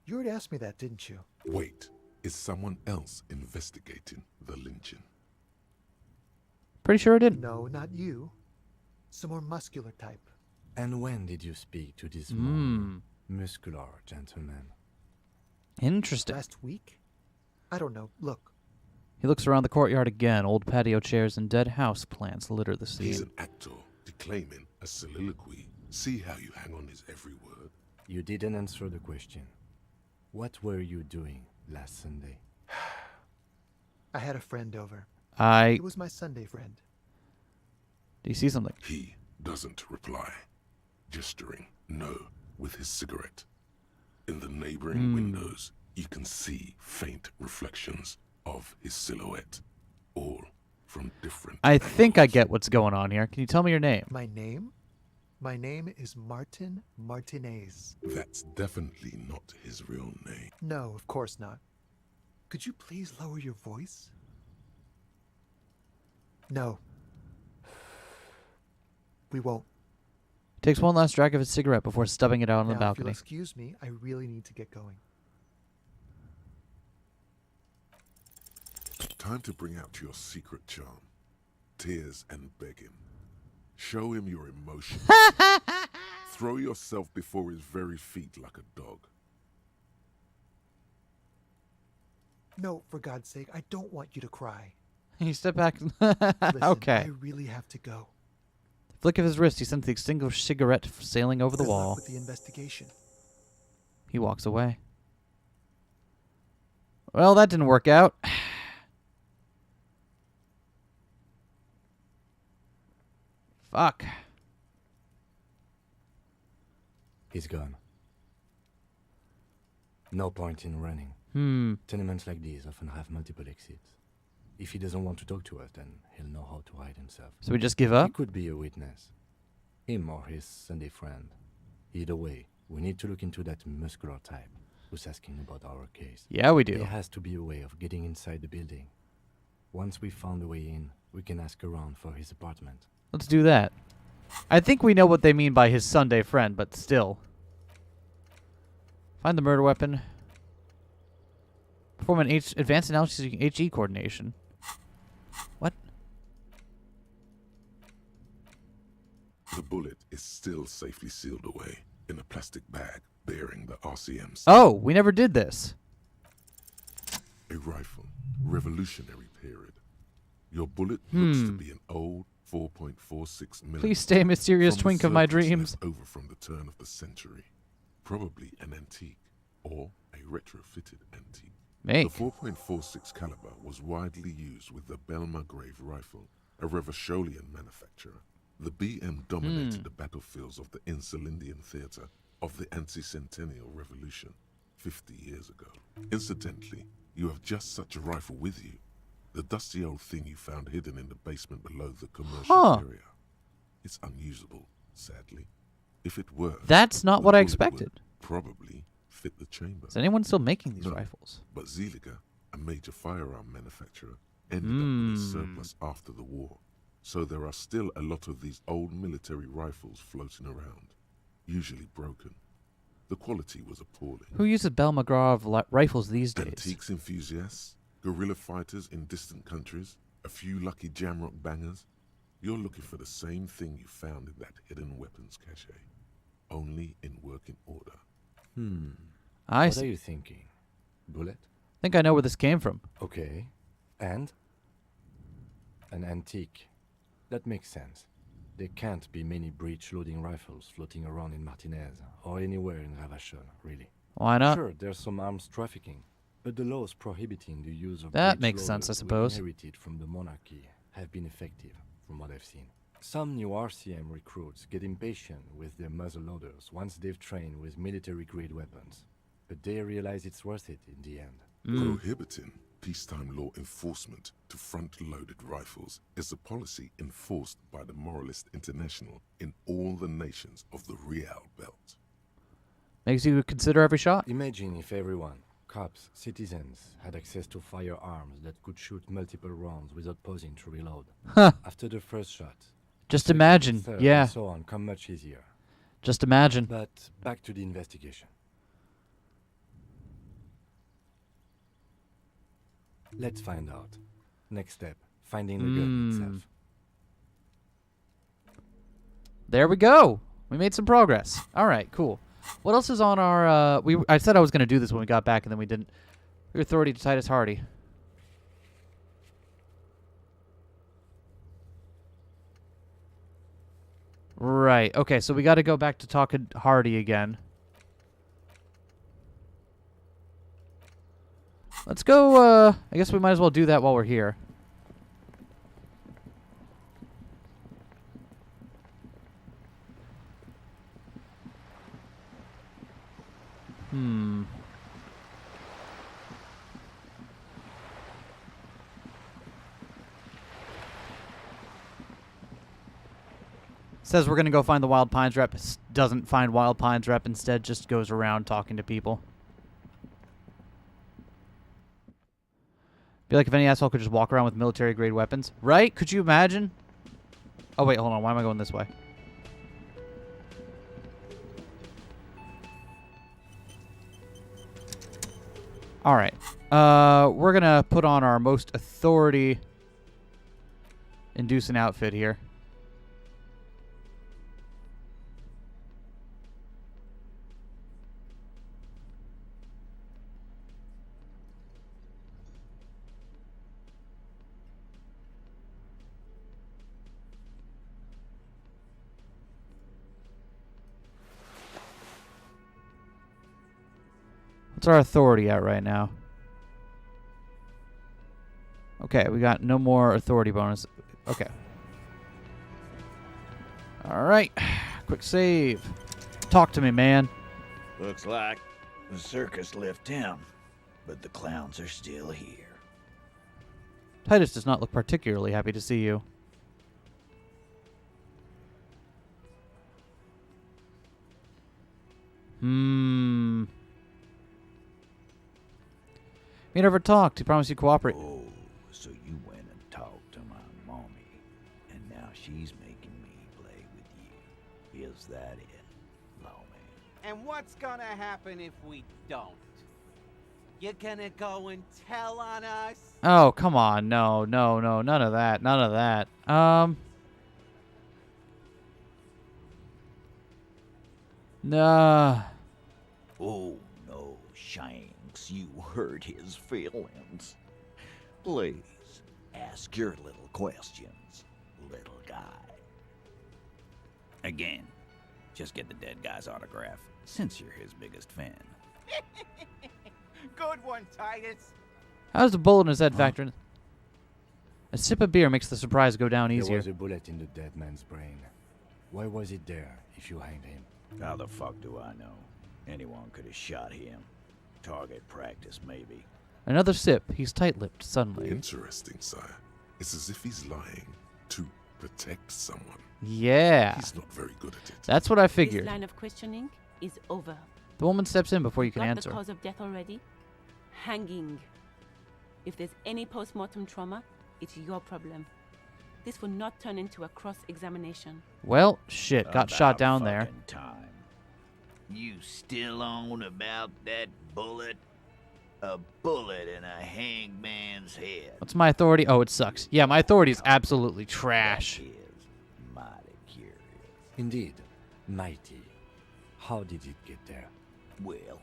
You already asked me that, didn't you? Wait, is someone else investigating the lynching? Pretty sure I didn't. No, not you. Some more muscular type. And when did you speak to this more muscular gentleman? Interesting. Last week? I don't know. Look. He looks around the courtyard again. Old patio chairs and dead house plants litter the He's scene. an actor declaiming a soliloquy. See how you hang on his every word? You didn't answer the question. What were you doing last Sunday? I had a friend over. I... It was my Sunday friend. Do you see something? He doesn't reply, gesturing no with his cigarette. In the neighboring windows, you can see faint reflections of his silhouette, all from different I think I angles. get what's going on here. Can you tell me your name? My name? My name is Martin Martinez. That's definitely not his real name. No, of course not. Could you please lower your voice? No. We won't. Takes one last drag of his cigarette before stubbing it out on the Now, if balcony. you'll excuse me, I really need to get going. Time to bring out your secret charm. Tears and begging. Show him your emotion. Throw yourself before his very feet like a dog. No, for God's sake, I don't want you to cry. He stepped back. Listen, Okay. I really have to go. Flick of his wrist, he sends the extinguished cigarette sailing over the Good luck wall. with the investigation. He walks away. Well, that didn't work out. Fuck. He's gone. No point in running. Tenements like these often have multiple exits. If he doesn't want to talk to us, then he'll know how to hide himself. So we just give He up? could be a witness. Him or his Sunday friend. Either way, we need to look into that muscular type who's asking about our case. Yeah, we do. There has to be a way of getting inside the building. Once we've found a way in, we can ask around for his apartment. Let's do that. I think we know what they mean by his Sunday friend, but still. Find the murder weapon. Perform an advanced analysis using HE coordination. What? The bullet is still safely sealed away in a plastic bag bearing the RCM stamp. Oh, we never did this. A rifle, Revolutionary period. Your bullet looks to be an old 4.46 millimeter. Please stay a mysterious from twink of my surplus dreams. left over from the turn of the century. Probably an antique or a retrofitted antique. Make. The 4.46 caliber was widely used with the Belmargrave rifle, a Revacholian manufacturer. The BM dominated the battlefields of the Insulindian theater of the anti-centennial revolution 50 years ago. Incidentally, you have just such a rifle with you. The dusty old thing you found hidden in the basement below the commercial area. It's unusable, sadly. If it were, That's not the what I bullet expected. would probably fit the chamber. Is anyone still making these No, rifles? But Zeliger, a major firearm manufacturer, ended up with a surplus after the war. So there are still a lot of these old military rifles floating around, usually broken. The quality was appalling. Who uses Belmagrave rifles these days? Antiques enthusiasts, guerrilla fighters in distant countries, a few lucky jamrock bangers. You're looking for the same thing you found in that hidden weapons cache, only in working order. I What see. are you thinking? Bullet? Think I know where this came from. Okay. And? An antique. That makes sense. There can't be many breech-loading rifles floating around in Martinez, or anywhere in Ravachol, really. Why not? Sure, there's some arms trafficking, but the laws prohibiting the use of That breech makes sense, I loaders we suppose. inherited from the monarchy have been effective, from what I've seen. Some new RCM recruits get impatient with their muzzle loaders once they've trained with military-grade weapons, but they realize it's worth it in the end. Prohibiting peacetime law enforcement to front-loaded rifles is a policy enforced by the Moralist International in all the nations of the Real Belt. Makes you consider every shot. Imagine if everyone, cops, citizens, had access to firearms that could shoot multiple rounds without pausing to reload. After the first shot, Just second, imagine. third, Yeah. and so on come much easier. Just imagine. But back to the investigation. Let's find out. Next step, finding the gun itself. There we go. We made some progress. All right, cool. What else is on our... I said I was going to do this when we got back, and then we didn't. Your authority to Titus Hardy. Right. Okay, so we got to go back to talking Hardy again. Let's go, I guess we might as well do that while we're here. Says we're going to go find the Wild Pines rep. Doesn't find Wild Pines rep. Instead, just goes around talking to people. Be like if any asshole could just walk around with military-grade weapons. Right? Could you imagine? Oh, wait, hold on. Why am I going this way? All right. We're going to put on our most authority-inducing outfit here. What's our authority at right now? Okay, we got no more authority bonus. Okay. All right. Quick save. Talk to me, man. Looks like the circus left town, but the clowns are still here. Titus does not look particularly happy to see you. We never talked. He promised he'd cooperate. Oh, so you went and talked to my mommy, and now she's making me play with you. Is that it, lawman? And what's gonna happen if we don't? You're gonna go and tell on us? Oh, come on. No, no, no. None of that. None of that. Nah. Oh, no, Shanks. You hurt his feelings. Please, ask your little questions, little guy. Again, just get the dead guy's autograph, since you're his biggest fan. Good one, Titus. How's the bullet in his head factor in? A sip of beer makes the surprise go down easier. There was a bullet in the dead man's brain. Why was it there if you hanged him? How the fuck do I know? Anyone could have shot him. Target practice, maybe. Another sip. He's tight-lipped suddenly. Interesting, sire. It's as if he's lying to protect someone. Yeah. He's not very good at it. That's what I figured. This line of questioning is over. The woman steps in before you can Got answer. the cause of death already? Hanging. If there's any post-mortem trauma, it's your problem. This will not turn into a cross-examination. Well, shit. Got shot down there. Time. You still on about that bullet? A bullet in a hangman's head. What's my authority? Oh, it sucks. Yeah, my authority is absolutely trash. That is mighty curious. Indeed. Mighty. How did it get there? Well,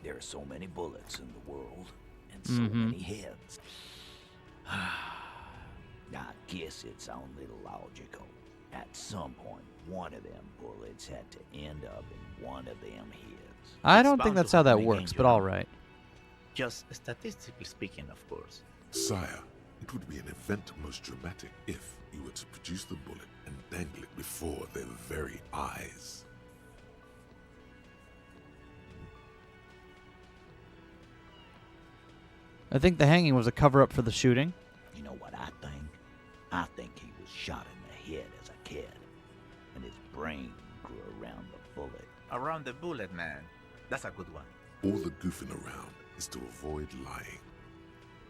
there are so many bullets in the world, and so many heads. I guess it's only logical. At some point, one of them bullets had to end up in one of them heads. I don't think that's how that works, but all right. Just statistically speaking, of course. Sire, it would be an event most dramatic if you were to produce the bullet and dangle it before their very eyes. I think the hanging was a cover-up for the shooting. You know what I think? I think he was shot in the head as a kid, and his brain grew around the bullet. Around the bullet, man. That's a good one. All the goofing around is to avoid lying.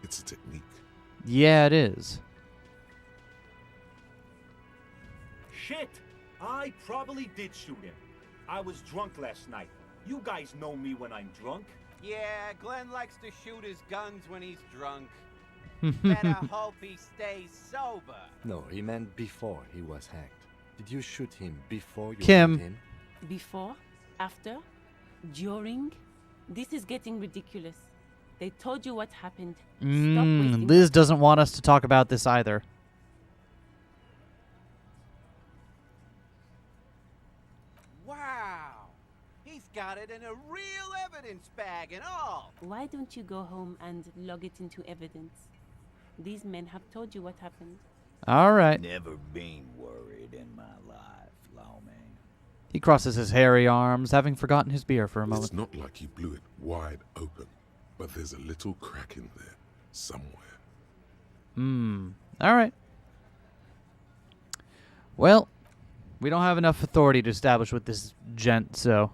It's a technique. Yeah, it is. Shit! I probably did shoot him. I was drunk last night. You guys know me when I'm drunk. Yeah, Glenn likes to shoot his guns when he's drunk. Better hope he stays sober. No, he meant before he was hacked. Did you shoot him before you Kim. hanged him? Before? After? During? This is getting ridiculous. They told you what happened. Stop wasting Liz doesn't want us to talk about this either. Wow! He's got it in a real evidence bag and all. Why don't you go home and log it into evidence? These men have told you what happened. All right. Never been worried in my life, lawman. He crosses his hairy arms, having forgotten his beer for a moment. It's not like you blew it wide open, but there's a little crack in there somewhere. All right. Well, we don't have enough authority to establish with this gent, so...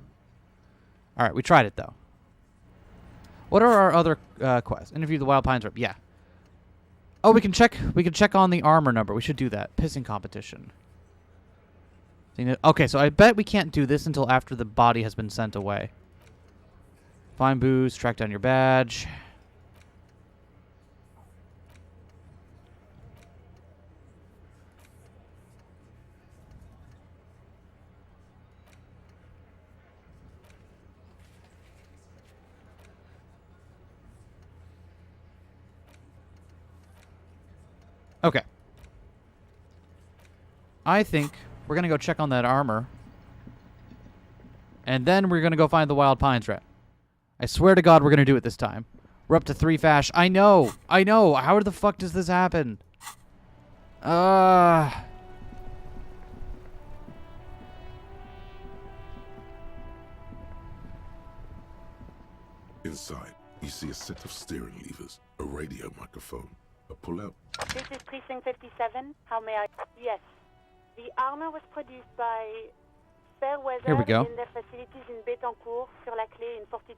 All right, we tried it, though. What are our other quests? Interview the Wild Pines rep. Yeah. Oh, we can check on the armor number. We should do that. Pissing competition. Okay, so I bet we can't do this until after the body has been sent away. Find booze, track down your badge. Okay. I think we're going to go check on that armor. And then we're going to go find the Wild Pines rep. I swear to God we're going to do it this time. We're up to 3 fash. I know. How the fuck does this happen? Inside, you see a set of steering levers, a radio microphone, a pull-out. This is Precinct 57. How may I... Yes. The armor was produced by Fairweather Here we go. in their facilities in Betancourt, sur la Clé in 42.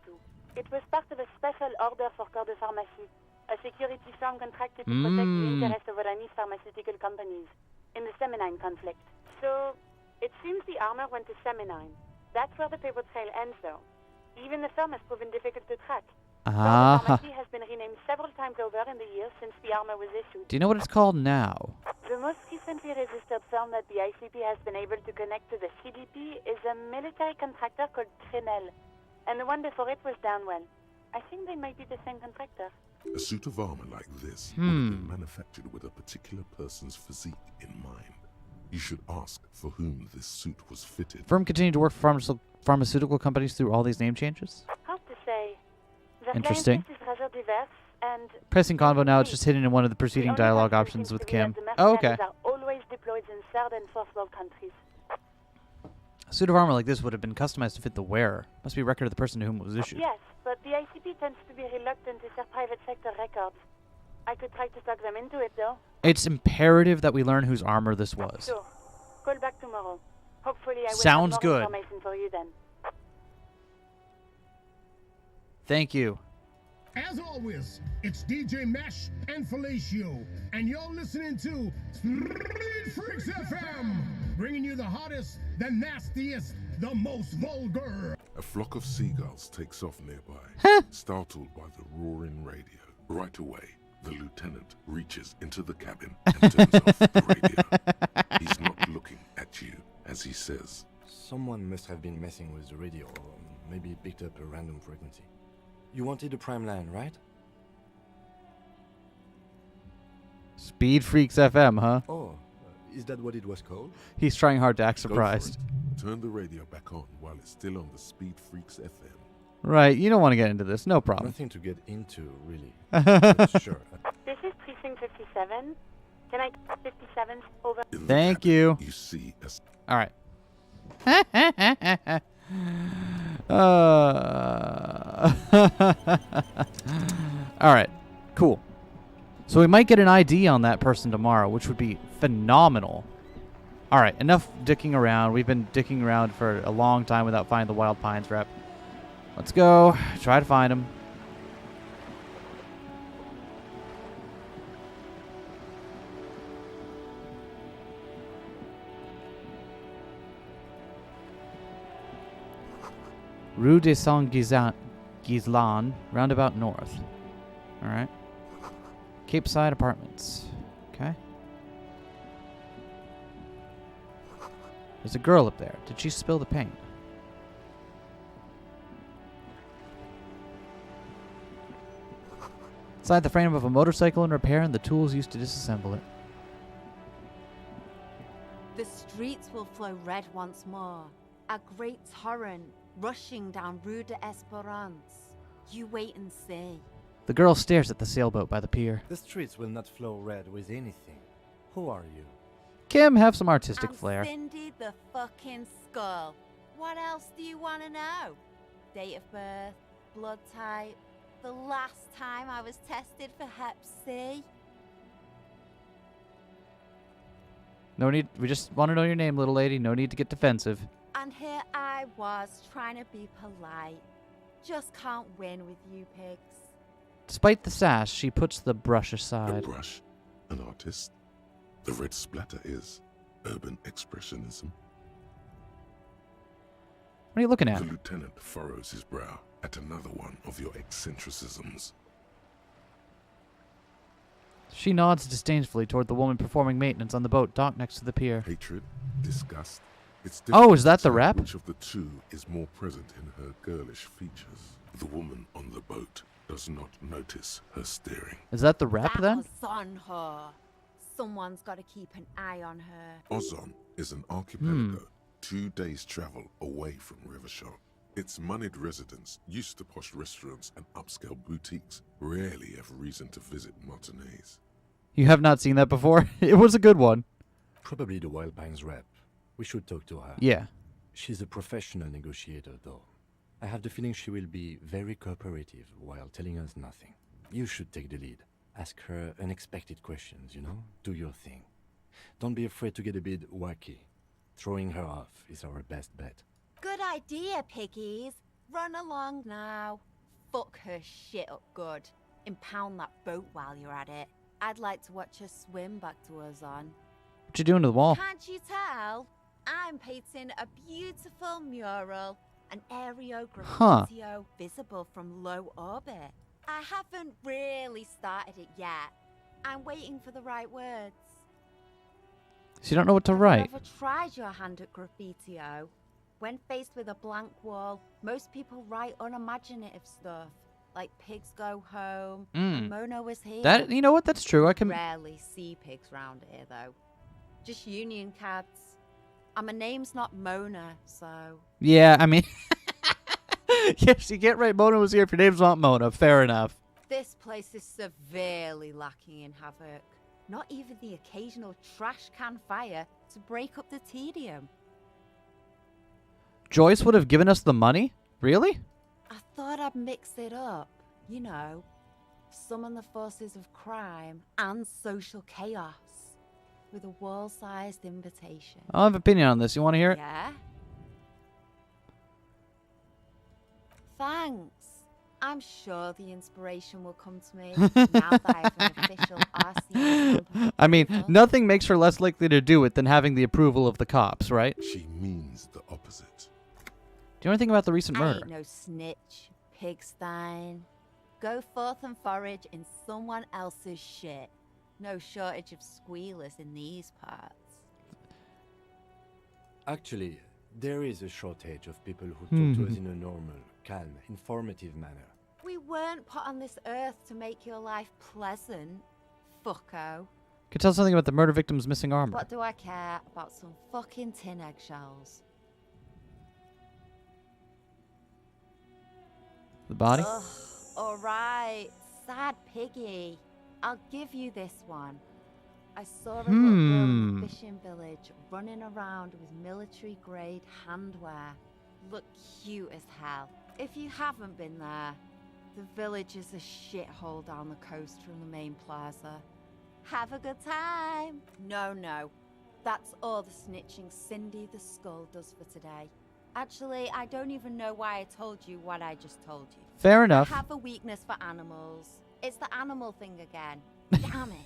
It was part of a special order for Corps de Pharmacie, a security firm contracted to protect the interests of Oranese pharmaceutical companies in the Semenine conflict. So, it seems the armor went to Semenine. That's where the paper trail ends, though. Even the firm has proven difficult to track. Ah. Pharmacy has been renamed several times over in the years since the armor was issued. Do you know what it's called now? The most recently registered firm that the ICP has been able to connect to the CDP is a military contractor called Trinell. And the one before it was Downwell. I think they might be the same contractor. A suit of armor like this would have been manufactured with a particular person's physique in mind. You should ask for whom this suit was fitted. Firm continued to work for pharmaceutical companies through all these name changes? Hard to say. The Interesting. client list is rather diverse, and Pressing convo now, it's just hidden in one of the preceding dialogue options with Kim. Oh, okay. are always deployed in third and fourth world countries. A suit of armor like this would have been customized to fit the wearer. Must be a record of the person to whom it was issued. Yes, but the ICP tends to be reluctant to share private sector records. I could try to talk them into it, though. It's imperative that we learn whose armor this was. Sure. Call back tomorrow. Hopefully I will Sounds have more good. information for you then. Thank you. As always, it's DJ Mesh and Felicio, and you're listening to Street Freaks FM, bringing you the hottest, the nastiest, the most vulgar. A flock of seagulls takes off nearby, startled by the roaring radio. Right away, the lieutenant reaches into the cabin and turns off the radio. He's not looking at you as he says, Someone must have been messing with the radio, or maybe it picked up a random frequency. You wanted a prime line, right? Speed Freaks FM, huh? Oh, is that what it was called? He's trying hard to act Go for surprised. it. Turn the radio back on while it's still on the Speed Freaks FM. Right, you don't want to get into this. No problem. Nothing to get into, really. But sure. This is Precinct 57. Can I... 57, over. Thank you. You see us. All right. All right. Cool. So we might get an ID on that person tomorrow, which would be phenomenal. All right. Enough dicking around. We've been dicking around for a long time without finding the Wild Pines rep. Let's go. Try to find him. Rue de Saint-Ghislain, roundabout north. All right. Cape Side Apartments. Okay. There's a girl up there. Did she spill the paint? Inside the frame of a motorcycle in repair and the tools used to disassemble it. The streets will flow red once more. A great torrent rushing down Rue de Esperance. You wait and see. The girl stares at the sailboat by the pier. The streets will not flow red with anything. Who are you? Kim, have some artistic I'm flair. Cindy the fucking Skull. What else do you want to know? Date of birth, blood type, the last time I was tested for Hep C. No need. We just want to know your name, little lady. No need to get defensive. And here I was trying to be polite. Just can't win with you pigs. Despite the sass, she puts the brush A aside. brush, an artist. The red splatter is urban expressionism. What are you looking at? The lieutenant furrows his brow at another one of your eccentricisms. She nods disdainfully toward the woman performing maintenance on the boat docked next to the pier. Hatred, disgust. It's Oh, is that difficult to the tell rap? Which of the two is more present in her girlish features? The woman on the boat does not notice her staring. Is that the rap That then? was on her. Someone's got to keep an eye on her. Ozon is an archipelago 2 days' travel away from Rivershaw. Its moneyed residents, used to posh restaurants and upscale boutiques, rarely have reason to visit Martinez. You have not seen that before? It was a good one. Probably the Wild Pines rep. We should talk to her. Yeah. She's a professional negotiator, though. I have the feeling she will be very cooperative while telling us nothing. You should take the lead. Ask her unexpected questions, you know? Do your thing. Don't be afraid to get a bit wacky. Throwing her off is our best bet. Good idea, piggies. Run along now. Fuck her shit up good. Impound that boat while you're at it. I'd like to watch her swim back to us on. What you doing to the wall? Can't you tell? I'm painting a beautiful mural, an aereo graffitio visible from low orbit. I haven't really started it yet. I'm waiting for the right words. So you don't know what to write. Ever tried your hand at graffitio? When faced with a blank wall, most people write unimaginative stuff, like pigs go home, and Mona was here. That, you know what? That's true. I can. Rarely see pigs round here, though. Just union cards. And my name's not Mona, so. Yeah, I mean. Yes, you get right. Mona was here. If your name's not Mona, fair enough. This place is severely lacking in havoc. Not even the occasional trash can fire to break up the tedium. Joyce would have given us the money? Really? I thought I'd mix it up. You know, summon the forces of crime and social chaos with a wall-sized invitation. I'll have an opinion on this. You want to hear it? Yeah? Thanks. I'm sure the inspiration will come to me now that I have an official RCS. I mean, nothing makes her less likely to do it than having the approval of the cops, right? She means the opposite. Do you know anything about the recent I murder? ain't no snitch, pigstein. Go forth and forage in someone else's shit. No shortage of squealers in these parts. Actually, there is a shortage of people who talk to us in a normal, calm, informative manner. We weren't put on this earth to make your life pleasant, fucko. Could tell something about the murder victim's missing armor. What do I care about some fucking tin eggshells? The body? Ugh, alright, sad piggy. I'll give you this one. I saw a little girl in a fishing village running around with military-grade handwear. Looked cute as hell. If you haven't been there, the village is a shithole down the coast from the main plaza. Have a good time. No. That's all the snitching Cindy the Skull does for today. Actually, I don't even know why I told you what I just told you. Fair enough. I have a weakness for animals. It's the animal thing again. Damn it.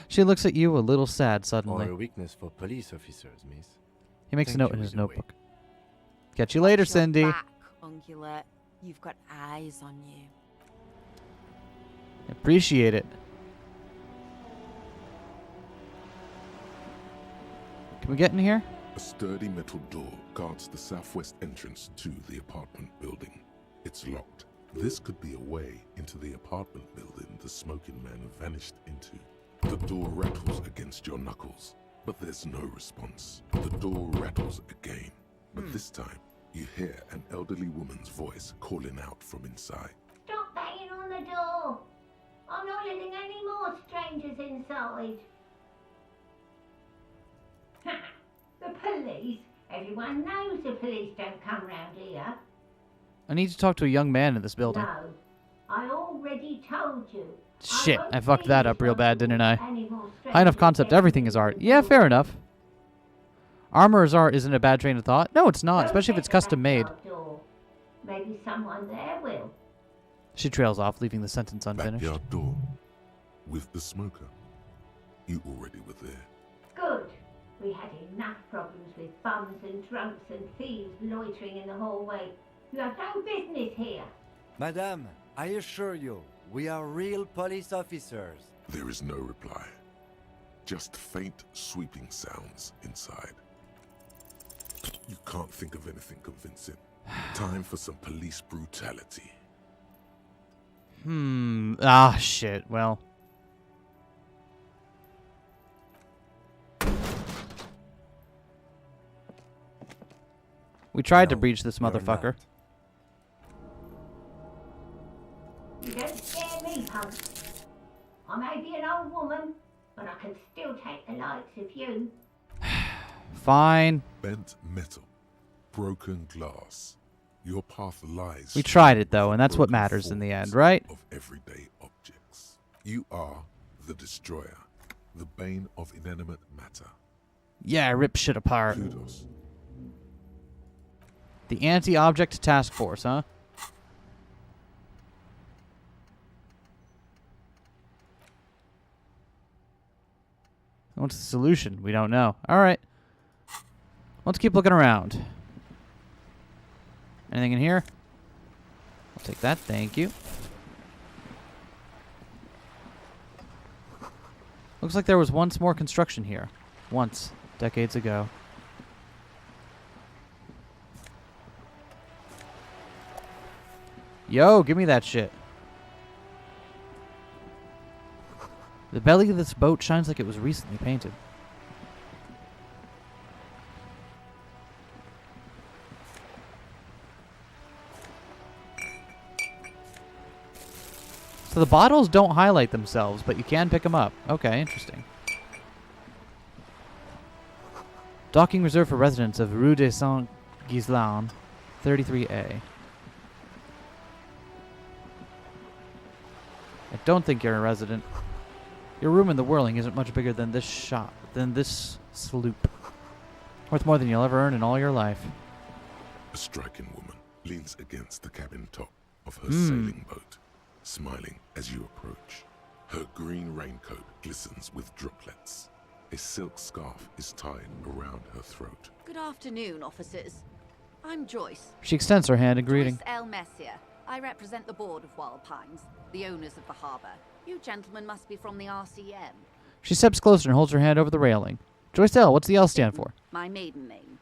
She looks at you a little sad suddenly. Or a weakness for police officers, miss. He makes a Thank note you in his either way. notebook. Catch you later, Watch your Cindy. back, ungulate. You've got eyes on you. Appreciate it. Can we get in here? A sturdy metal door guards the southwest entrance to the apartment building. It's locked, This could be a way into the apartment building the smoking man vanished into. The door rattles against your knuckles, but there's no response. The door rattles again, but this time you hear an elderly woman's voice calling out from inside. Stop banging on the door. I'm not letting any more strangers inside. The police? Everyone knows the police don't come round here. I need to talk to a young man in this building. No, I already told you. Shit, I fucked that up real bad, didn't I? High enough concept, everything is art. Yeah, fair enough. Armor is art isn't a bad train of thought. No, it's not, especially if it's custom made. Maybe someone there will. She trails off, leaving the sentence unfinished. Backyard door. With the smoker. You already were there. Good. We had enough problems with bums and drunks and thieves loitering in the hallway. You have no business here. Madame, I assure you, we are real police officers. There is no reply. Just faint, sweeping sounds inside. You can't think of anything convincing. Time for some police brutality. Ah, shit. Well. We tried to breach this motherfucker. You don't scare me, punk. I may be an old woman, but I can still take the likes of you. Fine. Bent metal. Broken glass. Your path lies. We tried it, though, and that's what matters in the end, right? Of everyday objects. You are the destroyer. The bane of inanimate matter. Yeah, rip shit apart. Kudos. The Anti-Object Task Force, huh? What's the solution? We don't know. Alright. Let's keep looking around. Anything in here? I'll take that, thank you. Looks like there was once more construction here. Once. Decades ago. Yo, give me that shit. The belly of this boat shines like it was recently painted. So the bottles don't highlight themselves, but you can pick them up. Okay, interesting. Docking reserved for residents of Rue de Saint-Ghislain, 33A. I don't think you're a resident. Your room in the Whirling isn't much bigger than this sloop. Worth more than you'll ever earn in all your life. A striking woman leans against the cabin top of her sailing boat, smiling as you approach. Her green raincoat glistens with droplets. A silk scarf is tied around her throat. Good afternoon, officers. I'm Joyce. She extends her hand in greeting. Joyce L. Messier. I represent the board of Wild Pines, the owners of the harbour. You gentlemen must be from the RCM. She steps closer and holds her hand over the railing. Joyce L., what's the L stand for? My maiden name.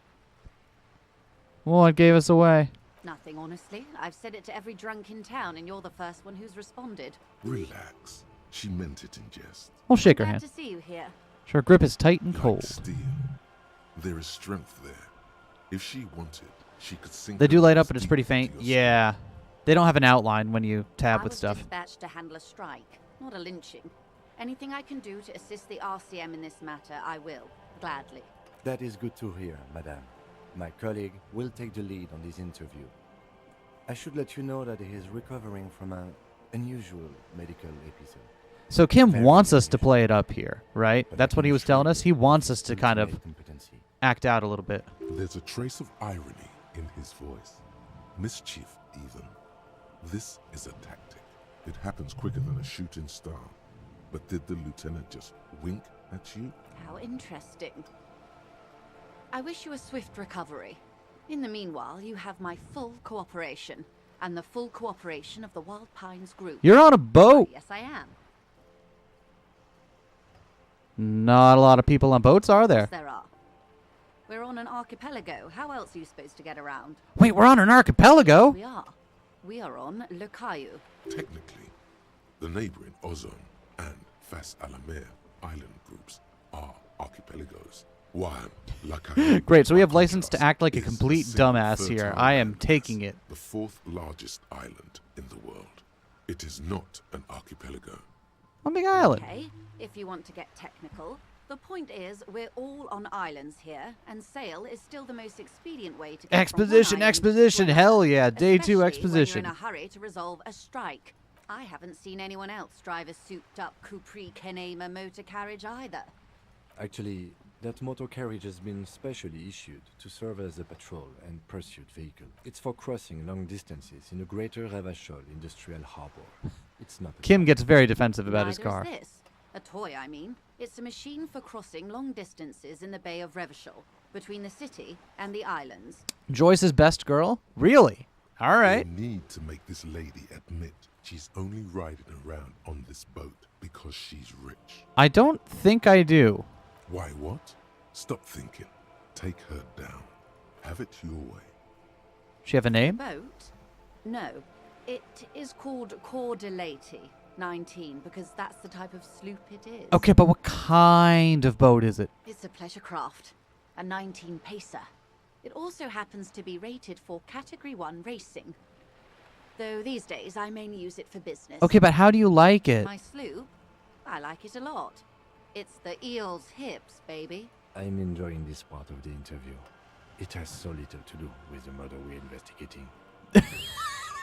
What gave us away? Nothing, honestly. I've said it to every drunk in town, and you're the first one who's responded. Relax. She meant it in jest. We'll shake her Glad hand. to see you here. Her grip is tight and Like cold. steel. There is strength there. If she wanted, she could sink. They do her light up, lips but it's deep pretty into faint. your Yeah. They don't have an outline when you tab with I was stuff. dispatched to handle a strike, not a lynching. Anything I can do to assist the RCM in this matter, I will. Gladly. That is good to hear, madame. My colleague will take the lead on this interview. I should let you know that he is recovering from an unusual medical episode. So Kim wants us to play it up here, right? That's what he was telling us. He wants us to kind of act out a little bit. There's a trace of irony in his voice. Mischief, even. This is a tactic. It happens quicker than a shooting star. But did the lieutenant just wink at you? How interesting. I wish you a swift recovery. In the meanwhile, you have my full cooperation, and the full cooperation of the Wild Pines group. You're on a boat. Yes, I am. Not a lot of people on boats, are there? Yes, there are. We're on an archipelago. How else are you supposed to get around? Wait, we're on an archipelago? We are. We are on Le Caillou. Technically, the neighboring Ozone and Fas Alamer island groups are archipelagos. While Lacaille Great, so we have license to act like a complete dumbass here. I am taking it. the fourth largest island in the world. It is not an archipelago. One big island. Okay, if you want to get technical, the point is we're all on islands here, and sail is still the most expedient way to get Exposition, from one island exposition, to hell another, yeah, day 2 especially exposition. when you're in a hurry to resolve a strike. I haven't seen anyone else drive a souped-up Capri Kenema motor carriage either. Actually, that motor carriage has been specially issued to serve as a patrol and pursuit vehicle. It's for crossing long distances in the greater Ravachol industrial harbor. It's not a Kim gets very defensive about his Neither car. is this. A toy, I mean. It's a machine for crossing long distances in the Bay of Revachol, between the city and the islands. Joyce's best girl? Really? All right. We need to make this lady admit she's only riding around on this boat because she's rich. I don't think I do. Why what? Stop thinking. Take her down. Have it your way. She have a name? Boat? No. It is called Coeur de Leyte 19 because that's the type of sloop it is. Okay, but what kind of boat is it? It's a pleasure craft, a 19 pacer. It also happens to be rated for Category 1 racing. Though these days I mainly use it for business. Okay, but how do you like it? My sloop? I like it a lot. It's the eel's hips, baby. I'm enjoying this part of the interview. It has so little to do with the murder we're investigating.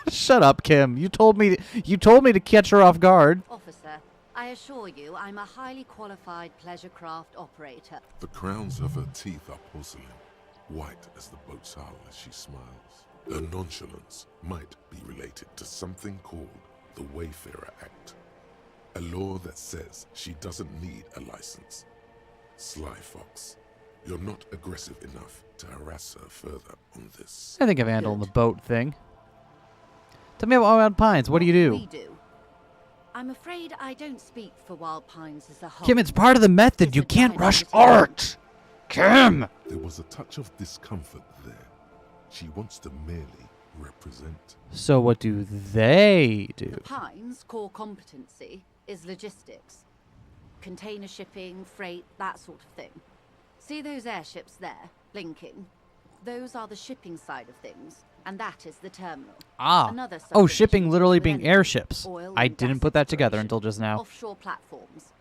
Shut up, Kim. You told me to catch her off guard. Officer, I assure you I'm a highly qualified pleasure craft operator. The crowns of her teeth are porcelain, white as the boat's hull as she smiles. Her nonchalance might be related to something called the Wayfarer Act, a law that says she doesn't need a license. Sly Fox, you're not aggressive enough to harass her further on this. I think I've handled the boat thing. Tell me about Wild Pines. What do you do? We do. I'm afraid I don't speak for Wild Pines as a whole. Kim, it's part of the method. You can't rush art. Kim! There was a touch of discomfort there. She wants to merely represent. So what do they do? The Pines' core competency is logistics. Container shipping, freight, that sort of thing. See those airships there, blinking? Those are the shipping side of things, and that is the terminal. Ah. Another Oh, subdivision shipping literally with being energy, airships. oil I and didn't gas put that together exploration, until just now. Offshore platforms.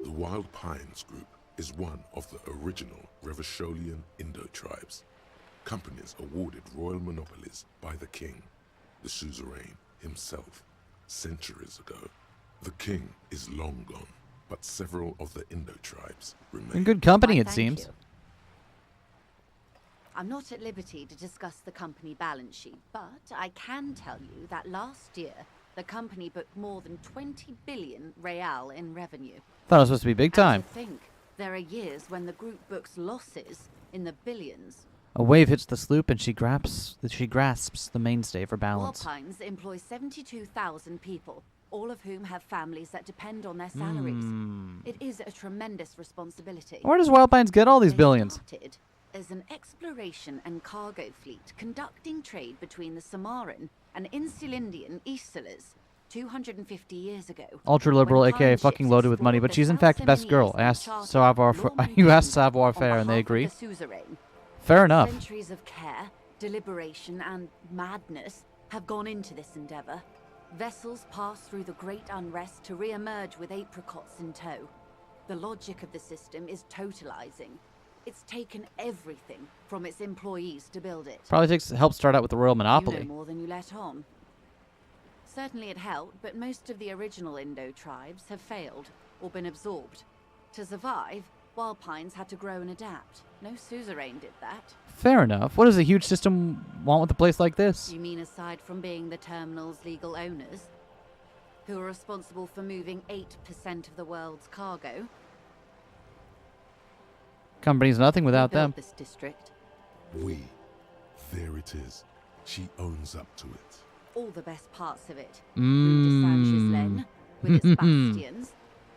The Wild Pines Group is one of the original Revacholian Indo-tribes. Companies awarded royal monopolies by the king, the suzerain himself, centuries ago. The king is long gone, but several of the Indo-tribes remain. In good company, Why, it thank seems. you. I'm not at liberty to discuss the company balance sheet, but I can tell you that last year, the company booked more than 20 billion real in revenue. Thought it was supposed to be big time. And to think, there are years when the group books losses in the billions. A wave hits the sloop and she grasps the mainstay for balance. Walpines employ 72,000 people, all of whom have families that depend on their salaries. It is a tremendous responsibility. Where does Wild Pines get all these billions? Started as an exploration and cargo fleet conducting trade between the Samoan and Insulindian Isolas 250 years ago. Ultra liberal, when aka pine fucking ships loaded with money, explored but the she's in South fact the best Seminoles girl. I and asked chartered savoir Norman you asked kings savoir on faire and they behalf of agree. the suzerain. Fair enough. Centuries of care, deliberation, and madness have gone into this endeavor. Vessels pass through the great unrest to re-emerge with apricots in tow. The logic of the system is totalizing. It's taken everything from its employees to build it. Probably helped start out with the royal You monopoly. know more than you let on. Certainly it helped, but most of the original Indo tribes have failed or been absorbed. To survive, Wild Pines had to grow and adapt. No suzerain did that. Fair enough. What does a huge system want with a place like this? You mean aside from being the terminal's legal owners, who are responsible for moving 8% of the world's cargo? Company's nothing without We built them. this district. There it is. She owns up to it. All the best parts of it. Rue de Saint-Ghislain, with its bastions.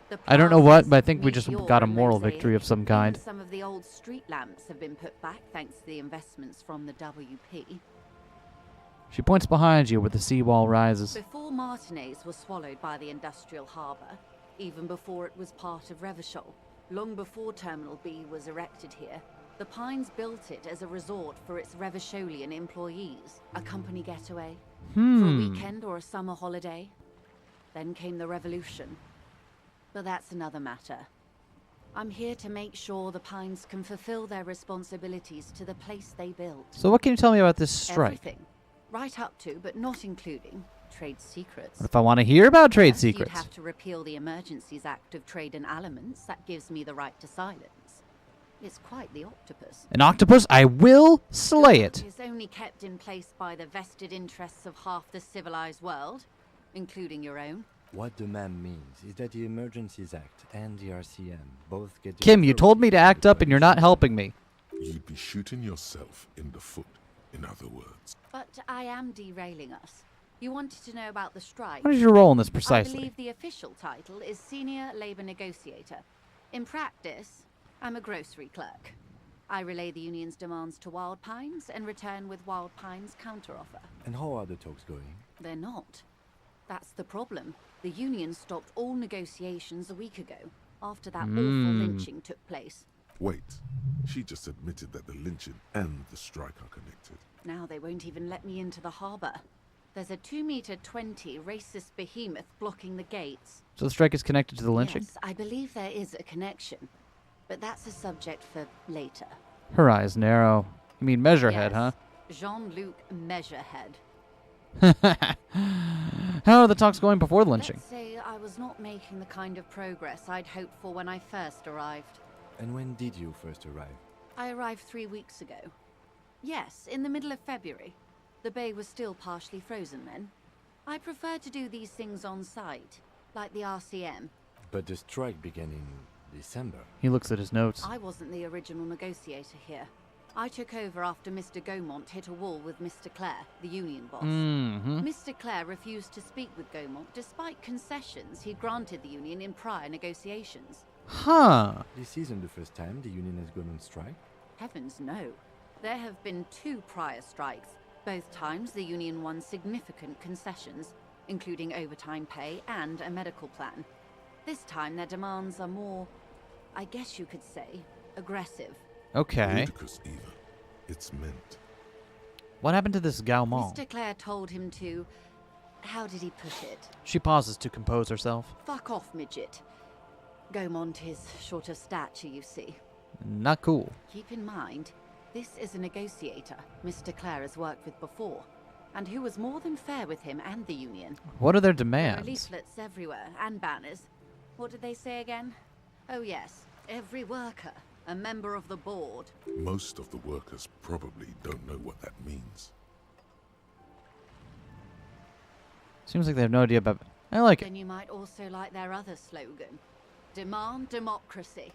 The I don't know what, plazas, but I think we just Meteor got a and moral Mosaic. victory of some kind. Even some of the old street lamps have been put back thanks to the investments from the WP. She points behind you where the seawall rises. Before Martinez was swallowed by the industrial harbour, even before it was part of Revachol, long before Terminal B was erected here, the Pines built it as a resort for its Revacholian employees, a company getaway, for a weekend or a summer holiday. Then came the revolution. But that's another matter. I'm here to make sure the Pines can fulfill their responsibilities to the place they built. So what can you tell me about this strike? Everything. Right up to, but not including, trade secrets. What if I want to hear about trade First, secrets? You'd have to repeal the Emergencies Act of Trade in Elements. That gives me the right to silence. It's quite the octopus. An octopus? I will slay it. It's only kept in place by the vested interests of half the civilized world, including your own. What the ma'am means is that the Emergencies Act and the RCM both get... Kim, you told me to act up and you're not helping me. You'd be shooting yourself in the foot, in other words. But I am derailing us. You wanted to know about the strike. What is your role in this precisely? I believe the official title is Senior Labor Negotiator. In practice, I'm a grocery clerk. I relay the union's demands to Wild Pines and return with Wild Pines' counteroffer. And how are the talks going? They're not. That's the problem. The union stopped all negotiations a week ago, after that awful lynching took place. Wait, she just admitted that the lynching and the strike are connected. Now they won't even let me into the harbour. There's a 2-meter-20 racist behemoth blocking the gates. So the strike is connected to the lynching? Yes, I believe there is a connection. But that's a subject for later. Her eyes narrow. You mean Measurehead, Yes, huh? Jean-Luc Measurehead. How are the talks going before the lynching? Let's say I was not making the kind of progress I'd hoped for when I first arrived. And when did you first arrive? I arrived 3 weeks ago. Yes, in the middle of February. The bay was still partially frozen then. I prefer to do these things on site, like the RCM. But the strike began in December. He looks at his notes. I wasn't the original negotiator here. I took over after Mr. Gaumont hit a wall with Mr. Clare, the union boss. Mr. Clare refused to speak with Gaumont despite concessions he granted the union in prior negotiations. Huh. This isn't the first time the union has gone on strike. Heavens no. There have been 2 prior strikes. Both times the union won significant concessions, including overtime pay and a medical plan. This time their demands are more, I guess you could say, aggressive. Okay. Ludicrous even. It's meant. What happened to this Gaumont? Mr. Clare told him to... How did he put it? She pauses to compose herself. Fuck off, midget. Gaumont is short of stature, you see. Not cool. Keep in mind, this is a negotiator Mr. Clare has worked with before, and who was more than fair with him and the union. What are their There are demands? leaflets everywhere, and banners. What did they say again? Oh yes, every worker, a member of the board. Most of the workers probably don't know what that means. Seems like they have no idea about... I like it. Then you might also like their other slogan. Demand democracy.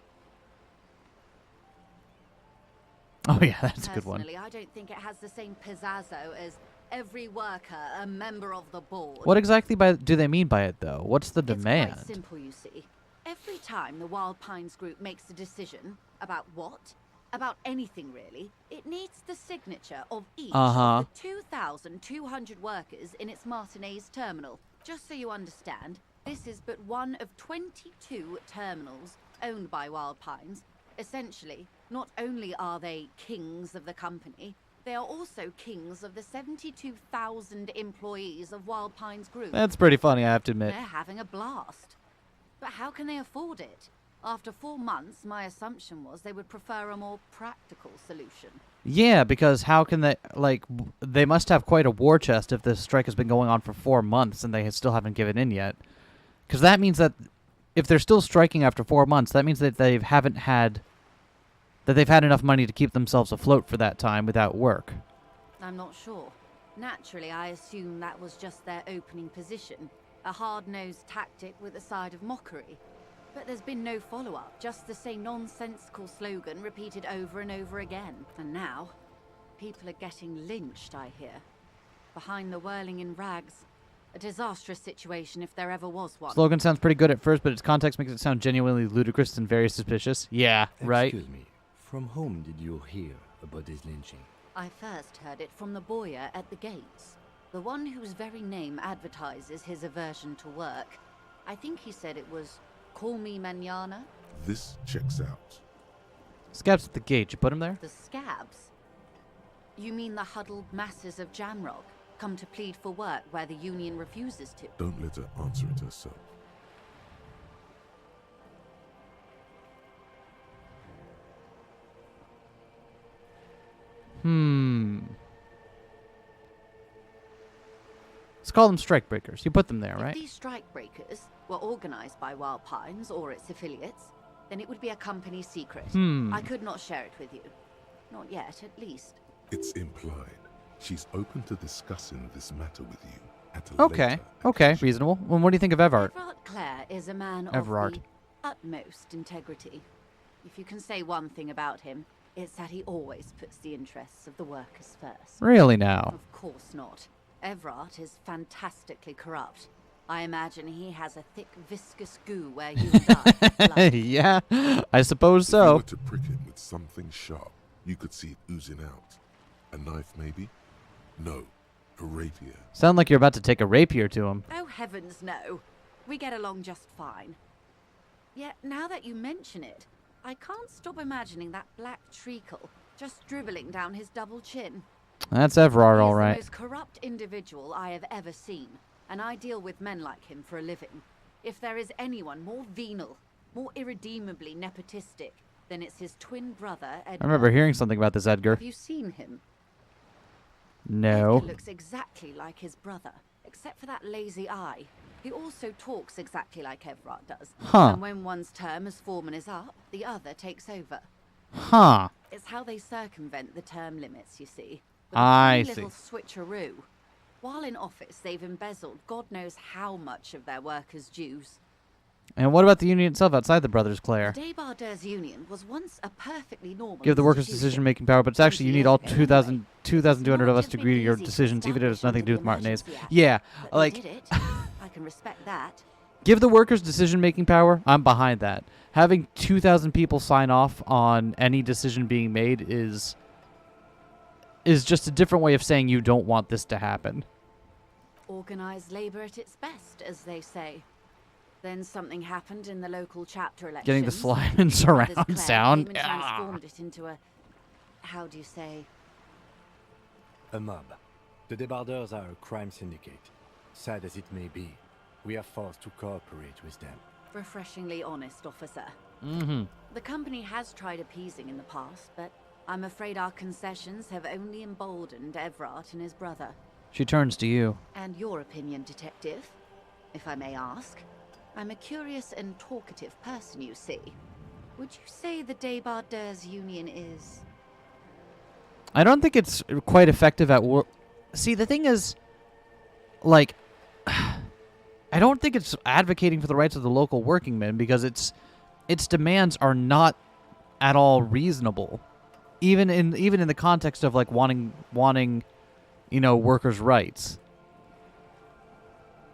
Oh yeah, that's a good one. Personally, I don't think it has the same pizzazzo as every worker, a member of the board. What exactly do they mean by it, though? What's the It's demand? quite simple, you see. Every time the Wild Pines group makes a decision about what, about anything really, it needs the signature of each of the 2,200 workers in its Martinez terminal. Just so you understand, this is but one of 22 terminals owned by Wild Pines. Essentially, not only are they kings of the company, they are also kings of the 72,000 employees of Wild Pines Group. That's pretty funny, I have to admit. They're having a blast. But how can they afford it? After 4 months, my assumption was they would prefer a more practical solution. Yeah, because how can they... Like, they must have quite a war chest if this strike has been going on for 4 months and they still haven't given in yet. Because that means that if they're still striking after 4 months, that means that they've had enough money to keep themselves afloat for that time without work. I'm not sure. Naturally, I assume that was just their opening position. A hard-nosed tactic with a side of mockery. But there's been no follow-up, just the same nonsensical slogan repeated over and over again. And now, people are getting lynched, I hear. Behind the whirling in rags. A disastrous situation if there ever was one. Slogan sounds pretty good at first, but its context makes it sound genuinely ludicrous and very suspicious. Yeah, right? Excuse me. From whom did you hear about this lynching? I first heard it from the boyer at the gates. The one whose very name advertises his aversion to work. I think he said it was, "Call me mañana." This checks out. Scabs at the gate. You put him there? The scabs? You mean the huddled masses of Jamrock, come to plead for work where the Union refuses to? Don't let her answer it herself. Let's call them strikebreakers. You put them there, right? If these strikebreakers were organized by Wild Pines or its affiliates, then it would be a company secret. I could not share it with you. Not yet, at least. It's implied. She's open to discussing this matter with you at a Okay. later Okay. Reasonable. Well, what do you think of Everard? Everard Clare is a man Everard. of the utmost integrity. If you can say one thing about him, it's that he always puts the interests of the workers first. Really now? Of course not. Everard is fantastically corrupt. I imagine he has a thick, viscous goo where you and I blood. Yeah, I suppose If you so. were to prick it with something sharp, you could see it oozing out. A knife, maybe? No, a rapier. Sound like you're about to take a rapier to him. Oh, heavens, no. We get along just fine. Yet, now that you mention it, I can't stop imagining that black treacle just dribbling down his double chin. That's Everard, all He's the right. most corrupt individual I have ever seen, and I deal with men like him for a living. If there is anyone more venal, more irredeemably nepotistic, then it's his twin brother, Edgar. I remember hearing something about this Edgar. Have you seen him? No. Edgar looks exactly like his brother, except for that lazy eye. He also talks exactly like Everard does. Huh. And when one's term as foreman is up, the other takes over. Huh. It's how they circumvent the term limits, you see. With a I funny see. little switcheroo. While in office, they've embezzled God knows how much of their workers' dues. And what about the union itself outside the Brothers Clare? The Debardeurs Union was once a perfectly normal Give the workers institution. decision-making power, but it's actually you need all 2,200 of us to agree to your easy to decisions, even if it has nothing to do with establish Martinez. under the Emergency Yeah, Act, but like, they did it. I can respect that. give the workers decision-making power. I'm behind that. Having 2,000 people sign off on any decision being made is just a different way of saying you don't want this to happen. Organized labor at its best, as they say. Then something happened in the local chapter elections. Getting the slime and Brothers surround Clare sound. came and transformed it into a, how do you say? A mob. The Debardeurs are a crime syndicate. Sad as it may be, we are forced to cooperate with them. Refreshingly honest, officer. Mm-hmm. The company has tried appeasing in the past, but I'm afraid our concessions have only emboldened Everard and his brother. She turns to you. And your opinion, detective, if I may ask? I'm a curious and talkative person, you see. Would you say the Debardeurs Union is... I don't think it's quite effective at work. See, the thing is, like, I don't think it's advocating for the rights of the local working men because its demands are not at all reasonable, even in the context of like wanting workers' rights.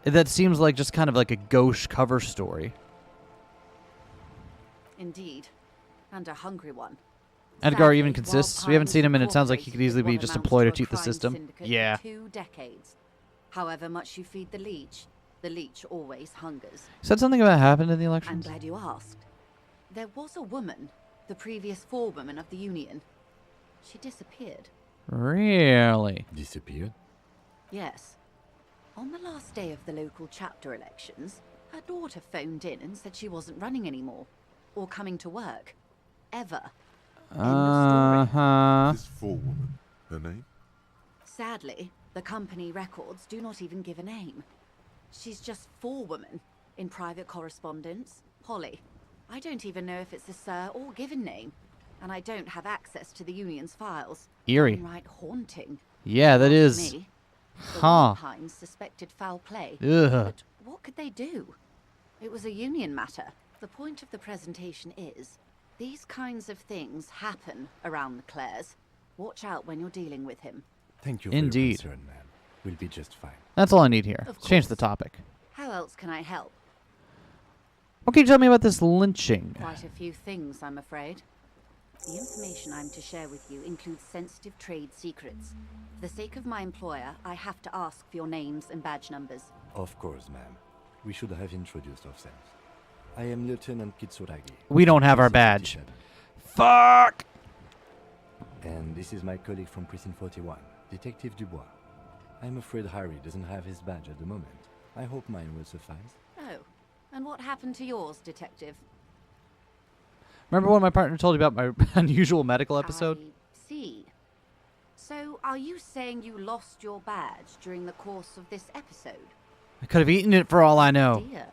That seems like just kind of like a gauche cover story. Indeed. And a hungry one. Edgar Sadly, even consists. We haven't seen him, and it sounds like he could easily be Wild just Pines employed to was cheat the a crime system. syndicate Yeah. For 2 decades. However much you feed the leech always hungers. Said something about happened in the I'm elections. glad you asked. There was a woman, the previous forewoman of the Union. She disappeared. Really? Disappeared? Yes. On the last day of the local chapter elections, her daughter phoned in and said she wasn't running anymore. Or coming to work. Ever. Uh-huh. This forewoman, her name? Sadly, the company records do not even give a name. She's just forewoman in private correspondence, Polly. I don't even know if it's a sir or given name, and I don't have access to the Union's files. Eerie. Downright haunting. Yeah, that Not is. me. The Huh. Pines suspected foul play. Ugh. But what could they do? It was a Union matter. The point of the presentation is, these kinds of things happen around the Clares. Watch out when you're dealing with him. Thank you for Indeed. your concern, ma'am. We'll be just fine. That's all I need here. Of Change the course. topic. How else can I help? What can you tell me about this lynching? Quite a few things, I'm afraid. The information I'm to share with you includes sensitive trade secrets. For the sake of my employer, I have to ask for your names and badge numbers. Of course, ma'am. We should have introduced ourselves. I am Lieutenant Kitsuragi. We don't have our badge. Fuck! And this is my colleague from Precinct 41, Detective Dubois. I'm afraid Harry doesn't have his badge at the moment. I hope mine will suffice. Oh, and what happened to yours, Detective? Remember when my partner told you about my unusual medical episode? I see. So, are you saying you lost your badge during the course of this episode? I could have eaten it for all I know. Dear.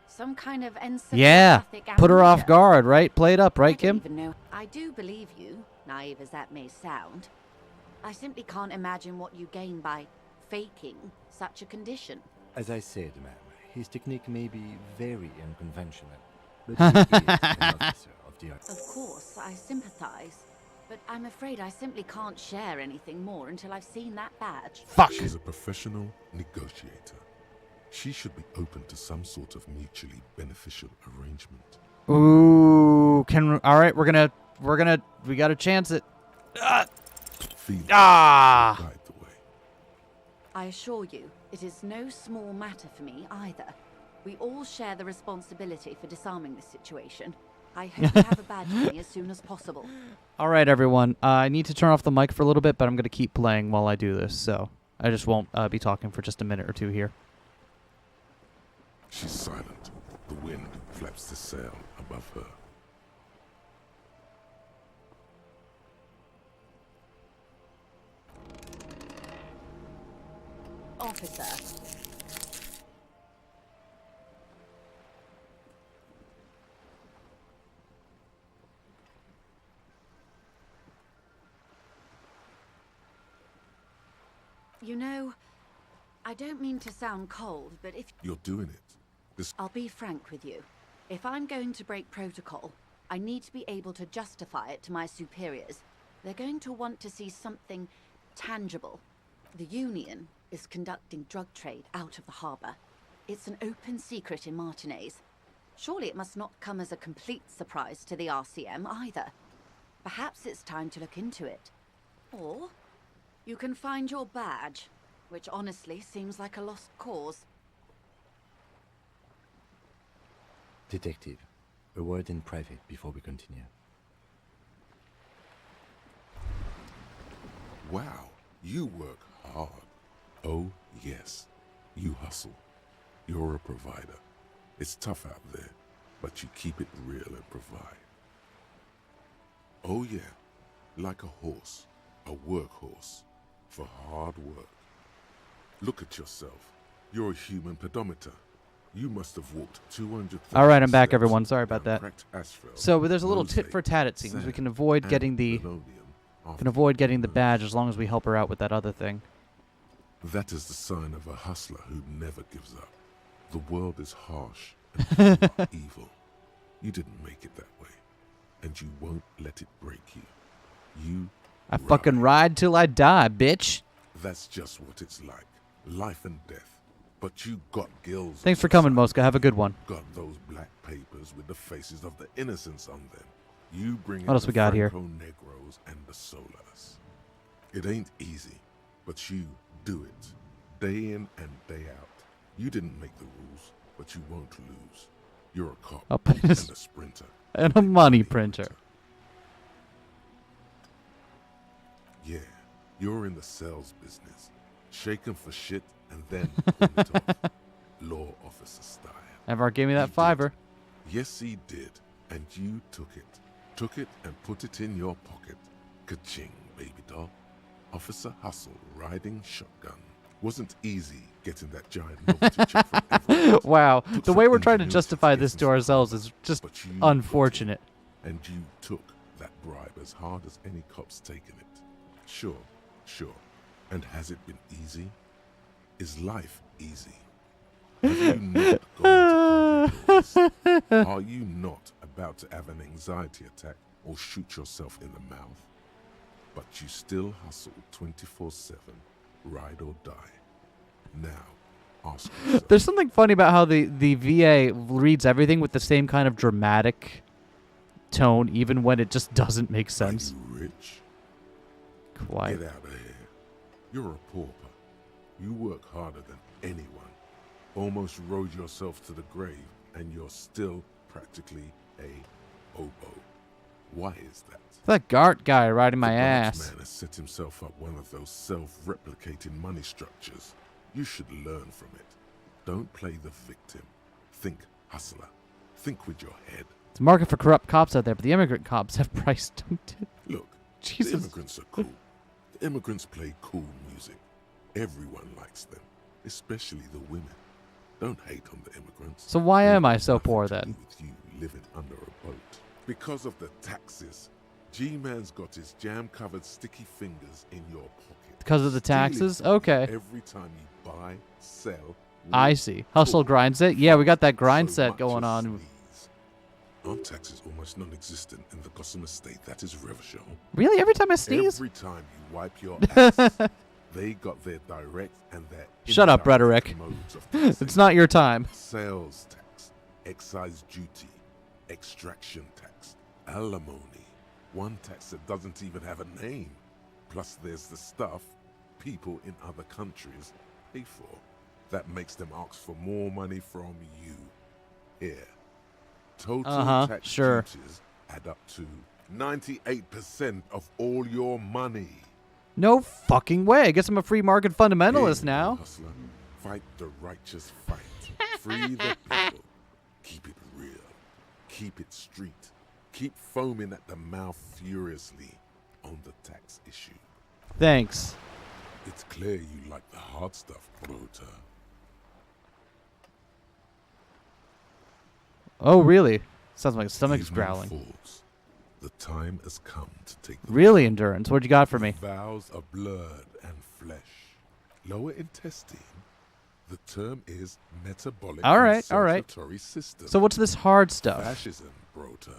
Some kind of Yeah, encephalopathic put her off amnesia. guard, right? Play it up, right, I don't Kim? even know. I do believe you, naive as that may sound. I simply can't imagine what you gain by faking such a condition. As I said, ma'am, his technique may be very unconventional, but he is an officer of the art. Of course, I sympathize, but I'm afraid I simply can't share anything more until I've seen that badge. Fuck! She's a professional negotiator. She should be open to some sort of mutually beneficial arrangement. Ooh, all right, we gotta chance it. Guide the way. I assure you, it is no small matter for me either. We all share the responsibility for disarming this situation. I hope you have a badge for me as soon as possible. All right, everyone. I need to turn off the mic for a little bit, but I'm gonna keep playing while I do this, so I just won't be talking for just a minute or two here. She's silent. The wind flaps the sail above her. Officer. You know, I don't mean to sound cold, but if You're doing it. This I'll be frank with you. If I'm going to break protocol, I need to be able to justify it to my superiors. They're going to want to see something tangible. The Union is conducting drug trade out of the harbor. It's an open secret in Martinez. Surely it must not come as a complete surprise to the RCM either. Perhaps it's time to look into it. Or you can find your badge, which honestly seems like a lost cause. Detective, a word in private before we continue. Wow, you work hard. Oh, yes. You hustle. You're a provider. It's tough out there, but you keep it real and provide. Oh, yeah. Like a horse, a workhorse, for hard work. Look at yourself. You're a human pedometer. You must have walked 200. All right, I'm back, everyone. Sorry about down that. cracked asphalt, So there's a little mosaic, tit for tat. It seems we sand, can avoid and getting the linoleum badge as long as we help her out with that other thing. That is the sign of a hustler who never gives up. The world is harsh and people are evil. You didn't make it that way, and you won't let it break you. I fucking ride till I die, bitch. That's just what it's like. Life and death. But you got gills. Thanks for coming, Mosca. Have a good one. Got those black papers with the faces of the innocents on them. You bring What else we got here? Franco Negros and the Solas. It ain't easy, but you do it. Day in and day out. You didn't make the rules, but you won't lose. You're a cop and a sprinter. And a money printer. Yeah, you're in the sales business. Shaking for shit and then pulling it off. Law officer style. Ever gave me that $5. Yes, he did. And you took it. Took it and put it in your pocket. Ka-ching, baby doll. Officer Hustle riding shotgun. Wasn't easy getting that giant novelty check from everyone. Wow. Took The some way we're trying to ingenuity justify get this some to ourselves is just but you unfortunate. and you took that bribe as hard as any cop's taken it. Sure. And has it been easy? Is life easy? Have you not gone to conquer yours? Are you not about to have an anxiety attack or shoot yourself in the mouth? But you still hustle 24/7, ride or die. Now, ask yourself. There's something funny about how the VA reads everything with the same kind of dramatic tone, even when it just doesn't make sense. Are you rich? Quite. Get out of here. You're a pauper. You work harder than anyone. Almost rode yourself to the grave, and you're still practically a hobo. Why is that? That Gart guy riding my The ass. branch man has set himself up one of those self-replicating money structures. You should learn from it. Don't play the victim. Think hustler. Think with your head. It's a market for corrupt cops out there, but the immigrant cops have price dumped it. Look, Jesus. the immigrants are cool. The immigrants play cool music. Everyone likes them, especially the women. Don't hate on the immigrants. So why am I so poor then? With you living under a boat. Because of the taxes. G-Man's got his jam-covered sticky fingers in your pocket. Because of the taxes? Stealing Okay. Every time you buy, sell, I work, see. Hustle grind set? Yeah, we got that grind so set much going as on. sneeze. Aren't taxes almost non-existent in the Gotham estate that is Revachol? Really? Every time I sneeze? Every time you wipe your ass, they got their direct and their Shut up, indirect rhetoric. modes of taxing. It's not your time. Sales tax, excise duty, extraction tax, alimony. One tax that doesn't even have a name. Plus there's the stuff people in other countries pay for. That makes them ask for more money from you. Here. Total tax sure. duties add up to 98% of all your money. No fucking way. I guess I'm a free market fundamentalist now. Hustler, fight the righteous fight. Free the people. Keep it real. Keep it street. Keep foaming at the mouth furiously on the tax issue. Thanks. It's clear you like the hard stuff, Brota. Oh, really? Sounds like stomach's Leave no growling. fools. The time has come to take the Really, Endurance? What you got for me? vows of blood and flesh. Lower intestine. The term is metabolic All right, and all right. circulatory system. So what's this hard stuff? Fascism, Brota.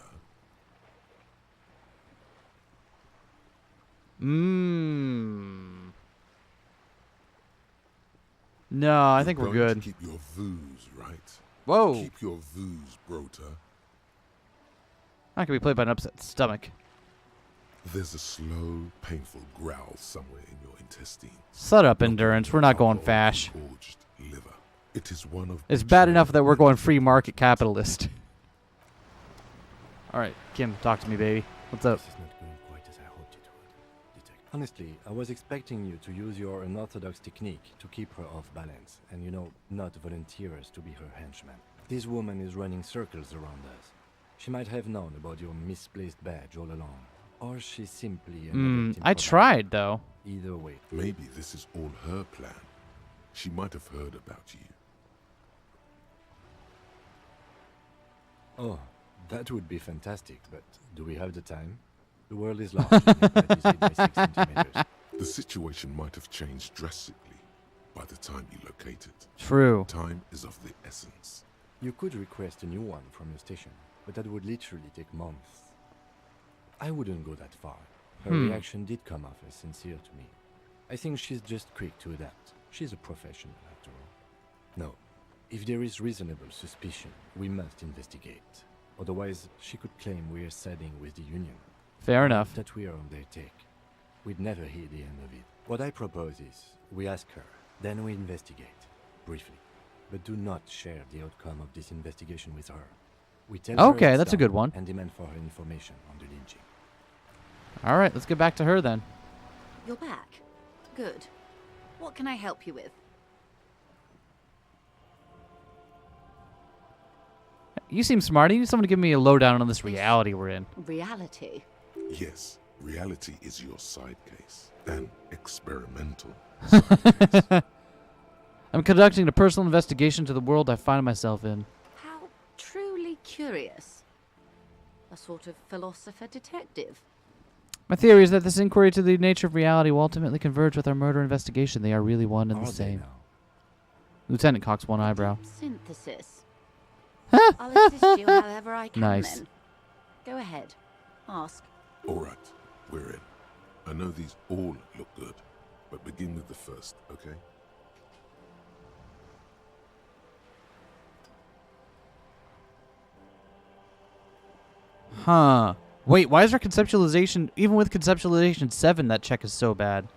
No, I think we're Going to good. Keep your vooz, right? Whoa. Keep your vooz, Brota. That can be played by an upset stomach. There's a slow, painful growl somewhere in your intestine. Shut up, Endurance. We're not going fash. Gorged liver. It is one of It's bad enough that we're going free market capitalist. All right, Kim, talk to me, baby. What's up? This is not going quite as I hoped it would, Detective. Honestly, I was expecting you to use your unorthodox technique to keep her off balance, and not volunteer us to be her henchman. This woman is running circles around us. She might have known about your misplaced badge all along, or she's simply an adept in I tried, though. Either way. Maybe this is all her plan. She might have heard about you. Oh, that would be fantastic, but do we have the time? The world is large, and that is 8 by 6 centimeters. The situation might have changed drastically by the time you locate it. True. Time is of the essence. You could request a new one from your station, but that would literally take months. I wouldn't go that far. Her reaction did come off as sincere to me. I think she's just quick to adapt. She's a professional, after all. No, if there is reasonable suspicion, we must investigate. Otherwise, she could claim we're siding with the Union. Fair enough. That we're on their take. We'd never hear the end of it. What I propose is, we ask her, then we investigate, briefly. But do not share the outcome of this investigation with her. We tell her Okay, it's that's a done good one. And demand for her information on the lynching. All right, let's get back to her then. You're back. Good. What can I help you with? You seem smart. You need someone to give me a lowdown on this reality we're in. Reality? Yes, reality is your side case. An experimental. I'm conducting a personal investigation to the world I find myself in. How truly curious. A sort of philosopher detective. My theory is that this inquiry to the nature of reality will ultimately converge with our murder investigation. They are really one and the same. Lieutenant cocks one eyebrow. Synthesis. I'll assist you however I can Nice. then. Go ahead. Ask. All right, we're in. I know these all look good, but begin with the first, okay? Huh. Wait, why is our conceptualization, even with conceptualization 7, that check is so bad?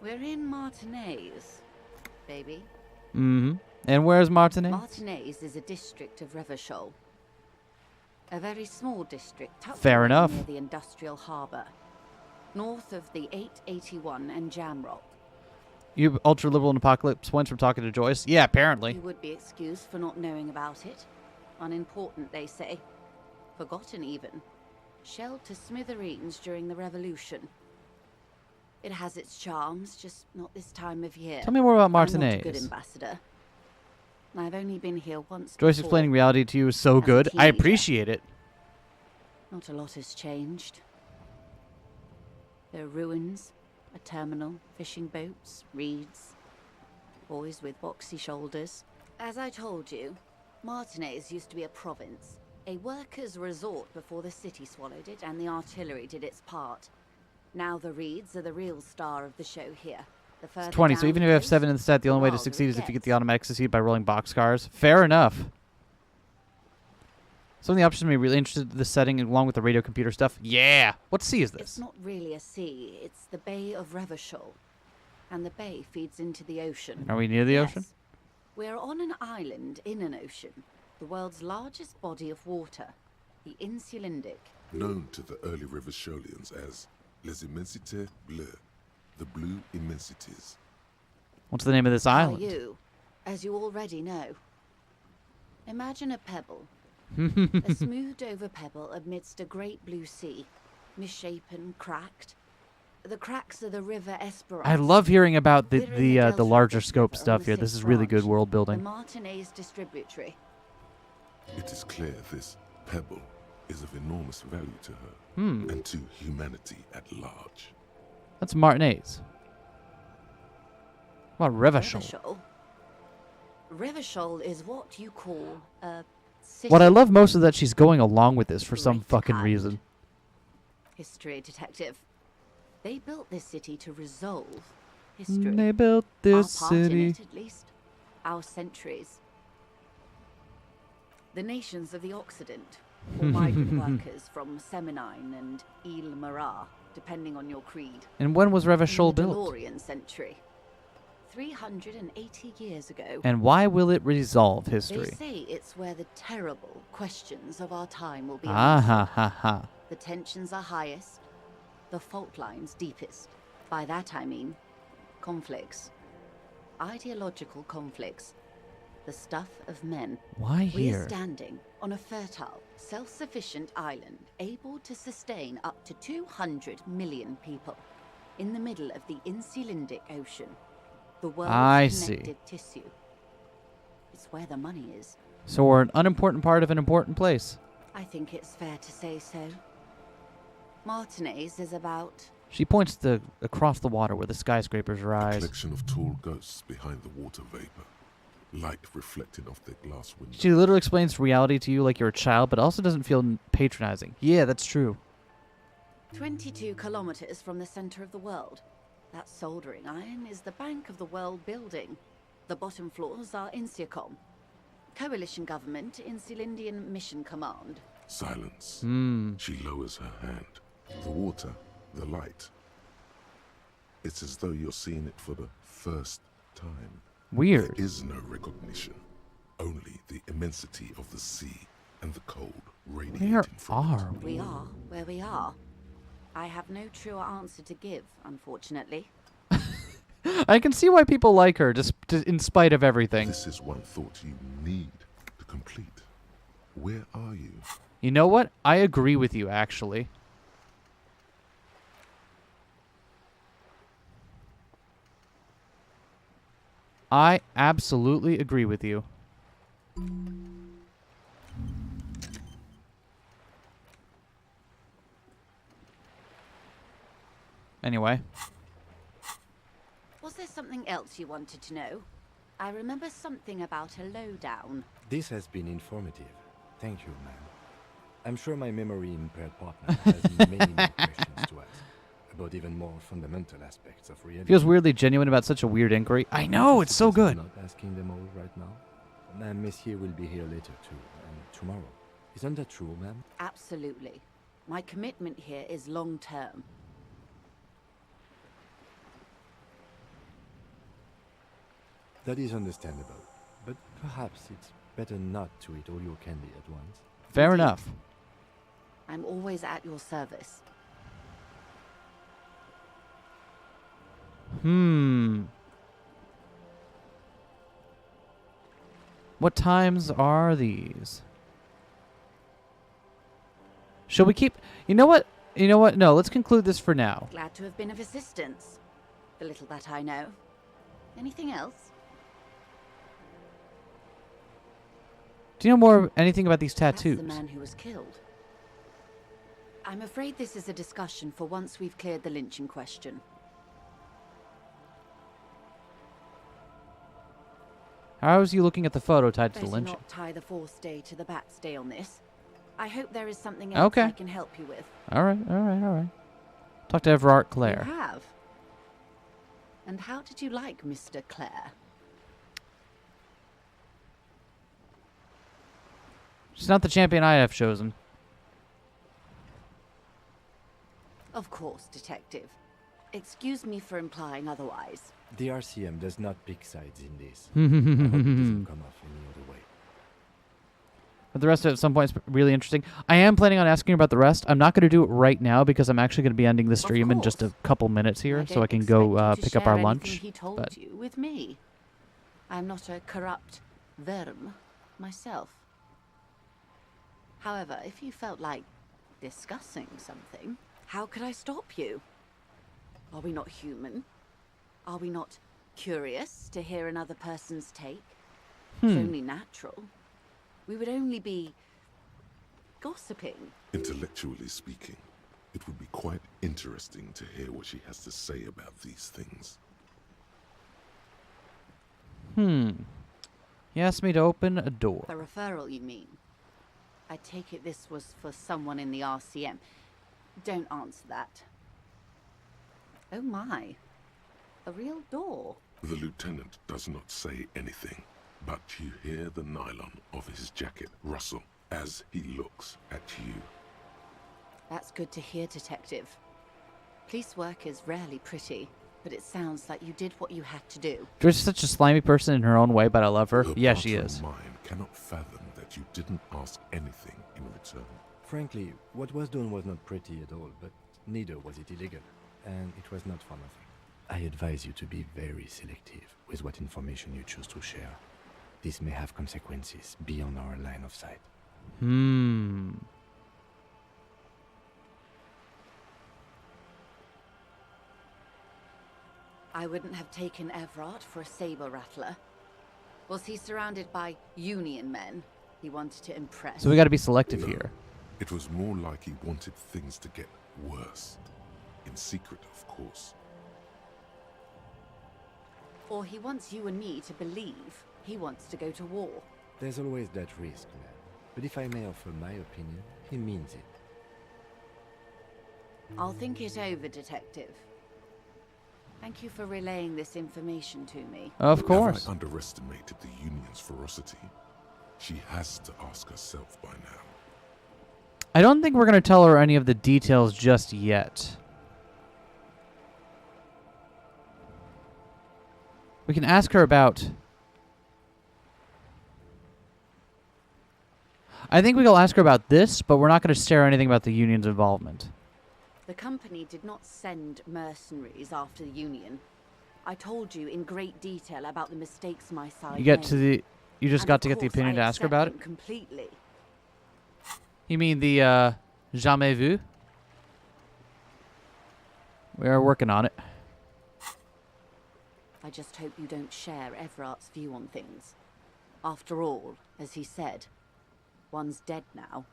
We're in Martinez, baby. Mm-hmm. And where's Martinez? Martinez is a district of Revachol. A very small district tucked Fair away enough. near the industrial harbour, north of the 881 and Jamrock. You ultra-liberal and apocalypse points from talking to Joyce? Yeah, apparently. You would be excused for not knowing about it. Unimportant, they say. Forgotten, even. Shelled to smithereens during the Revolution. It has its charms, just not this time of year. Tell me more about I'm not a Martinez. good ambassador. I've only been here once Joyce before. explaining reality to you is so As a good. I teenager. appreciate it. Not a lot has changed. There are ruins, a terminal, fishing boats, reeds, boys with boxy shoulders. As I told you, Martinez used to be a province, a workers' resort before the city swallowed it and the artillery did its part. Now the reeds are the real star of the show here. The further It's 20, so down even the if you have coast, 7 in the set, the only way to wilder succeed it is if you get gets. the automatic succeed by rolling boxcars. Fair enough. Some of the options made me really interested in this setting along with the radio computer stuff. Yeah! What sea is It's this? not really a sea, it's the Bay of Revachol. And the bay feeds into the ocean. Are we near the ocean? We're on an island in an ocean, the world's largest body of water, the Insulindic. Known to the early Revacholians as Les Immensités Bleues, the Blue Immensities. What's the name of this island? Are you, as you already know. Imagine a pebble. A smoothed over pebble amidst a great blue sea, misshapen, cracked. The cracks are the river Esperance. I love hearing about the We're in the delta larger of the scope river on stuff the here. This sixth is really good branch, world The building. Martinez Distributary. It is clear this pebble is of enormous value to her and to humanity at large. That's Martinez. What about Revachol? Revachol? Revachol is what you call a city. What I love most is that she's going along with this for some fucking kind. reason. History detective. They built this city to resolve history. They built this Our part in city. it, at least. Our centuries. The nations of the Occident, or migrant workers from Seminine and Ile Marat, depending on your creed. And when was Revachol In the built? DeLorean century. 380 years ago. And why will it resolve They history? say it's where the terrible questions of our time will be Ah answered. ha ha ha. The tensions are highest, the fault lines deepest. By that I mean conflicts. Ideological conflicts. The stuff of men. Why here? We're standing on a fertile, self-sufficient island able to sustain up to 200 million people in the middle of the Insulindic Ocean. The world's I see. connected tissue. It's where the money is. So we're an unimportant part of an important place. I think it's fair to say so. Martinez is about She points across the water where the skyscrapers A rise. collection of tall ghosts behind the water vapor, light reflecting off their glass windows. She literally explains reality to you like you're a child, but also doesn't feel patronizing. Yeah, that's true. 22 kilometers from the center of the world. That soldering iron is the bank of the world building. The bottom floors are Insiacom. Coalition government, Insulindian Mission Command. Silence. Hmm. She lowers her hand. The water, the light. It's as though you're seeing it for the first time. Weird. There is no recognition. Only the immensity of the sea and the cold radiating Where from are we? We are where we are. I have no truer answer to give, unfortunately. I can see why people like her, just in spite of everything. This is one thought you need to complete. Where are you? You know what? I agree with you, actually. I absolutely agree with you. Anyway. Was there something else you wanted to know? I remember something about a lowdown. This has been informative. Thank you, ma'am. I'm sure my memory-impaired partner has many more questions to ask about even more fundamental aspects of reality. Feels weirdly genuine about such a weird inquiry. I know, it's so good. Not asking them all right now. Messier will be here later too, and tomorrow. Isn't that true, ma'am? Absolutely. My commitment here is long-term. That is understandable, but perhaps it's better not to eat all your candy at once. Fair enough. I'm always at your service. What times are these? Shall we keep... You know what? You know what? No, let's conclude this for now. Glad to have been of assistance. The little that I know. Anything else? Do you know anything about these tattoos? That's the man who was killed. I'm afraid this is a discussion for once we've cleared the lynching question. How is you looking at the photo tied to the Better lynching? not tie the force day to the bat stay on this. I hope there is something else I can help you with. All right. Talk to Everard Claire. You have? And how did you like Mr. Clare? She's not the champion I have chosen. Of course, Detective. Excuse me for implying otherwise. The RCM does not pick sides in this. I hope it doesn't come off any other way. But the rest of it at some point is really interesting. I am planning on asking about the rest. I'm not going to do it right now because I'm actually going to be ending the stream in just a couple minutes here, so I can go pick up our lunch. He told you with me. I'm not a corrupt verm myself. However, if you felt like discussing something, how could I stop you? Are we not human? Are we not curious to hear another person's take? It's only natural. We would only be gossiping. Intellectually speaking, it would be quite interesting to hear what she has to say about these things. He asked me to open a door. A referral, you mean? I take it this was for someone in the RCM. Don't answer that. Oh my. A real door. The lieutenant does not say anything, but you hear the nylon of his jacket rustle as he looks at you. That's good to hear, Detective. Police work is rarely pretty, but it sounds like you did what you had to do. She's such a slimy person in her own way, but I love her. Yeah, she is. Her mind cannot fathom that you didn't ask anything in return. Frankly, what was done was not pretty at all, but neither was it illegal, and it was not for nothing. I advise you to be very selective with what information you choose to share. This may have consequences beyond our line of sight. I wouldn't have taken Everard for a saber rattler. Was he surrounded by Union men he wanted to impress? So we got to be selective here. It was more like he wanted things to get worse. In secret, of course. Or he wants you and me to believe he wants to go to war. There's always that risk, man. But if I may offer my opinion, he means it. I'll think it over, Detective. Thank you for relaying this information to me. Of course. Have I underestimated the Union's ferocity? She has to ask herself by now. I don't think we're going to tell her any of the details just yet. We can ask her about... I think we'll ask her about this, but we're not going to share anything about the Union's involvement. The company did not send mercenaries after the Union. I told you in great detail about the mistakes my side made. You just got to get the opinion to ask her about it? Completely. You mean the, jamais vu? We are working on it. I just hope you don't share Everart's view on things. After all, as he said, one's dead now.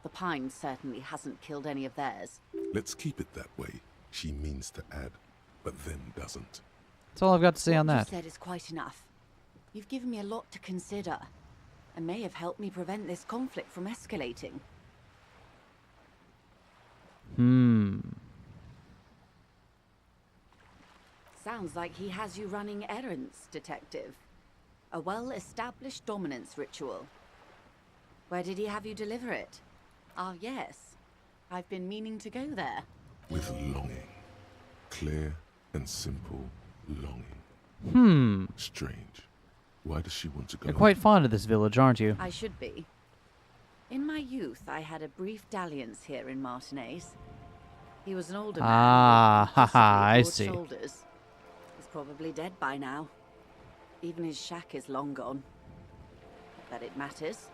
The Pine certainly hasn't killed any of theirs. Let's keep it that way. She means to add, but then doesn't. That's all I've got to say on that. What you said is quite enough. You've given me a lot to consider, and may have helped me prevent this conflict from escalating. Sounds like he has you running errands, Detective. A well-established dominance ritual. Where did he have you deliver it? Ah, yes. I've been meaning to go there. With longing. Clear and simple longing. Strange. Why does she want to go? You're quite fond of this village, aren't you? I should be. In my youth, I had a brief dalliance here in Martinez. He was an older man. Ah, with I broad see. shoulders. He's probably dead by now. Even his shack is long gone. Not that it matters.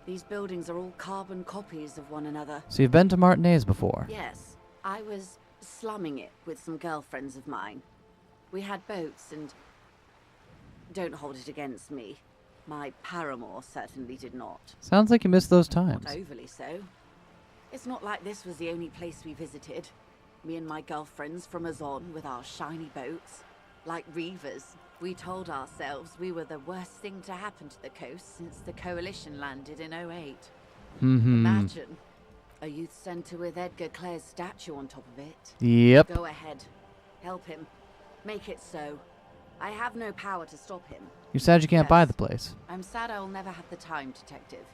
These buildings are all carbon copies of one another. So you've been to Martinez before? Yes, I was slumming it with some girlfriends of mine. We had boats and... Don't hold it against me. My paramour certainly did not. Sounds like you missed those times. Not overly so. It's not like this was the only place we visited. Me and my girlfriends from Azon with our shiny boats. Like reavers, we told ourselves we were the worst thing to happen to the coast since the Coalition landed in 08. Imagine a youth centre with Edgar Clare's statue on top of it. Yep. Go ahead. Help him. Make it so. I have no power to stop him. You're sad you can't buy the place. I'm sad I'll never have the time, Detective.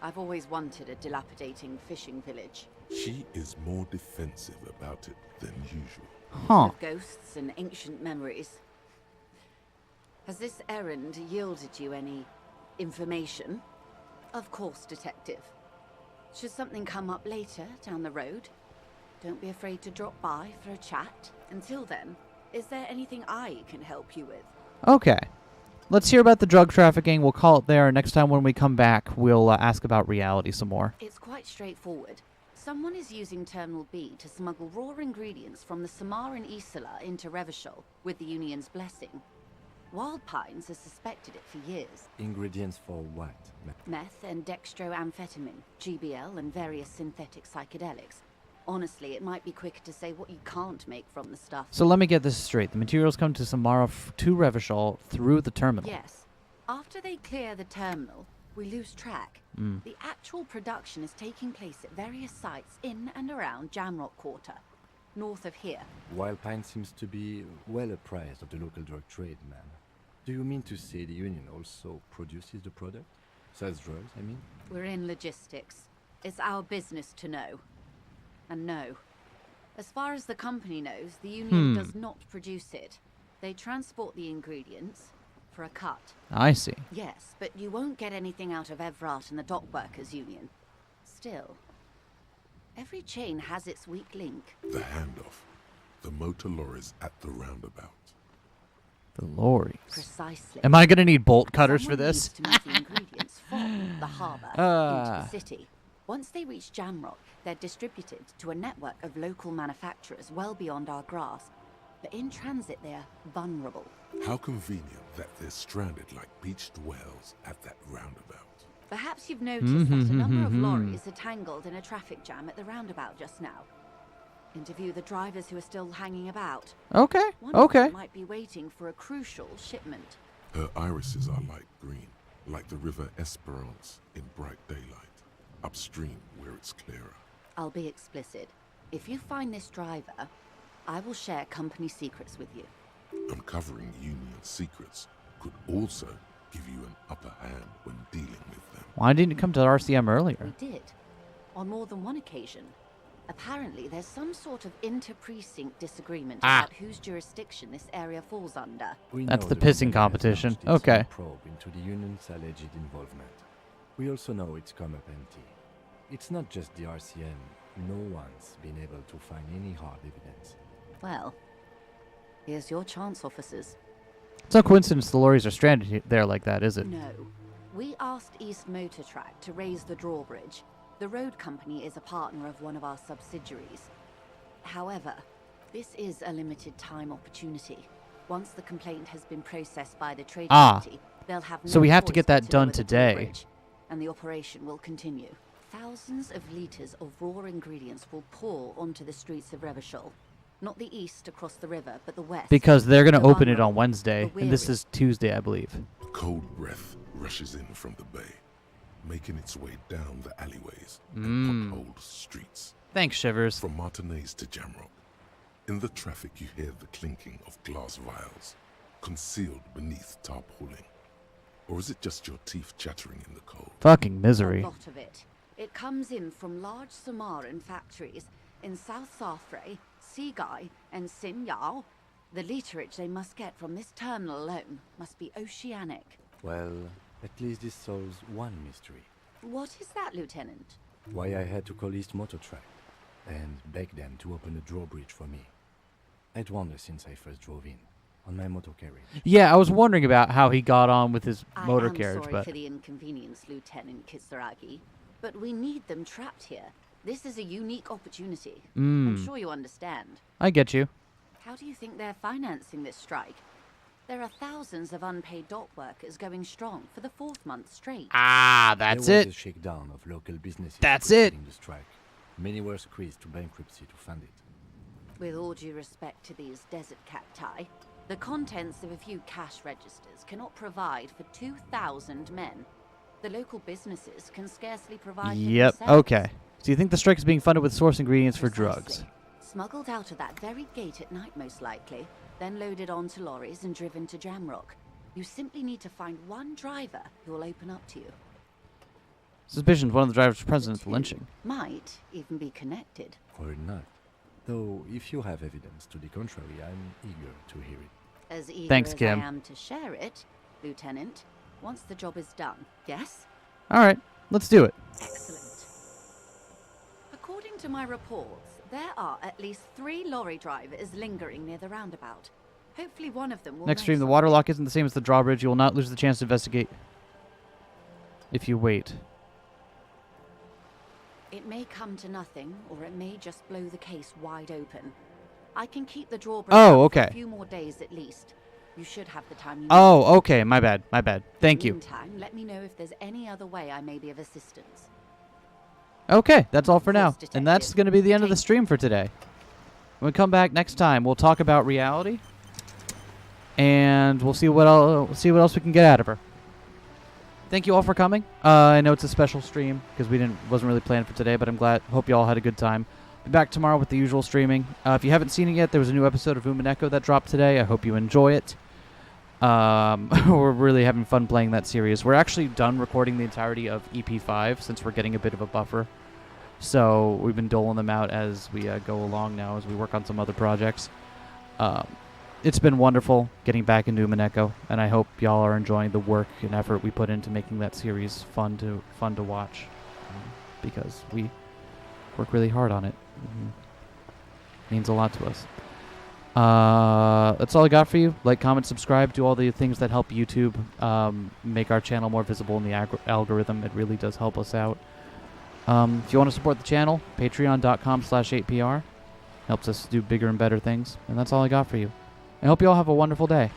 I've always wanted a dilapidating fishing village. She is more defensive about it than usual. Huh. Of ghosts and ancient memories. Has this errand yielded you any information? Of course, Detective. Should something come up later down the road, don't be afraid to drop by for a chat. Until then, is there anything I can help you with? Okay. Let's hear about the drug trafficking. We'll call it there. Next time when we come back, we'll ask about reality some more. It's quite straightforward. Someone is using Terminal B to smuggle raw ingredients from the Samar and Isola into Revachol with the Union's blessing. Wild Pines has suspected it for years. Ingredients for what? Meth and dextroamphetamine, GBL and various synthetic psychedelics. Honestly, it might be quicker to say what you can't make from the stuff. So let me get this straight. The materials come to Samara to Revachol through the terminal. Yes. After they clear the terminal, we lose track. The actual production is taking place at various sites in and around Jamrock Quarter, north of here. Wild Pine seems to be well apprised of the local drug trade, man. Do you mean to say the Union also produces the product? Sells drugs, I mean? We're in logistics. It's our business to know. And no. As far as the company knows, the Union does not produce it. They transport the ingredients for a cut. I see. Yes, but you won't get anything out of Evrat and the Dock Workers Union. Still, every chain has its weak link. The handoff. The motor lorries at the roundabout. The lorries. Precisely. Am I going to need bolt cutters for Someone this? needs to move the ingredients from the harbour into the city. Once they reach Jamrock, they're distributed to a network of local manufacturers well beyond our grasp. But in transit, they're vulnerable. How convenient that they're stranded like beached whales at that roundabout. Perhaps you've noticed that a number of lorries are tangled in a traffic jam at the roundabout just now. Interview the drivers who are still hanging about. Okay, One of okay. them might be waiting for a crucial shipment. Her irises are light green, like the river Esperance in bright daylight, upstream where it's clearer. I'll be explicit. If you find this driver, I will share company secrets with you. Uncovering Union secrets could also give you an upper hand when dealing with them. Why didn't you come to RCM earlier? We did. On more than one occasion. Apparently, there's some sort of inter-precinct disagreement about whose jurisdiction this area falls under. We That's know the the pissing company has competition. launched its Okay. own probe into the Union's alleged involvement. We also know it's come up empty. It's not just the RCM. No one's been able to find any hard evidence. Well, here's your chance, officers. It's no coincidence the lorries are stranded there like that, is it? No. We asked East Motor Track to raise the drawbridge. The road company is a partner of one of our subsidiaries. However, this is a limited time opportunity. Once the complaint has been processed by the trade committee, they'll have no so we have to choice get but that done lower the today. drawbridge, and the operation will continue. Thousands of liters of raw ingredients will pour onto the streets of Revachol. Not the east across the river, but the west. Because they're going to The open it on vulnerable, Wednesday, the and this weary. is Tuesday, I believe. A cold breath rushes in from the bay, making its way down the alleyways and potholed streets. Thanks, Shivers. From Martinez to Jamrock. In the traffic you hear the clinking of glass vials, concealed beneath tarpaulin. Or is it just your teeth chattering in the cold? Fucking misery. A lot of it. It comes in from large Samaran factories in South Safre, Sigai, and Sinyao. The literage they must get from this terminal alone must be oceanic. Well, at least this solves one mystery. What is that, Lieutenant? Why I had to call East Motor Track and beg them to open a drawbridge for me. I'd wondered since I first drove in, on my motor carriage. Yeah, I was wondering about how he got on with his motor carriage, I'm sorry but for the inconvenience, Lieutenant Kisaragi, but we need them trapped here. This is a unique opportunity. I'm sure you understand. I get you. How do you think they're financing this strike? There are thousands of unpaid dock workers going strong for the 4th month straight. Ah, that's there it. was a shakedown of local businesses. That's it. The strike. Many were squeezed to bankruptcy to fund it. With all due respect to these desert cacti, the contents of a few cash registers cannot provide for 2,000 men. The local businesses can scarcely provide for Yep. themselves. Okay. So you think the strike is being funded with source ingredients for drugs? Smuggled out of that very gate at night, most likely, then loaded onto lorries and driven to Jamrock. You simply need to find one driver who will open up to you. Suspicions one of the drivers was present at the lynching. Might even be connected. Or not. Though, if you have evidence to the contrary, I'm eager to hear it. As eager Thanks, as Kim. I am to share it, Lieutenant, once the job is done. Yes? All right, let's do it. Excellent. According to my reports, there are at least 3 lorry drivers lingering near the roundabout. Hopefully one of them will Next know stream, the water lock isn't the same as the drawbridge. You will not lose the chance to investigate if you wait. It may come to nothing, or it may just blow the case wide open. I can keep the drawbridge Oh, up for okay. a few more days at least. You should have the time you need. Oh, okay. My bad. My bad. Thank you. Meantime, let me know if there's any other way I may be of assistance. Okay, that's all for now. And that's going to be the end of the stream for today. When we come back next time, we'll talk about reality. And we'll see what else we can get out of her. Thank you all for coming. I know it's a special stream because wasn't really planned for today, but I'm glad. Hope you all had a good time. Be back tomorrow with the usual streaming. If you haven't seen it yet, there was a new episode of Umineko that dropped today. I hope you enjoy it. We're really having fun playing that series. We're actually done recording the entirety of EP5 since we're getting a bit of a buffer. So we've been doling them out as we go along now, as we work on some other projects. It's been wonderful getting back into Umineko, and I hope y'all are enjoying the work and effort we put into making that series fun to watch, because we work really hard on it. Means a lot to us. That's all I got for you. Like, comment, subscribe, do all the things that help YouTube make our channel more visible in the algorithm. It really does help us out. If you want to support the channel, patreon.com/8pr helps us do bigger and better things. And that's all I got for you. I hope you all have a wonderful day.